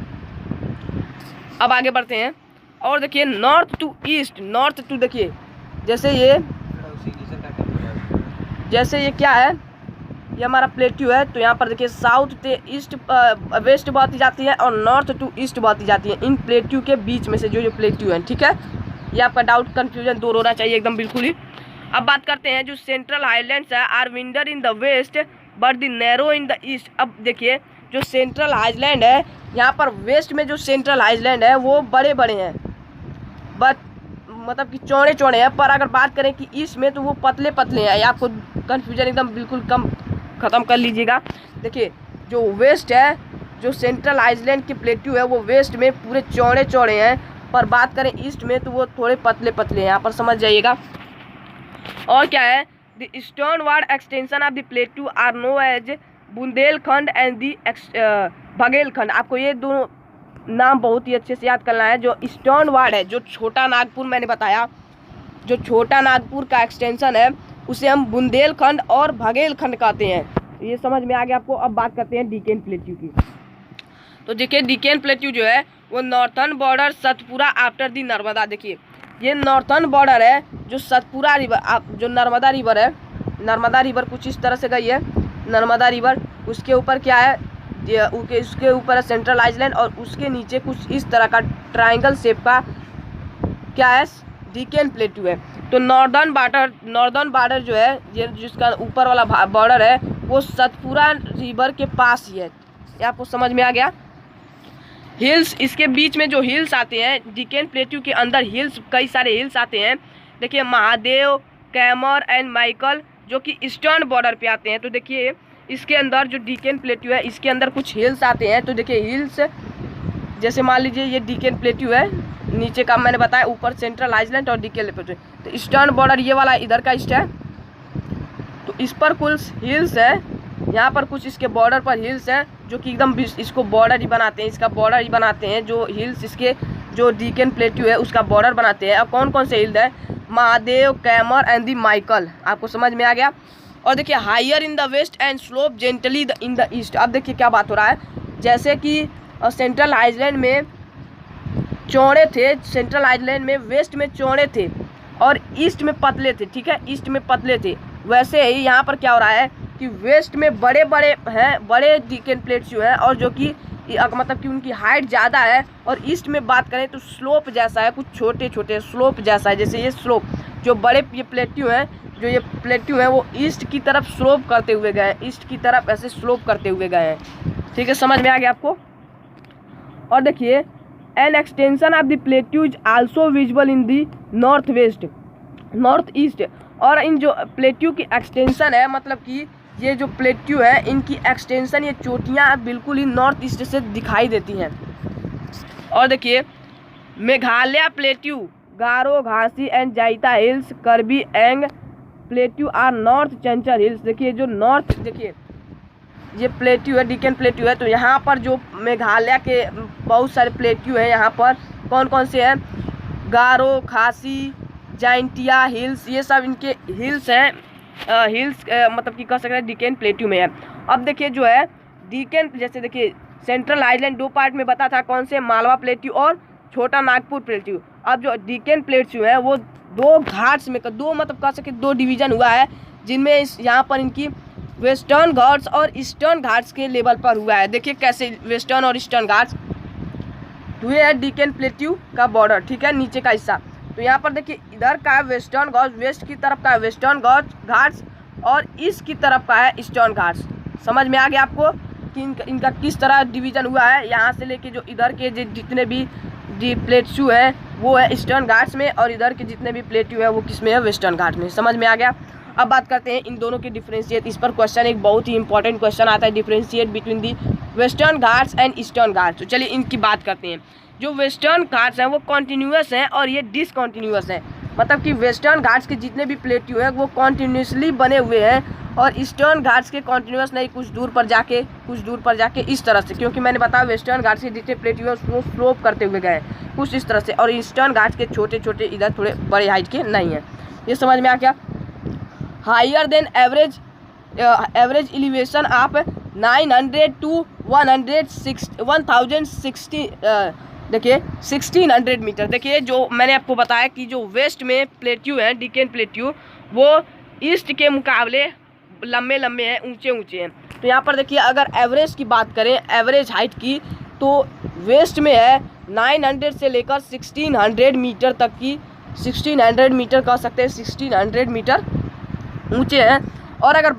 अब आगे बढ़ते हैं और देखिए north to east, north to देखिए जैसे ये क्या है, ये हमारा प्लेट्यू है, तो यहाँ पर देखिए साउथ से ईस्ट वेस्ट बहती जाती है और नॉर्थ टू ईस्ट बहती जाती है इन प्लेट्यू के बीच में से जो प्लेट्यू है। ठीक है, ये आपका डाउट कन्फ्यूजन दूर होना चाहिए एकदम बिल्कुल ही। अब बात करते हैं जो सेंट्रल हाईलैंड्स है are wider in the west but the narrow in the east. अब देखिए जो सेंट्रल आइलैंड है, यहाँ पर वेस्ट में जो सेंट्रल आइलैंड है वो बड़े बड़े हैं, बट मतलब कि चौड़े चौड़े हैं, पर अगर बात करें कि ईस्ट में तो वो पतले पतले हैं। आपको कन्फ्यूजन एकदम बिल्कुल ख़त्म कर लीजिएगा। देखिए जो वेस्ट है, जो सेंट्रल आइलैंड के प्लेट्यू है वो वेस्ट में पूरे चौड़े चौड़े हैं, पर बात करें ईस्ट में तो वो थोड़े पतले पतले हैं, यहाँ पर समझ जाइएगा। और क्या है, the eastern ward extension of the plateau are known as Bundelkhand and the Baghelkhand. आपको ये दोनों नाम बहुत ही अच्छे से याद करना है। जो ईस्टर्न वार्ड है, जो छोटा नागपुर मैंने बताया, जो छोटा नागपुर का एक्सटेंशन है उसे हम बुंदेलखंड और बघेलखंड कहते हैं। ये समझ में आ गया आपको। अब बात करते हैं डिकेन प्लेट्यू की। तो देखिए डिकेन प्लेट्यू जो है वो northern border Satpura after the Narmada. देखिए ये नॉर्थर्न बॉर्डर है जो सतपुरा रिवर, जो नर्मदा रिवर है, नर्मदा रिवर कुछ इस तरह से गई है, नर्मदा रिवर उसके ऊपर क्या है, उसके ऊपर है सेंट्रल आइलैंड और उसके नीचे कुछ इस तरह का ट्रायंगल शेप का क्या है, डिकेन प्लेट्यू है। तो नॉर्दर्न बॉर्डर जो है, ये जिसका ऊपर वाला बॉर्डर है वो सतपुरा रिवर के पास ही है। ये आपको समझ में आ गया। हिल्स, इसके बीच में जो हिल्स आते हैं डिकेन प्लेट्यू के अंदर हिल्स, कई सारे हिल्स आते हैं। देखिए महादेव, कैमर एंड माइकल जो कि ईस्टर्न बॉर्डर पे आते हैं। तो देखिए इसके अंदर जो डिकेन प्लेट्यू है इसके अंदर कुछ हिल्स आते हैं। तो देखिए हिल्स जैसे मान लीजिए ये डिकेन प्लेट्यू है, नीचे का मैंने बताया, ऊपर सेंट्रल आइलैंड और डिकेन प्लेट्यू। तो ईस्टर्न बॉर्डर ये वाला इधर का ईस्ट है, तो इस पर कुछ हिल्स है, यहाँ पर कुछ इसके बॉर्डर पर हिल्स हैं जो कि एकदम इसको बॉर्डर ही बनाते हैं, इसका बॉर्डर ही बनाते हैं। जो हिल्स इसके जो डिकेन प्लेट्यू है उसका बॉर्डर बनाते हैं। अब कौन कौन से हिल्स है, महादेव, कैमर एंड दी माइकल। आपको समझ में आ गया। और देखिए higher in the west and slope gently in the east. अब देखिए क्या बात हो रहा है, जैसे कि सेंट्रल आइलैंड में चौड़े थे, सेंट्रल आइलैंड में वेस्ट में चौड़े थे और ईस्ट में पतले थे। ठीक है, ईस्ट में पतले थे, वैसे ही यहाँ पर क्या हो रहा है कि वेस्ट में बड़े बड़े हैं, बड़े डिकेन प्लेट्यू हैं और जो कि मतलब कि उनकी हाइट ज़्यादा है। और ईस्ट में बात करें तो स्लोप जैसा है, कुछ छोटे छोटे स्लोप जैसा है। जैसे ये स्लोप, जो बड़े ये प्लेट्यू हैं, जो ये प्लेट्यू हैं वो ईस्ट की तरफ स्लोप करते हुए गए हैं, ईस्ट की तरफ ऐसे स्लोप करते हुए गए हैं। ठीक है, समझ में आ गया आपको। और देखिए an extension of the plateau is also visible in the north west, north east. और इन जो प्लेट्यू की एक्सटेंशन है, मतलब कि ये जो प्लेट्यू है इनकी एक्सटेंशन, ये चोटियाँ बिल्कुल ही नॉर्थ ईस्ट से दिखाई देती हैं। और देखिए Meghalaya plateau, Garo, Khasi and Jaintia hills, Karbi एंग plateau are north Cachar hills. देखिए जो नॉर्थ, देखिए ये प्लेट्यू है, डिकेन प्लेट्यू है, तो यहाँ पर जो मेघालय के बहुत सारे प्लेट्यू हैं, यहाँ पर कौन कौन से हैं, गारो, खासी, जाइंटिया हिल्स, ये सब इनके हिल्स हैं। हिल्स मतलब कि कह सकते हैं डिकेन प्लेट्यू में है। अब देखिए जो है डिकेन, जैसे देखिए सेंट्रल आइलैंड दो पार्ट में बता था, कौन से, मालवा प्लेट्यू और छोटा नागपुर प्लेट्यू। अब जो डिकेन प्लेट्यू है वो दो घाट्स में, दो मतलब कह सकते दो डिवीजन हुआ है, जिनमें यहाँ पर इनकी वेस्टर्न घाट्स और ईस्टर्न घाट्स के लेवल पर हुआ है। देखिए कैसे वेस्टर्न और ईस्टर्न घाट्स हुए हैं डिकेन प्लेट्यू का बॉर्डर। ठीक है, नीचे का हिस्सा। तो यहाँ पर देखिए इधर का है वेस्टर्न घाट्स, वेस्ट की तरफ का है वेस्टर्न घाट्स और ईस्ट की तरफ का है ईस्टर्न घाट्स। समझ में आ गया आपको कि इनका किस तरह डिवीज़न हुआ है। यहाँ से लेके जो इधर के जितने भी प्लेट्यू हैं वो है ईस्टर्न घाट्स में, और इधर के जितने भी प्लेट्यू हैं वो किस में है, वेस्टर्न घाट में। समझ में आ गया। अब बात करते हैं इन दोनों के डिफ्रेंशिएट। इस पर क्वेश्चन एक बहुत ही इंपॉर्टेंट क्वेश्चन आता है, differentiate between the western Ghats and eastern Ghats. तो चलिए इनकी बात करते हैं। जो वेस्टर्न घाट्स हैं वो कॉन्टीन्यूअस हैं और ये डिसकॉन्टीन्यूअस हैं, मतलब कि वेस्टर्न घाट्स के जितने भी प्लेट्यू हैं वो कॉन्टीन्यूसली बने हुए हैं और ईस्टर्न घाट्स के कॉन्टीन्यूअस नहीं, कुछ दूर पर जाके इस तरह से, क्योंकि मैंने बताया वेस्टर्न घाट्स के जितने प्लेट्यू हैं उसको स्लोप करते हुए गए कुछ इस तरह से, और ईस्टर्न घाट्स के छोटे छोटे इधर थोड़े बड़े हाइट के नहीं हैं। ये समझ में आ गया। Higher than average elevation of 900 to 1060 देखिए 1600 मीटर। देखिए जो मैंने आपको बताया कि जो वेस्ट में प्लेट्यू हैं, डिकेन प्लेट्यू, वो ईस्ट के मुकाबले लंबे लंबे हैं, ऊंचे ऊंचे हैं। तो यहाँ पर देखिए अगर एवरेज की बात करें, एवरेज हाइट की, तो वेस्ट में है 900 से लेकर 1600 मीटर तक की, 1600 मीटर कह सकते हैं, 1600 मीटर ऊंचे हैं। और अगर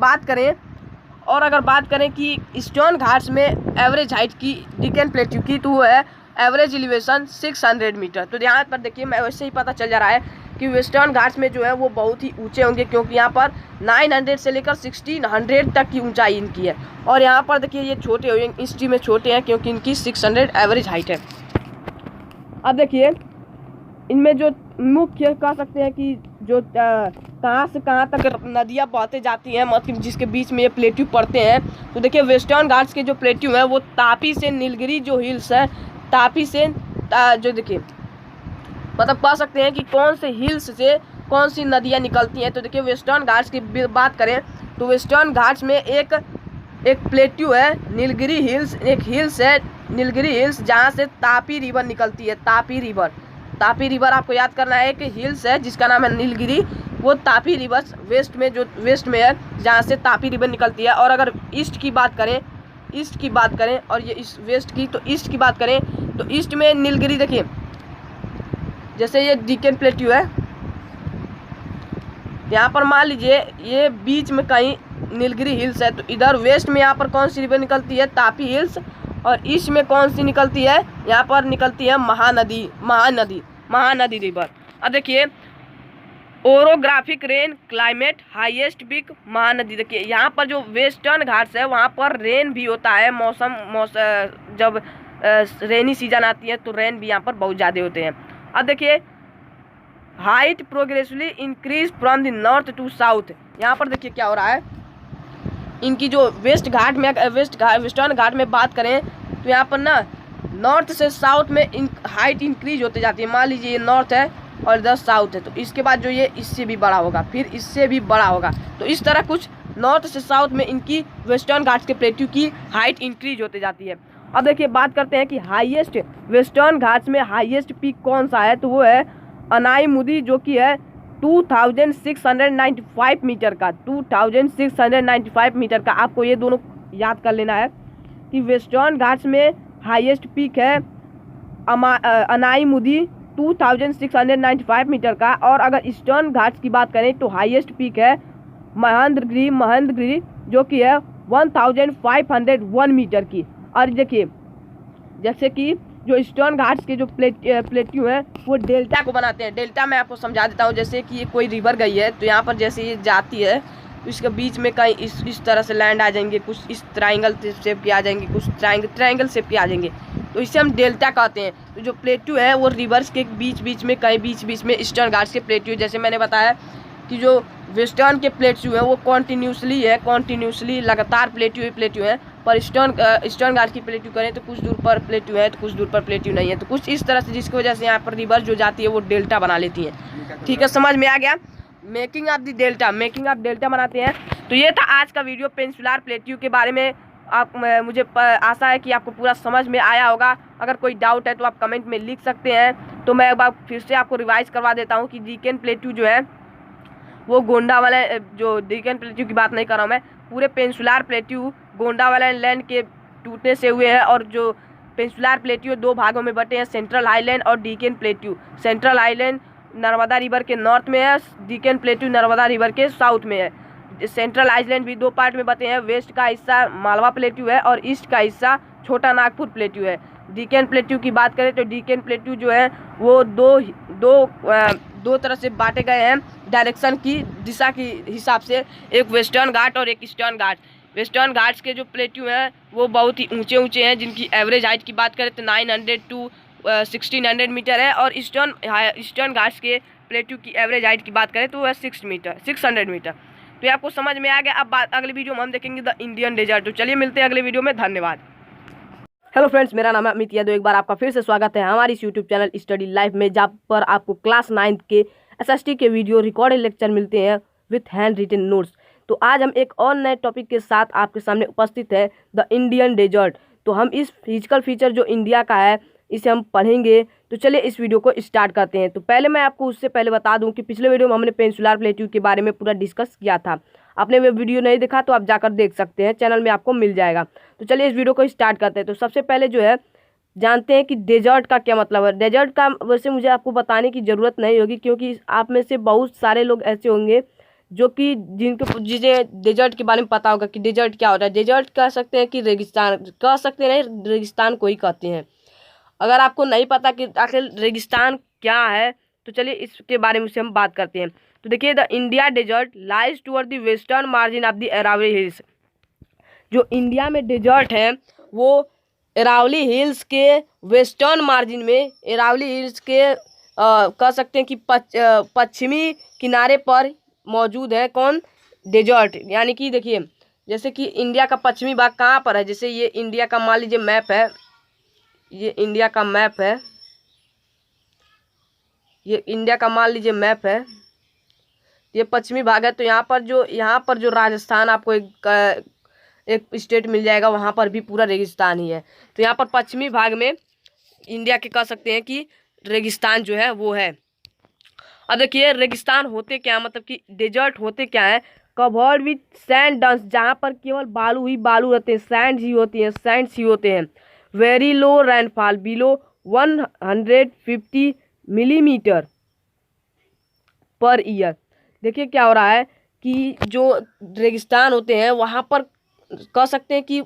बात करें कि ईस्टर्न घाट्स में एवरेज हाइट की डिकेन प्लेट्यू की, तो वो है एवरेज एलिवेशन 600 मीटर। तो यहाँ पर देखिए मैं वैसे ही पता चल जा रहा है कि वेस्टर्न घाट्स में जो है वो बहुत ही ऊंचे होंगे, क्योंकि यहाँ पर 900 से लेकर 1600 तक की ऊंचाई इनकी है। और यहाँ पर देखिए ये छोटे हुए हिस्ट्री में छोटे हैं, क्योंकि इनकी 600 एवरेज हाइट है। अब देखिए इनमें जो मुख्य कह सकते हैं कि जो कहाँ से कहाँ तक नदियाँ बहते जाती हैं, मतलब जिसके बीच में ये प्लेट्यू पड़ते हैं। तो देखिए वेस्टर्न घाट्स के जो प्लेट्यू हैं वो तापी से नीलगिरी जो हिल्स है, तापी से जो देखिए मतलब कह सकते हैं कि कौन से हिल्स से कौन सी नदियाँ निकलती हैं। तो देखिए वेस्टर्न घाट्स की बात करें तो वेस्टर्न घाट्स में एक प्लेट्यू है नीलगिरी हिल्स, एक हिल्स है नीलगिरी हिल्स, जहाँ से तापी रिवर निकलती है। तापी रिवर आपको याद करना है, एक हिल्स है जिसका नाम है नीलगिरी, वो तापी रिवर वेस्ट में है, जहाँ से तापी रिवर निकलती है। और अगर ईस्ट की बात करें और ये इस वेस्ट की, तो ईस्ट की बात करें तो ईस्ट में नीलगिरी, देखिए जैसे ये डिकेन प्लेट्यू है, यहाँ पर मान लीजिए ये बीच में कहीं नीलगिरी हिल्स है, तो इधर वेस्ट में यहाँ पर कौन सी रिवर निकलती है, तापी हिल्स, और ईस्ट में कौन सी निकलती है, यहाँ पर निकलती है महानदी रिवर। अब देखिए orographic rain climate highest peak Mahanadi. देखिए यहाँ पर जो वेस्टर्न घाट्स है वहाँ पर रेन भी होता है, मौसम जब रेनी सीजन आती है तो रेन भी यहाँ पर बहुत ज़्यादा होते हैं। अब देखिए height progressively increase from the north to south. यहाँ पर देखिए क्या हो रहा है, इनकी जो वेस्टर्न घाट में बात करें तो यहाँ पर ना नॉर्थ से साउथ में हाइट इंक्रीज होते जाती है। मान लीजिए ये नॉर्थ है और इधर साउथ है, तो इसके बाद जो ये इससे भी बड़ा होगा, फिर इससे भी बड़ा होगा। तो इस तरह कुछ नॉर्थ से साउथ में इनकी वेस्टर्न घाट्स के प्लेट्यू की हाइट इंक्रीज होते जाती है। अब देखिए बात करते हैं कि हाईएस्ट वेस्टर्न घाट्स में हाईएस्ट पीक कौन सा है, तो वो है अनाईमुदी, जो कि है 2695 मीटर का, 2695 मीटर का। आपको ये दोनों याद कर लेना है कि वेस्टर्न घाट्स में हाईएस्ट पीक है अनाईमुदी 2695 मीटर का। और अगर ईस्टर्न घाट्स की बात करें तो हाईएस्ट पीक है महेंद्रगिरी, जो कि है 1501 मीटर की। और देखिए जैसे कि जो ईस्टर्न घाट्स के जो प्लेट्यू हैं वो डेल्टा को बनाते हैं। डेल्टा मैं आपको समझा देता हूँ। जैसे कि ये कोई रिवर गई है तो यहाँ पर जैसे ये जाती है तो इसके बीच में कहीं इस तरह से लैंड आ जाएंगे, कुछ इस ट्रायंगल शेप के आ जाएंगे, कुछ ट्रायंगल शेप के आ जाएंगे, तो इसे हम डेल्टा कहते हैं। तो जो प्लेट्यू है वो रिवर्स के बीच में कहीं बीच में ईस्टर्न घाट्स के प्लेट्यू, जैसे मैंने बताया कि जो वेस्टर्न के प्लेट्यू है वो कॉन्टिन्यूसली लगातार प्लेट्यू है। पर ईस्टर्न घाट की प्लेट्यू करें तो कुछ दूर पर प्लेट्यू है, तो कुछ दूर पर प्लेट्यू नहीं है, तो कुछ इस तरह से, जिसकी वजह से यहाँ पर रिवर जो जाती है वो डेल्टा बना लेती है। ठीक है, समझ में आ गया। मेकिंग ऑफ डेल्टा बनाते हैं। तो ये था आज का वीडियो पेनिनसुलर प्लेट्यू के बारे में। मुझे आशा है कि आपको पूरा समझ में आया होगा। अगर कोई डाउट है तो आप कमेंट में लिख सकते हैं। तो मैं एक बार फिर से आपको रिवाइज करवा देता हूँ कि डिकेन प्लेट्यू जो है वो गोंडावाला, जो डिकेन प्लेट्यू की बात नहीं कर रहा हूँ मैं, पूरे पेनिनसुलर प्लेट्यू गोंडावाला लैंड के टूटने से हुए हैं। और जो पेनिनसुलर प्लेट्यू दो भागों में बटे हैं, सेंट्रल आइलैंड और Deccan plateau. Central island Narmada river के नॉर्थ में है, डिकेन प्लेट्यू नर्मदा रिवर के साउथ में है। सेंट्रल आइलैंड भी दो पार्ट में बटे हैं, वेस्ट का हिस्सा मालवा प्लेट्यू है और ईस्ट का हिस्सा छोटा नागपुर प्लेट्यू है। डिकेन प्लेट्यू की बात करें तो डिकेन प्लेट्यू जो है वो दो तरह से बांटे गए हैं डायरेक्शन की दिशा की हिसाब से, एक वेस्टर्न घाट और एक ईस्टर्न घाट। वेस्टर्न घाट्स के जो प्लेट्यू हैं वो बहुत ही ऊंचे हैं, जिनकी एवरेज हाइट की बात करें तो 900 टू 1600 मीटर है। और ईस्टर्न घाट्स के प्लेट्यू की एवरेज हाइट की बात करें तो वह 600 मीटर। तो ये आपको समझ में आ गया। अब अगले वीडियो में हम देखेंगे द इंडियन डेजर्ट। तो चलिए मिलते हैं अगले वीडियो में, धन्यवाद। हेलो फ्रेंड्स, मेरा नाम है अमित यादव। एक बार आपका फिर से स्वागत है हमारी इस यूट्यूब चैनल स्टडी लाइफ में, जहाँ पर आपको क्लास 9th के एसएसटी के वीडियो, रिकॉर्डेड लेक्चर मिलते हैं विथ हैंड रिटन नोट्स। तो आज हम एक और नए टॉपिक के साथ आपके सामने उपस्थित है, द इंडियन डेजर्ट। तो हम इस फिजिकल फीचर जो इंडिया का है इसे हम पढ़ेंगे। तो चलिए इस वीडियो को स्टार्ट करते हैं। तो पहले मैं आपको उससे पहले बता दूं कि पिछले वीडियो में हमने पेनिनसुलर प्लेट्यू के बारे में पूरा डिस्कस किया था। आपने वो वीडियो नहीं देखा तो आप जाकर देख सकते हैं, चैनल में आपको मिल जाएगा। तो चलिए इस वीडियो को स्टार्ट करते हैं। तो सबसे पहले जो है जानते हैं कि डेजर्ट का क्या मतलब है। डेजर्ट का वैसे मुझे आपको बताने की ज़रूरत नहीं होगी, क्योंकि आप में से बहुत सारे लोग ऐसे होंगे जो कि जिन्हें डेजर्ट के बारे में पता होगा कि डेजर्ट क्या होता है। डेजर्ट कह सकते हैं कि रेगिस्तान कह सकते हैं, नहीं रेगिस्तान को ही कहते हैं। अगर आपको नहीं पता कि आखिर रेगिस्तान क्या है तो चलिए इसके बारे में से हम बात करते हैं। तो देखिए, the India desert lies toward the western margin of the Aravalli hills. जो इंडिया में डेजर्ट है वो अरावली हिल्स के वेस्टर्न मार्जिन में, अरावली हिल्स के कह सकते हैं कि पश्चिमी किनारे पर मौजूद है। कौन? डेजर्ट। यानी कि देखिए, जैसे कि इंडिया का पश्चिमी भाग कहाँ पर है, जैसे ये इंडिया का मान लीजिए मैप है, ये इंडिया का मैप है, ये इंडिया का मान लीजिए मैप है, ये पश्चिमी भाग है। तो यहाँ पर जो राजस्थान आपको एक स्टेट मिल जाएगा, वहाँ पर भी पूरा रेगिस्तान ही है। तो यहाँ पर पश्चिमी भाग में इंडिया के कह सकते हैं कि रेगिस्तान जो है वो है। अब देखिए, रेगिस्तान होते क्या, मतलब कि डेजर्ट होते क्या है? कवर्ड विथ सैंड डंस, जहाँ पर केवल बालू ही बालू रहते हैं, सैंड ही होती हैं, सैंड्स ही होते हैं। Very low rainfall, below 150 millimetre per year. देखिए क्या हो रहा है कि जो रेगिस्तान होते हैं वहाँ पर कह सकते हैं कि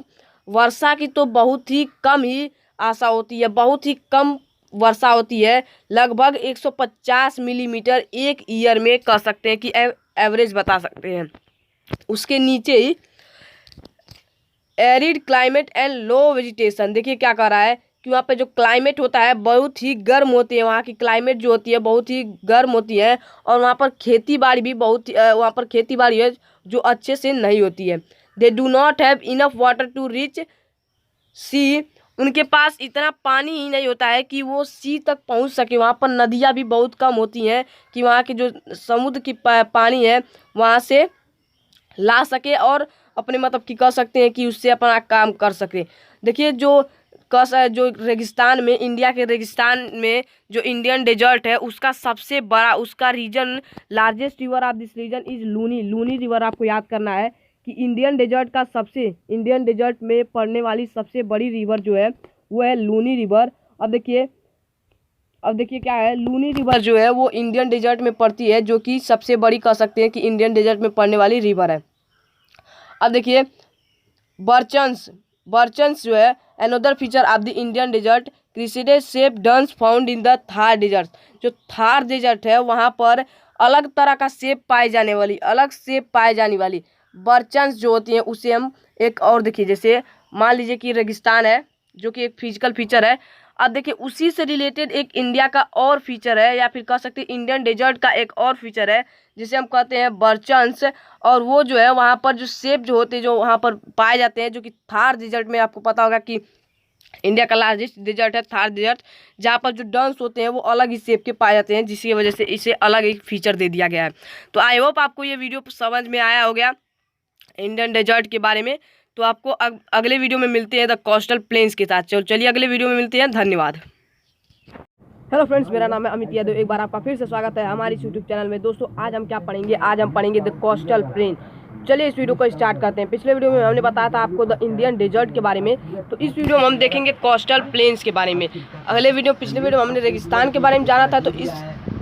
वर्षा की तो बहुत ही कम ही आशा होती है, बहुत ही कम वर्षा होती है, लगभग 150 मिलीमीटर एक ईयर में कह सकते हैं कि एवरेज बता सकते हैं। उसके नीचे ही arid climate and low vegetation. देखिए क्या कर रहा है कि वहाँ पे जो क्लाइमेट होता है बहुत ही गर्म होती है, वहाँ की क्लाइमेट जो होती है बहुत ही गर्म होती है, और वहाँ पर खेती बाड़ी भी वहाँ पर खेती बाड़ी है जो अच्छे से नहीं होती है। They do not have enough water to reach sea, उनके पास इतना पानी ही नहीं होता है कि वो सी तक पहुँच सके। वहाँ पर नदियाँ भी बहुत कम होती हैं कि वहाँ की जो समुद्र की पानी है वहाँ से ला सके और अपने मतलब कि कह सकते हैं कि उससे अपना काम कर सके। देखिए, जो रेगिस्तान में, इंडिया के रेगिस्तान में जो इंडियन डेजर्ट है उसका सबसे बड़ा, उसका region, largest river of this region is Luni. Luni river आपको याद करना है कि इंडियन डेजर्ट में पड़ने वाली सबसे बड़ी रिवर जो है वो है लूनी रिवर। अब देखिए क्या है, लूनी रिवर जो है वो इंडियन डेजर्ट में पड़ती है, जो कि सबसे बड़ी कह सकते हैं कि इंडियन डेजर्ट में पड़ने वाली रिवर है। अब देखिए, बर्चन्स जो है another feature of the Indian desert, crescent shape dunes found in the Thar desert. जो थार डेजर्ट है वहाँ पर अलग तरह का शेप पाए जाने वाली बर्चन्स जो होती हैं उसे हम एक और देखिए, जैसे मान लीजिए कि रेगिस्तान है जो कि एक फिजिकल फीचर है। अब देखिए, उसी से रिलेटेड एक इंडिया का और फीचर है, या फिर कह सकते हैं इंडियन डेजर्ट का एक और फीचर है जिसे हम कहते हैं बर्चन्स। और वो जो है वहाँ पर जो शेप जो होते हैं जो वहाँ पर पाए जाते हैं, जो कि थार डेजर्ट में आपको पता होगा कि इंडिया का लार्जेस्ट डेजर्ट है थार डेजर्ट, जहाँ पर जो डंस होते हैं वो अलग ही शेप के पाए जाते हैं, जिसकी वजह से इसे अलग एक फीचर दे दिया गया है। तो आई होप आपको ये वीडियो समझ में आया हो गया इंडियन डेजर्ट के बारे में। तो आपको अगले वीडियो में मिलते हैं द कोस्टल प्लेन्स के साथ। चलिए अगले वीडियो में मिलते हैं, धन्यवाद। हेलो फ्रेंड्स, मेरा नाम है अमित यादव। एक बार आपका फिर से स्वागत है हमारी यूट्यूब चैनल में। दोस्तों आज हम क्या पढ़ेंगे? आज हम पढ़ेंगे द कोस्टल प्लेन। चलिए इस वीडियो को स्टार्ट करते हैं। पिछले वीडियो में हमने बताया था आपको द इंडियन डेजर्ट के बारे में, तो इस वीडियो में हम देखेंगे कोस्टल प्लेन्स के बारे में। पिछले वीडियो में हमने रेगिस्तान के बारे में जाना था, तो इस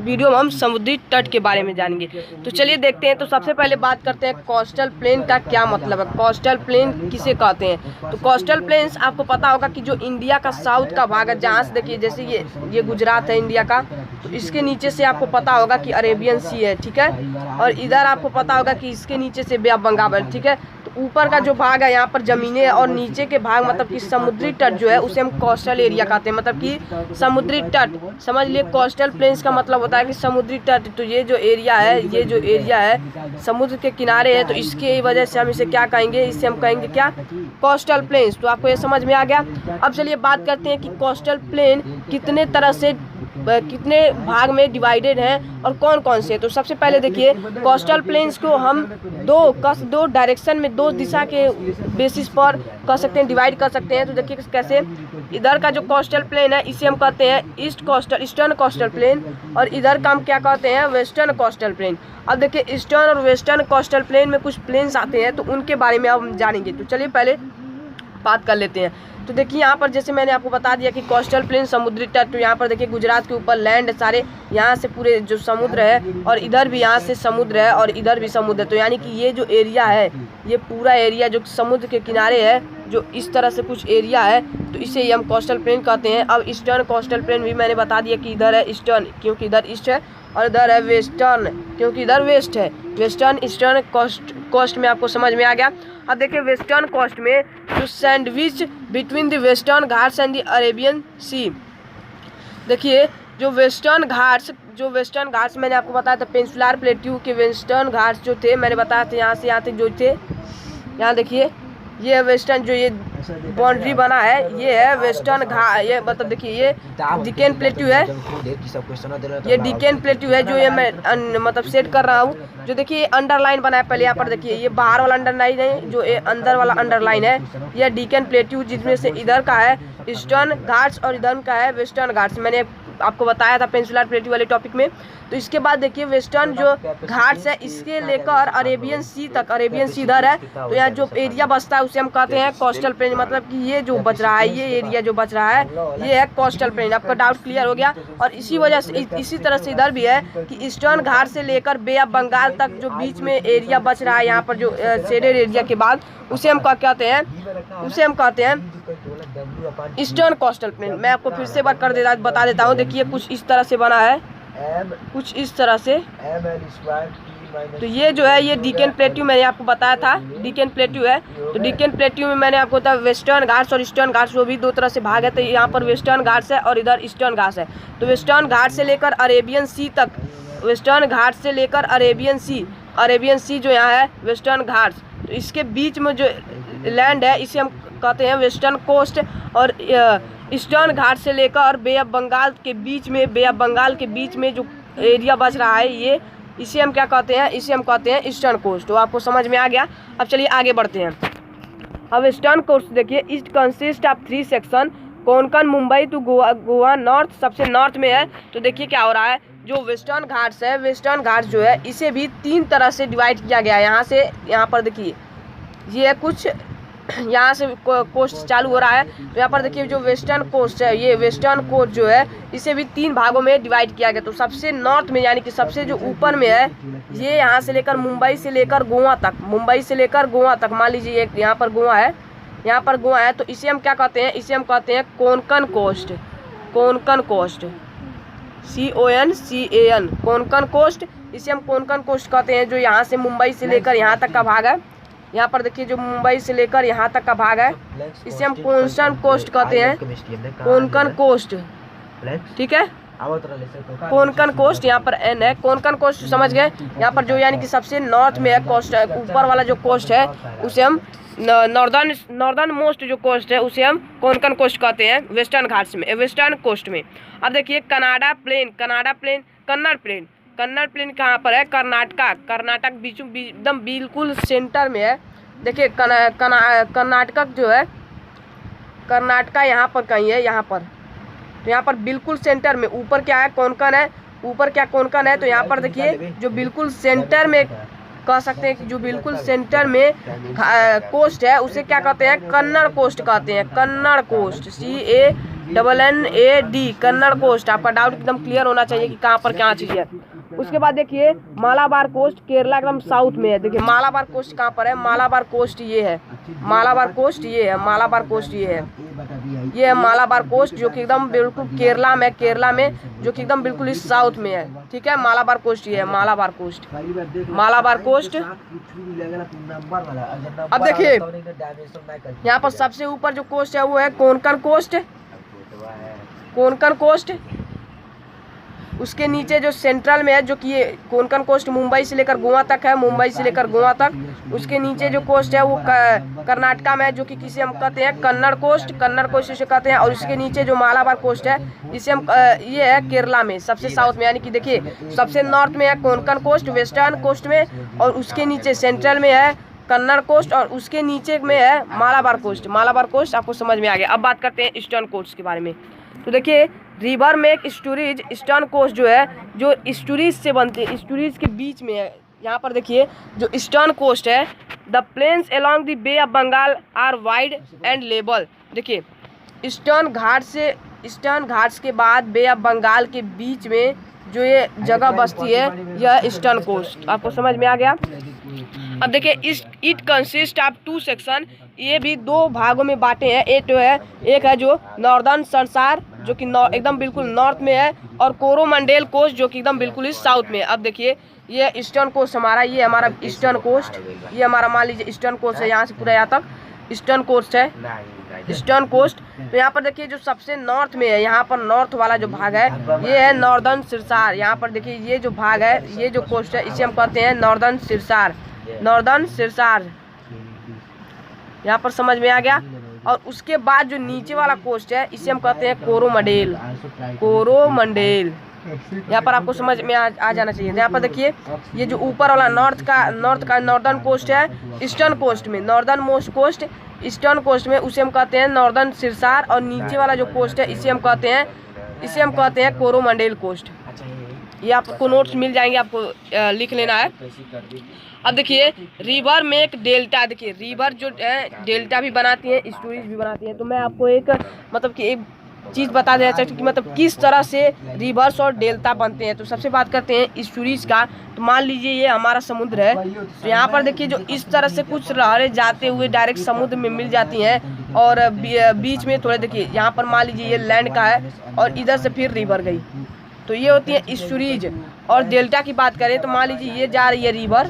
वीडियो में हम समुद्री तट के बारे में जानेंगे। तो चलिए देखते हैं। तो सबसे पहले बात करते हैं कोस्टल प्लेन का क्या मतलब है, कोस्टल प्लेन किसे कहते हैं। तो कोस्टल प्लेन्स आपको पता होगा कि जो इंडिया का साउथ का भाग है, जहाँ से देखिए जैसे ये गुजरात है इंडिया का, तो इसके नीचे से आपको पता होगा कि अरेबियन सी है, ठीक है, और इधर आपको पता होगा कि इसके नीचे से बे ऑफ बंगाल, ठीक है। तो ऊपर का जो भाग है यहाँ पर जमीनें है, और नीचे के भाग मतलब कि समुद्री तट जो है उसे हम कोस्टल एरिया कहते हैं, मतलब कि समुद्री तट। समझ लिए, कोस्टल प्लेन्स का मतलब होता है कि समुद्री तट। तो ये जो एरिया है समुद्र के किनारे है, तो इसके वजह से हम इसे क्या कहेंगे, इसे हम कहेंगे क्या, कोस्टल प्लेन्स। तो आपको ये समझ में आ गया। अब चलिए बात करते हैं कि कोस्टल प्लेन कितने तरह से कितने भाग में डिवाइडेड हैं और कौन कौन से। तो सबसे पहले देखिए कोस्टल प्लेन्स को हम दो डायरेक्शन में, दो दिशा के बेसिस पर कह सकते हैं, डिवाइड कर सकते हैं। तो देखिए कैसे, इधर का जो कोस्टल प्लेन है इसे हम कहते हैं ईस्टर्न कोस्टल प्लेन, और इधर का हम क्या कहते हैं, वेस्टर्न कोस्टल प्लेन। अब देखिए ईस्टर्न और वेस्टर्न कोस्टल प्लेन में कुछ प्लेन्स आते हैं, तो उनके बारे में अब हम जानेंगे। तो चलिए पहले बात कर लेते हैं। तो देखिए यहाँ पर जैसे मैंने आपको बता दिया कि कोस्टल प्लेन समुद्री तट, तो यहाँ पर देखिए गुजरात के ऊपर लैंड सारे, यहाँ से पूरे जो समुद्र है, और इधर भी यहाँ से समुद्र है और इधर भी समुद्र है। तो यानी कि ये जो एरिया है, ये पूरा एरिया जो समुद्र के किनारे है, जो इस तरह से कुछ एरिया है, तो इसे ही हम कोस्टल प्लेन कहते हैं। अब ईस्टर्न कोस्टल प्लेन भी मैंने बता दिया कि इधर है ईस्टर्न क्योंकि इधर ईस्ट है, और इधर है वेस्टर्न क्योंकि इधर वेस्ट है। वेस्टर्न ईस्टर्न कोस्ट में आपको समझ में आ गया। अब देखिए वेस्टर्न कोस्ट में जो sandwich between the western Ghats and the Arabian sea. देखिए जो वेस्टर्न घाट्स मैंने आपको बताया था, पेनिनसुलर प्लेट्यू के वेस्टर्न घाट्स जो थे मैंने बताया था, यहाँ से यहाँ तक जो थे, यहाँ देखिए ये वेस्टर्न जो ये बाउंड्री बना है, ये है वेस्टर्न घाट। ये मतलब देखिए ये डिकेन प्लेट्यू है, ये डिकेन प्लेट्यू है जो ये मैं मतलब सेट कर रहा हूँ। जो देखिए अंडरलाइन बना है पहले, यहाँ पर देखिए ये बाहर वाला अंडरलाइन है, जो ये अंदर वाला अंडरलाइन है, ये डिकेन प्लेट्यू, जिसमें से इधर का है ईस्टर्न घाट्स और इधर का है वेस्टर्न घाट्स। मैंने आपको बताया था पेनिनसुलर प्लेट्यू वाले टॉपिक में। तो इसके बाद देखिए वेस्टर्न जो घाट्स है इसके लेकर अरेबियन सी तक, अरेबियन सी इधर है, तो यहाँ जो एरिया बचता है उसे हम कहते हैं कोस्टल प्लेन। मतलब कि ये जो बच रहा है, ये एरिया जो बच रहा है, ये है कोस्टल प्लेन। आपका डाउट क्लियर हो गया। और इसी वजह से इसी तरह से इधर भी है कि ईस्टर्न घाट से लेकर बे ऑफ बंगाल तक जो बीच में एरिया बच रहा है, यहाँ पर जो शेडेड एरिया के बाद, उसे हम क्या कहते हैं, उसे हम कहते हैं ईस्टर्न कोस्टल प्लेन। मैं आपको फिर से बता देता हूँ। देखिए कुछ इस तरह से बना है, कुछ इस तरह से। तो ये जो है ये डिकेन प्लेट्यू मैंने आपको बताया था, डिकेन प्लेट्यू है। तो डिकेन प्लेट्यू में मैंने आपको बताया वेस्टर्न घाट्स और ईस्टर्न घाट्स, वो भी दो तरह से भाग है। तो यहाँ पर वेस्टर्न घाट्स है और इधर ईस्टर्न घाट्स है। तो वेस्टर्न घाट से लेकर अरेबियन सी तक, वेस्टर्न घाट से लेकर अरेबियन सी जो यहाँ है वेस्टर्न घाट्स, तो इसके बीच में जो लैंड है इसे हम कहते हैं वेस्टर्न कोस्ट। और ईस्टर्न घाट से लेकर बे ऑफ बंगाल के बीच में जो एरिया बच रहा है, ये इसे हम क्या कहते हैं, इसे हम कहते हैं ईस्टर्न कोस्ट। तो आपको समझ में आ गया। अब चलिए आगे बढ़ते हैं। अब ईस्टर्न कोस्ट देखिए, east consist of 3 section, Konkan, Mumbai to Goa north सबसे नॉर्थ में है। तो देखिए क्या हो रहा है, जो वेस्टर्न घाट्स है, वेस्टर्न घाट्स जो है इसे भी 3 तरह से डिवाइड किया गया है। यहाँ से यहाँ पर देखिए ये कुछ यहाँ से कोस्ट चालू हो रहा है। तो यहाँ पर देखिए जो वेस्टर्न कोस्ट है, ये वेस्टर्न कोस्ट जो है इसे भी 3 भागों में डिवाइड किया गया। तो सबसे नॉर्थ में यानी कि सबसे जो ऊपर में है, ये यहाँ से लेकर मुंबई से लेकर गोवा तक, मान लीजिए एक यहाँ पर गोवा है, यहाँ पर गोवा है, तो इसे हम क्या कहते हैं, इसे हम कहते हैं Konkan coast, Konkan coast, CONCAN, Konkan coast. इसे हम कोंकण कोस्ट कहते हैं, जो यहाँ से मुंबई से लेकर यहाँ तक का भाग है। यहाँ पर देखिए जो मुंबई से लेकर यहाँ तक का भाग है, इसे हम कोंकण कोस्ट कहते हैं, कोंकण कोस्ट। ठीक है, कोंकण कोस्ट, यहाँ पर N है, कोंकण कोस्ट समझ गए। यहाँ पर जो यानी कि सबसे नॉर्थ में है कोस्ट, ऊपर वाला जो कोस्ट है उसे हम नॉर्दर्न मोस्ट जो कोस्ट है उसे हम कोंकण कोस्ट कहते हैं वेस्टर्न घाट्स में, वेस्टर्न कोस्ट में। अब देखिए कन्नड़ प्लेन कहाँ पर है, कर्नाटक एकदम बिल्कुल सेंटर में है। देखिए कर्नाटक जो है, कर्नाटका यहाँ पर कहीं है, यहाँ पर, तो यहाँ पर बिल्कुल सेंटर में ऊपर क्या है, कोंकण है, ऊपर क्या कोंकण है। तो यहाँ पर देखिए जो बिल्कुल सेंटर में कह सकते हैं कि जो बिल्कुल सेंटर में कोस्ट है उसे क्या कहते हैं, कन्नड़ कोस्ट कहते हैं, Kannada coast, CANNAD, Kannada coast. आपका डाउट एकदम क्लियर होना चाहिए कि कहाँ पर क्या चीज़ है। उसके बाद देखिए मालाबार कोस्ट, केरला एकदम साउथ में है। देखिए मालाबार कोस्ट कहाँ पर है, मालाबार कोस्ट ये है, मालाबार कोस्ट ये है, मालाबार कोस्ट ये है, ये है मालाबार कोस्ट, जो कि एकदम बिल्कुल केरला में जो कि एकदम बिल्कुल इस साउथ में है। ठीक है, मालाबार कोस्ट ये है, मालाबार कोस्ट। अब देखिए यहाँ पर सबसे ऊपर जो कोस्ट है वो है कोंकण कोस्ट, कोंकण कोस्ट। उसके नीचे जो सेंट्रल में है, जो कि ये कोंकण कोस्ट मुंबई से लेकर गोवा तक है, मुंबई से लेकर गोवा तक। उसके नीचे जो कोस्ट है वो कर्नाटका में है, जो कि किसे हम कहते हैं कन्नड़ कोस्ट इसे कहते हैं। और उसके नीचे जो मालाबार कोस्ट है, इसे हम ये है केरला में, सबसे साउथ में, यानी कि देखिए सबसे नॉर्थ में है कोंकण कोस्ट वेस्टर्न कोस्ट में, और उसके नीचे सेंट्रल में है कन्नड़ कोस्ट, और उसके नीचे में है मालाबार कोस्ट। आपको समझ में आ गया। अब बात करते हैं ईस्टर्न कोस्ट के बारे में। तो देखिए river make stories, eastern coast जो है जो स्टोरीज से बनते हैं, स्टोरीज के बीच में है। यहाँ पर देखिए जो ईस्टर्न कोस्ट है, the plains along the bay of Bengal are wide and level. देखिए ईस्टर्न घाट्स के बाद बे ऑफ बंगाल के बीच में जो ये जगह बसती है, यह ईस्टर्न कोस्ट। आपको समझ में आ गया। अब देखिए इट कंसिस्ट ऑफ 2 सेक्शन, ये भी 2 भागों में बांटे हैं। एक है जो नॉर्दर्न संसार, जो कि एकदम बिल्कुल नॉर्थ में है, और कोरोमंडेल कोस्ट जो कि एकदम बिल्कुल ही साउथ में है। अब देखिए ये ईस्टर्न कोस्ट हमारा, ये हमारा ईस्टर्न कोस्ट, ये हमारा मान लीजिए ईस्टर्न कोस्ट है, यहाँ से पूरा यहाँ तक ईस्टर्न कोस्ट है, ईस्टर्न कोस्ट। तो यहाँ पर देखिए जो सबसे नॉर्थ में है, यहाँ पर नॉर्थ वाला जो भाग है ये है नॉर्दर्न सिरसार। यहाँ पर देखिए ये जो भाग है, ये जो कोस्ट है, इसे हम कहते हैं नॉर्दर्न सिरसार। यहाँ पर समझ में आ गया। और उसके बाद जो नीचे वाला कोस्ट है, इसे हम कहते हैं कोरोमंडेल। यहाँ पर आपको समझ में आ जाना चाहिए। यहाँ पर देखिए ये जो ऊपर वाला नॉर्थ का नॉर्दर्न कोस्ट है, ईस्टर्न कोस्ट में northern most coast, eastern coast में उसे हम कहते हैं नॉर्दर्न सिरसार, और नीचे वाला जो कोस्ट है इसे हम कहते हैं कोरोमंडेल कोस्ट। ये आपको नोट्स मिल जाएंगे, आपको लिख लेना है। अब देखिए रिवर मेक डेल्टा, देखिए रिवर जो है डेल्टा भी बनाती है, स्टोरीज भी बनाती है। तो मैं आपको एक चीज़ बता देना चाहती हूँ कि मतलब किस तरह से रिवर्स और डेल्टा बनते हैं। तो सबसे बात करते हैं स्टोरीज का। तो मान लीजिए ये हमारा समुद्र है, तो यहाँ पर देखिए जो इस तरह से कुछ लहरें जाते हुए डायरेक्ट समुद्र में मिल जाती हैं, और बीच में थोड़े देखिए यहाँ पर मान लीजिए ये लैंड का है, और इधर से फिर रिवर गई, तो ये होती है स्टोरीज। और डेल्टा की बात करें तो मान लीजिए ये जा रही है रिवर,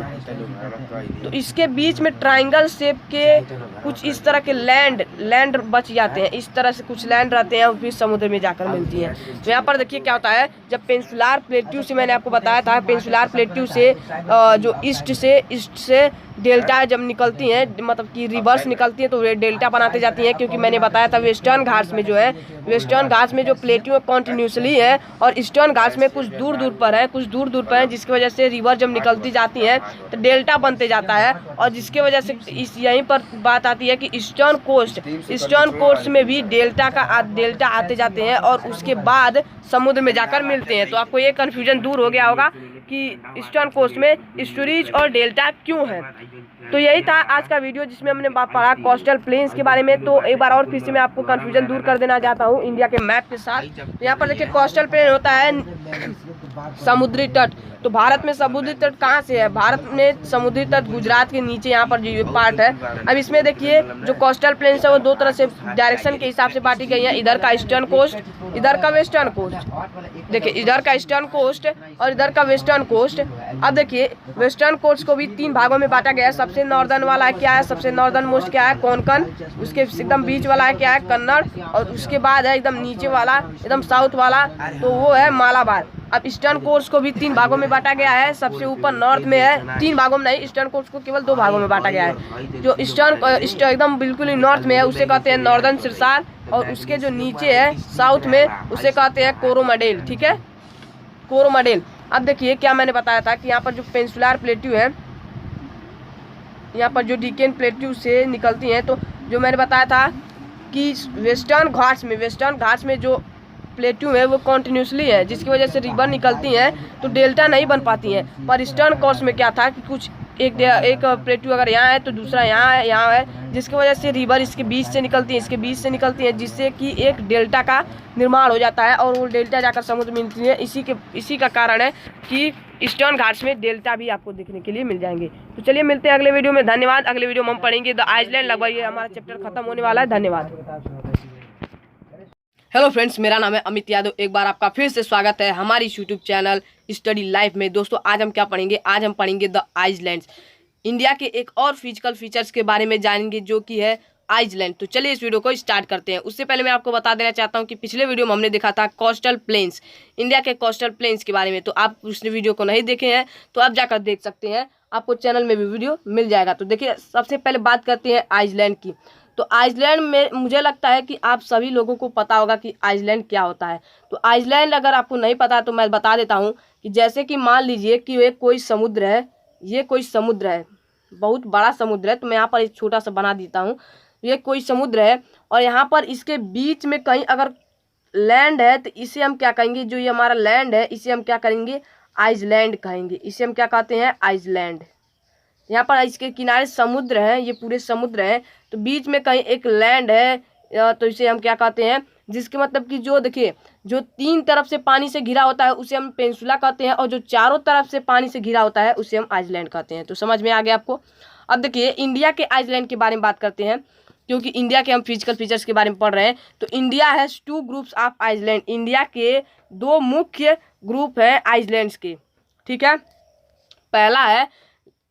तो इसके बीच में ट्रायंगल शेप के कुछ इस तरह के लैंड बच जाते हैं, इस तरह से कुछ लैंड रहते हैं और फिर समुद्र में जाकर मिलती हैं। तो यहाँ पर देखिए क्या होता है, जब पेनिनसुलर प्लेट्यू से मैंने आपको बताया था, पेनिनसुलर प्लेट्यू से जो ईस्ट से डेल्टा जब निकलती हैं, मतलब कि रिवर्स निकलती है, तो वे डेल्टा बनाते जाती हैं। क्योंकि मैंने बताया था वेस्टर्न घाट्स में जो प्लेट्यू कॉन्टिन्यूसली है, और ईस्टर्न घाट्स में कुछ दूर दूर पर है, जिसकी वजह से रिवर जब निकलती जाती है तो डेल्टा बनते जाता है। और जिसकी वजह से यहीं पर बात आती है कि ईस्टर्न कोस्ट में भी डेल्टा आते जाते हैं, और उसके बाद समुद्र में जाकर मिलते हैं। तो आपको ये कन्फ्यूजन दूर हो गया होगा कि ईस्टर्न कोस्ट में स्टोरीज और डेल्टा क्यों है। तो यही था आज का वीडियो, जिसमें हमने पढ़ा कोस्टल प्लेन्स के बारे में। तो एक बार और फिर से मैं आपको कन्फ्यूजन दूर कर देना चाहता हूँ इंडिया के मैप के साथ। तो यहाँ पर देखिए कोस्टल प्लेन होता है समुद्री तट। तो भारत में समुद्री तट कहाँ से है? भारत में समुद्री तट गुजरात के नीचे यहाँ पर जो पार्ट है। अब इसमें देखिए जो कोस्टल प्लेन्स है वो 2 तरह से डायरेक्शन के हिसाब से बांटी गई है, इधर का ईस्टर्न कोस्ट, इधर का वेस्टर्न कोस्ट। देखिए इधर का ईस्टर्न कोस्ट और इधर का वेस्टर्न कोस्ट। अब देखिए वेस्टर्न कोस्ट को भी 3 भागों में बांटा गया है। सबसे नॉर्दर्न वाला क्या है, सबसे नॉर्दर्न मोस्ट क्या है, कोंकण। उसके एकदम बीच वाला है क्या है, कन्नड़। और उसके बाद है एकदम नीचे वाला, एकदम साउथ वाला, तो वो है मालाबार। अब ईस्टर्न कोस्ट को भी 3 भागों में बांटा गया है। सबसे ऊपर नॉर्थ में है, 3 भागों में नहीं, ईस्टर्न कोस्ट को केवल 2 भागों में बांटा गया है। जो ईस्टर्न एकदम बिल्कुल ही नॉर्थ में है उसे कहते हैं नॉर्दर्न सिरसार, और उसके जो नीचे है साउथ में उसे कहते हैं कोरोमंडेल। ठीक है, कोरोमंडेल। अब देखिए क्या मैंने बताया था कि यहाँ पर जो पेनिनसुलर प्लेट्यू है, यहाँ पर जो डिकेन प्लेट्यू से निकलती हैं, तो जो मैंने बताया था कि वेस्टर्न घाट्स में जो प्लेट्यू है वो कॉन्टिन्यूसली है, जिसकी वजह से रिवर निकलती हैं तो डेल्टा नहीं बन पाती हैं। पर ईस्टर्न कोस्ट में क्या था कि कुछ एक प्लेट्यू अगर यहाँ है तो दूसरा यहाँ है, जिसकी वजह से रिवर इसके बीच से निकलती है, जिससे कि एक डेल्टा का निर्माण हो जाता है, और वो डेल्टा जाकर समुद्र में मिलती है। इसी का कारण है कि ईस्टर्न घाट्स में डेल्टा भी आपको देखने के लिए मिल जाएंगे। तो चलिए मिलते हैं अगले वीडियो में। धन्यवाद। अगले वीडियो में हम पढ़ेंगे द आइसलैंड। लगभग ये हमारा चैप्टर खत्म होने वाला है। धन्यवाद। हेलो फ्रेंड्स, मेरा नाम है अमित यादव। एक बार आपका फिर से स्वागत है हमारी यूट्यूब चैनल स्टडी लाइफ में। दोस्तों आज हम क्या पढ़ेंगे? आज हम पढ़ेंगे द आइसलैंड्स। इंडिया के एक और फिजिकल फीचर्स के बारे में जानेंगे, जो कि है आइसलैंड। तो चलिए इस वीडियो को स्टार्ट करते हैं। उससे पहले मैं आपको बता देना चाहता हूँ कि पिछले वीडियो में हमने देखा था कोस्टल प्लेन्स, इंडिया के कोस्टल प्लेन्स के बारे में। तो आप उस वीडियो को नहीं देखे हैं तो आप जाकर देख सकते हैं, आपको चैनल में भी वीडियो मिल जाएगा। तो देखिए, सबसे पहले बात करते हैं आइसलैंड की। तो आइसलैंड में मुझे लगता है कि आप सभी लोगों को पता होगा कि आइसलैंड क्या होता है। तो आइसलैंड अगर आपको नहीं पता तो मैं बता देता हूँ कि जैसे कि मान लीजिए कि ये कोई समुद्र है, ये कोई समुद्र है, बहुत बड़ा समुद्र है। तो मैं यहाँ पर एक छोटा सा बना देता हूँ। ये कोई समुद्र है और यहाँ पर इसके बीच में कहीं अगर लैंड है तो इसे हम क्या कहेंगे, जो ये हमारा लैंड है इसे हम क्या करेंगे, आइसलैंड कहेंगे। इसे हम क्या कहते हैं, आइसलैंड। यहाँ पर इसके किनारे समुद्र है, ये पूरे समुद्र है, तो बीच में कहीं एक लैंड है, तो इसे हम क्या कहते हैं, जिसके मतलब कि जो देखिए जो तीन तरफ से पानी से घिरा होता है उसे हम पेनिनसुला कहते हैं, और जो चारों तरफ से पानी से घिरा होता है उसे हम आइसलैंड कहते हैं। तो समझ में आ गया आपको। अब देखिए इंडिया के आइसलैंड के बारे में बात करते हैं, क्योंकि इंडिया के हम फिजिकल फीचर्स के बारे में पढ़ रहे हैं। तो India has 2 groups of island. India के 2 मुख्य ग्रुप हैं आइसलैंड्स के, ठीक है। पहला है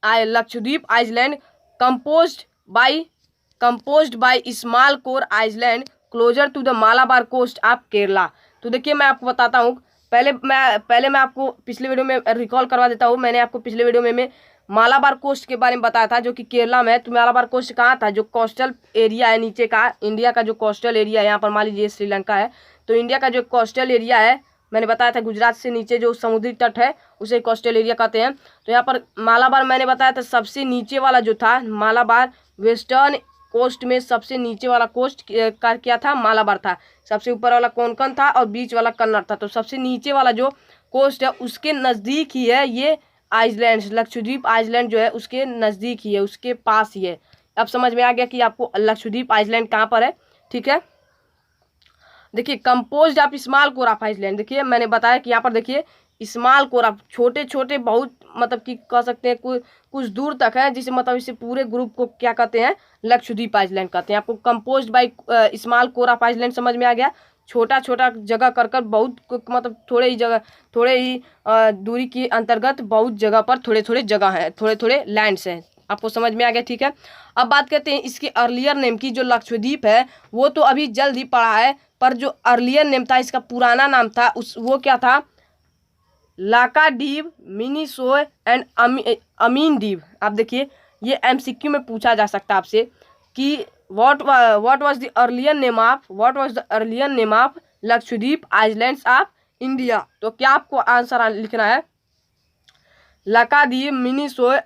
Lakshadweep island, composed by small coral island closer to the Malabar coast of Kerala. तो देखिए मैं आपको बताता हूँ, पहले मैं आपको पिछले वीडियो में रिकॉल करवा देता हूँ। मैंने आपको पिछले वीडियो में मालाबार कोस्ट के बारे में बताया था, जो कि केरला में है। तो मालाबार कोस्ट कहाँ था, जो कोस्टल एरिया है नीचे का, इंडिया का जो कोस्टल एरिया है, यहाँ पर मान लीजिए श्रीलंका है, तो इंडिया का जो कोस्टल एरिया है, मैंने बताया था गुजरात से नीचे जो समुद्री तट है उसे कोस्टल एरिया कहते हैं। तो यहाँ पर मालाबार मैंने बताया था सबसे नीचे वाला जो था मालाबार, वेस्टर्न कोस्ट में सबसे नीचे वाला कोस्ट का क्या था, मालाबार था। सबसे ऊपर वाला कोंकण था और बीच वाला कन्नड़ था। तो सबसे नीचे वाला जो कोस्ट है उसके नज़दीक ही है ये आइसलैंड, लक्षद्वीप आइसलैंड जो है उसके नज़दीक ही है, उसके पास ही है। अब समझ में आ गया कि आपको लक्षद्वीप आइसलैंड कहाँ पर है, ठीक है। देखिए composed of small coral of island, देखिए मैंने बताया कि यहाँ पर देखिए स्मॉल कोर ऑफ, छोटे छोटे बहुत मतलब कि कह सकते हैं कुछ दूर तक है, जिसे मतलब इसे पूरे ग्रुप को क्या कहते हैं, लक्षद्वीप आइसलैंड कहते हैं। आपको composed by small coral of island समझ में आ गया। छोटा छोटा जगह कर बहुत मतलब थोड़े ही दूरी के अंतर्गत बहुत जगह पर थोड़े जगह हैं, थोड़े लैंड्स हैं। आपको समझ में आ गया, ठीक है। अब बात करते हैं इसके अर्लियर नेम की। जो लक्षद्वीप है वो तो अभी जल्द ही पड़ा है, पर जो अर्लियर नेम था, इसका पुराना नाम था वो क्या था, लाकाडीव, मिनीसोय एंड अमीनडीव। आप देखिए ये MCQ में पूछा जा सकता है आपसे कि what was the earlier name of Lakshadweep islands of India. तो क्या आपको आंसर लिखना है, लाकाडीव, मिनीसोय,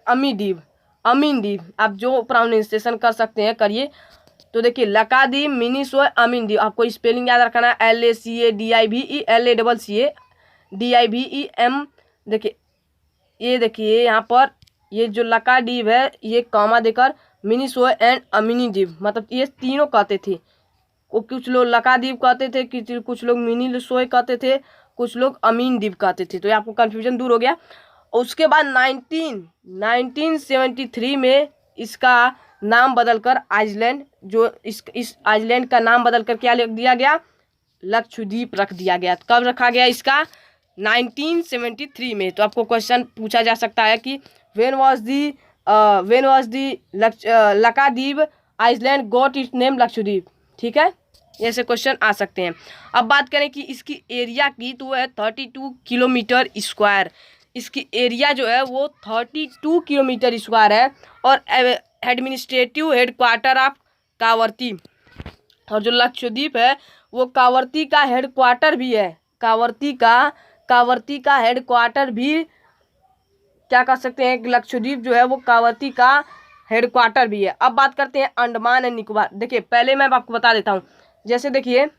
अमीनडीव। आप जो प्रोनाउंसिएशन कर सकते हैं करिए। तो देखिए लकादीव, मिनीसोय, अमीनडीव। आपको स्पेलिंग याद रखना है, LACADIVE, LACCADIVEM। देखिए यहाँ पर ये जो लकाडीव है ये कॉमा देकर मिनीसोय एंड अमीनडीव, मतलब ये तीनों कहते थे। वो कुछ लोग लकादीव कहते थे, कुछ लोग मिनीसोय कहते थे, कुछ लोग अमीनडीव कहते थे। तो ये आपको कन्फ्यूजन दूर हो गया। उसके बाद 1973 में इसका नाम बदलकर आइसलैंड, जो इस आइसलैंड का नाम बदलकर क्या लिख दिया गया, लक्षद्वीप रख दिया गया। कब रखा गया इसका, 1973 में। तो आपको क्वेश्चन पूछा जा सकता है कि when was the Laccadive island got its name Lakshadweep, ठीक है। ऐसे क्वेश्चन आ सकते हैं। अब बात करें कि इसकी एरिया की, तो वो है 32 किलोमीटर स्क्वायर। इसकी एरिया जो है वो 32 किलोमीटर स्क्वायर है, और एडमिनिस्ट्रेटिव हेडक्वार्टर ऑफ कावर्ती। और जो लक्षद्वीप है वो कावर्ती का हेडक्वार्टर भी है। कावर्ती का हेडक्वार्टर भी क्या कह सकते हैं, लक्षद्वीप जो है वो कावर्ती का हेडक्वार्टर भी है। अब बात करते हैं अंडमान एंड निकोबार। देखिए पहले मैं आपको बता देता हूँ, जैसे देखिए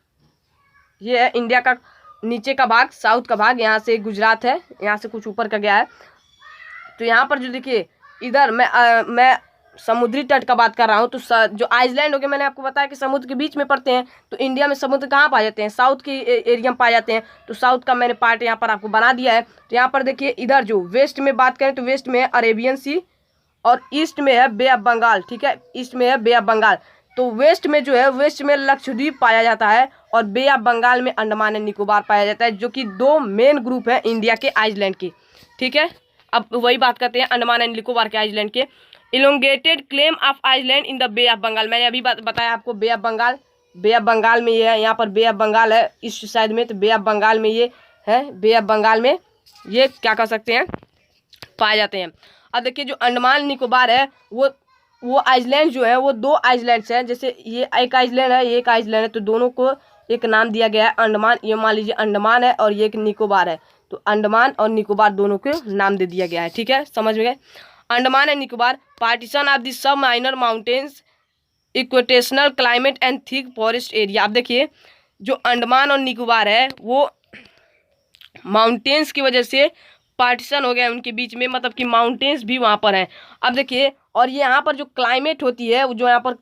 ये है इंडिया का नीचे का भाग, साउथ का भाग, यहाँ से गुजरात है, यहाँ से कुछ ऊपर का गया है। तो यहाँ पर जो देखिए इधर मैं समुद्री तट का बात कर रहा हूँ। तो जो आइसलैंड हो गया, मैंने आपको बताया कि समुद्र के बीच में पड़ते हैं। तो इंडिया में समुद्र कहाँ पाए जाते हैं, साउथ के एरिया में पाए जाते हैं। तो साउथ का मैंने पार्ट यहाँ पर आपको बना दिया है। तो यहाँ पर देखिए इधर जो वेस्ट में बात करें तो वेस्ट में है अरेबियन सी, और ईस्ट में है बे ऑफ बंगाल, ठीक है, ईस्ट में है बे ऑफ बंगाल। तो वेस्ट में जो है, वेस्ट में लक्षद्वीप पाया जाता है, और बे ऑफ बंगाल में अंडमान एंड निकोबार पाया जाता है, जो कि 2 मेन ग्रुप है इंडिया के आइसलैंड के, ठीक है। अब वही बात करते हैं अंडमान एंड निकोबार के आइसलैंड के। इलोंगेटेड क्लेम of island in the bay of Bengal. मैंने अभी बताया आपको bay of Bengal, bay of Bengal में ये है, यहाँ पर बे ऑफ बंगाल है इस साइड में, तो बे ऑफ बंगाल में ये है, बे ऑफ बंगाल में ये क्या कर सकते हैं, पाए जाते हैं। अब देखिए जो अंडमान निकोबार है वो आइलैंड जो है वो 2 आइलैंड्स हैं, जैसे ये एक आइलैंड है, ये एक आइलैंड है, तो दोनों को एक नाम दिया गया है अंडमान। ये मान लीजिए अंडमान है और ये एक निकोबार है, तो अंडमान और निकोबार दोनों को नाम दे दिया गया है। ठीक है, समझ में गए। Andaman and Nicobar partition of the sub minor mountains equatorial climate and thick forest area. अब देखिए जो अंडमान और निकोबार है वो माउंटेन्स की वजह से पार्टीशन हो गया है उनके बीच में, मतलब कि माउंटेन्स भी वहाँ पर हैं। अब देखिए और ये यहाँ पर जो क्लाइमेट होती है, जो यहाँ पर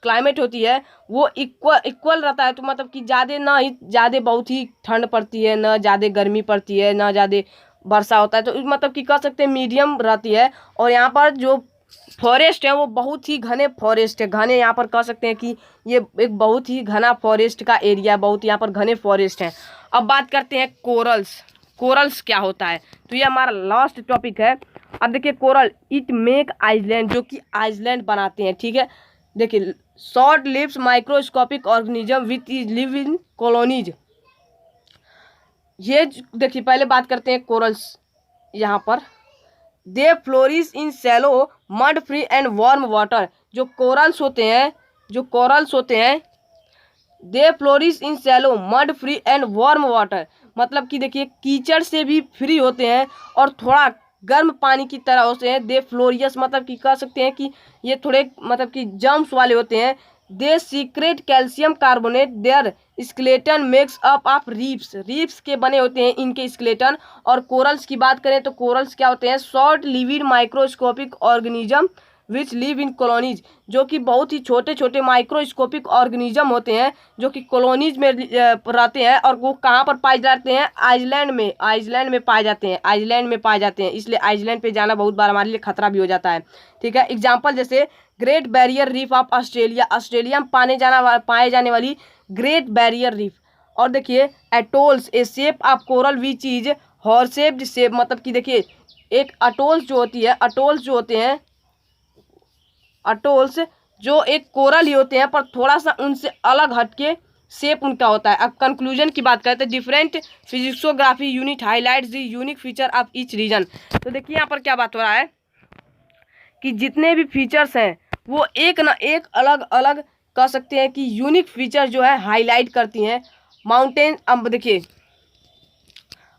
क्लाइमेट होती है वो इक्वल रहता है, तो मतलब कि ज़्यादा ना ही ज़्यादा बहुत ही ठंड पड़ती है, ना ज़्यादा गर्मी पड़ती है, ना ज़्यादा वर्षा होता है, तो मतलब कि कह सकते हैं मीडियम रहती है। और यहाँ पर जो फॉरेस्ट है वो बहुत ही घने फॉरेस्ट है, घने यहाँ पर कह सकते हैं कि ये एक बहुत ही घना फॉरेस्ट का एरिया, बहुत यहाँ पर घने फॉरेस्ट हैं। अब बात करते हैं कोरल्स। कोरल्स क्या होता है, तो ये हमारा लास्ट टॉपिक है। अब देखिए कोरल इट मेक आइलैंड, जो कि आइलैंड बनाते हैं। ठीक है, देखिए short lives microscopic organism with live in colonies. ये देखिए पहले बात करते हैं कोरल्स। यहाँ पर they flourish in shallow mud free and warm water. जो कोरल्स होते हैं they flourish in shallow mud free and warm water, मतलब कि देखिए कीचड़ से भी फ्री होते हैं और थोड़ा गर्म पानी की तरह होते हैं। दे फ्लोरियस मतलब कि कह सकते हैं कि ये थोड़े मतलब कि जम्स वाले होते हैं। They secrete calcium carbonate their skeleton makes up of reefs के बने होते हैं इनके स्केलेटन। और कोरल्स की बात करें तो कोरल्स क्या होते हैं, short lived microscopic organism which live in colonies, जो कि बहुत ही छोटे छोटे माइक्रोस्कोपिक ऑर्गेनिज्म होते हैं जो कि कॉलोनीज में रहते हैं। और वो कहाँ पर पाए जाते हैं, आइलैंड में पाए जाते हैं, आइलैंड में पाए जाते हैं। इसलिए आइलैंड पे जाना बहुत बार हमारे लिए खतरा भी हो जाता है। ठीक है, एग्जाम्पल जैसे great barrier reef of Australia, Australia में पाए जाने वाली ग्रेट बैरियर रीफ। और देखिए atolls a shape of coral which is horseshoe shaped shape, मतलब कि देखिए एक अटोल्स जो होते हैं अटोल्स जो एक कोरल ही होते हैं पर थोड़ा सा उनसे अलग हटके शेप उनका होता है। अब कंक्लूजन की बात करते हैं, different physiography unit highlights the unique feature of each region. तो देखिए यहाँ पर क्या बात हो रहा है कि जितने भी फीचर्स हैं वो एक ना एक अलग अलग कह सकते हैं कि यूनिक फीचर जो है हाईलाइट करती हैं। माउंटेन, अब देखिए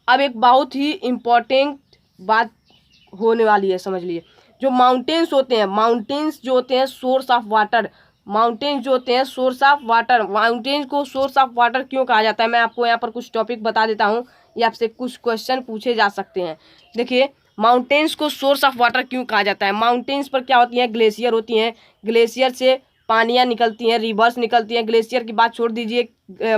अब एक बहुत ही इम्पोर्टेंट बात होने वाली है, समझ लिए। जो माउंटेन्स जो होते हैं सोर्स ऑफ वाटर, माउंटेन्स को सोर्स ऑफ वाटर क्यों कहा जाता है, मैं आपको यहाँ पर कुछ टॉपिक बता देता हूँ, ये आपसे कुछ क्वेश्चन पूछे जा सकते हैं। देखिए माउंटेन्स को सोर्स ऑफ वाटर क्यों कहा जाता है, माउंटेन्स पर क्या होती हैं, ग्लेशियर होती हैं, ग्लेशियर से पानियाँ निकलती हैं, रिवर्स निकलती हैं। ग्लेशियर की बात छोड़ दीजिए,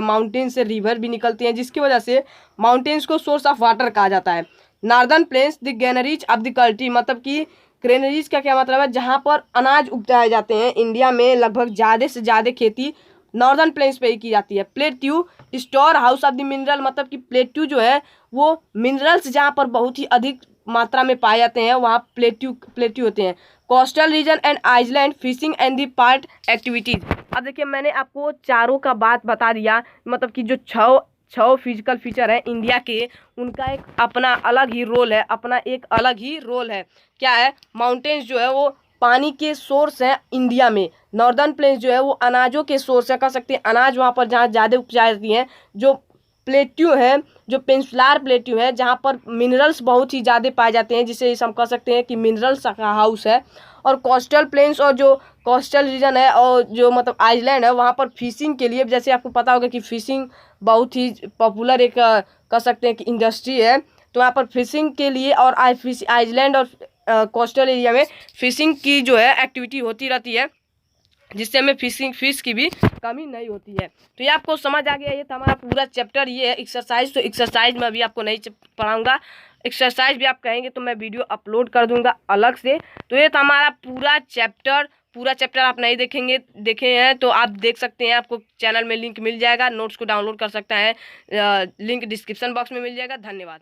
माउंटेन से रिवर भी निकलती हैं, जिसकी वजह से माउंटेन्स को सोर्स ऑफ वाटर कहा जाता है। Northern plains the granaries of the country, मतलब कि ग्रेनरीज का क्या मतलब है, जहाँ पर अनाज उगाए जाते हैं। इंडिया में लगभग ज़्यादा से ज़्यादा खेती नॉर्दर्न प्लेन्स पे ही की जाती है। Plateau store house of the mineral, मतलब कि प्लेट्यू जो है वो मिनरल्स जहाँ पर बहुत ही अधिक मात्रा में पाए जाते हैं वहाँ प्लेट्यू होते हैं। Coastal region and island fishing and the part activities. अब देखिए मैंने आपको चारों का बात बता दिया, मतलब कि जो छः फिजिकल फीचर है इंडिया के, उनका एक अपना अलग ही रोल है। क्या है, माउंटेन्स जो है वो पानी के सोर्स हैं इंडिया में, नॉर्दर्न प्लेन्स जो है वो अनाजों के सोर्स है, कह सकते हैं अनाज वहाँ पर जहाँ ज़्यादा उपजाई जाती हैं। जो प्लेट्यू है, जो पेंसुलार प्लेट्यू है, जहाँ पर मिनरल्स बहुत ही ज़्यादा पाए जाते हैं, जिसे हम कह सकते हैं कि मिनरल्स का हाउस है। और कोस्टल प्लेन्स और जो कोस्टल रीजन है और जो मतलब आइलैंड है, वहाँ पर फिशिंग के लिए, जैसे आपको पता होगा कि फिशिंग बहुत ही पॉपुलर एक कह सकते हैं कि इंडस्ट्री है, तो यहाँ पर फिशिंग के लिए और आइलैंड और कोस्टल एरिया में फिशिंग की जो है एक्टिविटी होती रहती है, जिससे हमें फिश की भी कमी नहीं होती है। तो ये आपको समझ आ गया, ये था हमारा पूरा चैप्टर। ये है एक्सरसाइज, तो एक्सरसाइज में अभी आपको नहीं पढ़ाऊँगा, एक्सरसाइज भी आप कहेंगे तो मैं वीडियो अपलोड कर दूंगा अलग से। तो ये था हमारा पूरा चैप्टर आप नहीं देखे हैं तो आप देख सकते हैं, आपको चैनल में लिंक मिल जाएगा, नोट्स को डाउनलोड कर सकता है, लिंक डिस्क्रिप्शन बॉक्स में मिल जाएगा। धन्यवाद।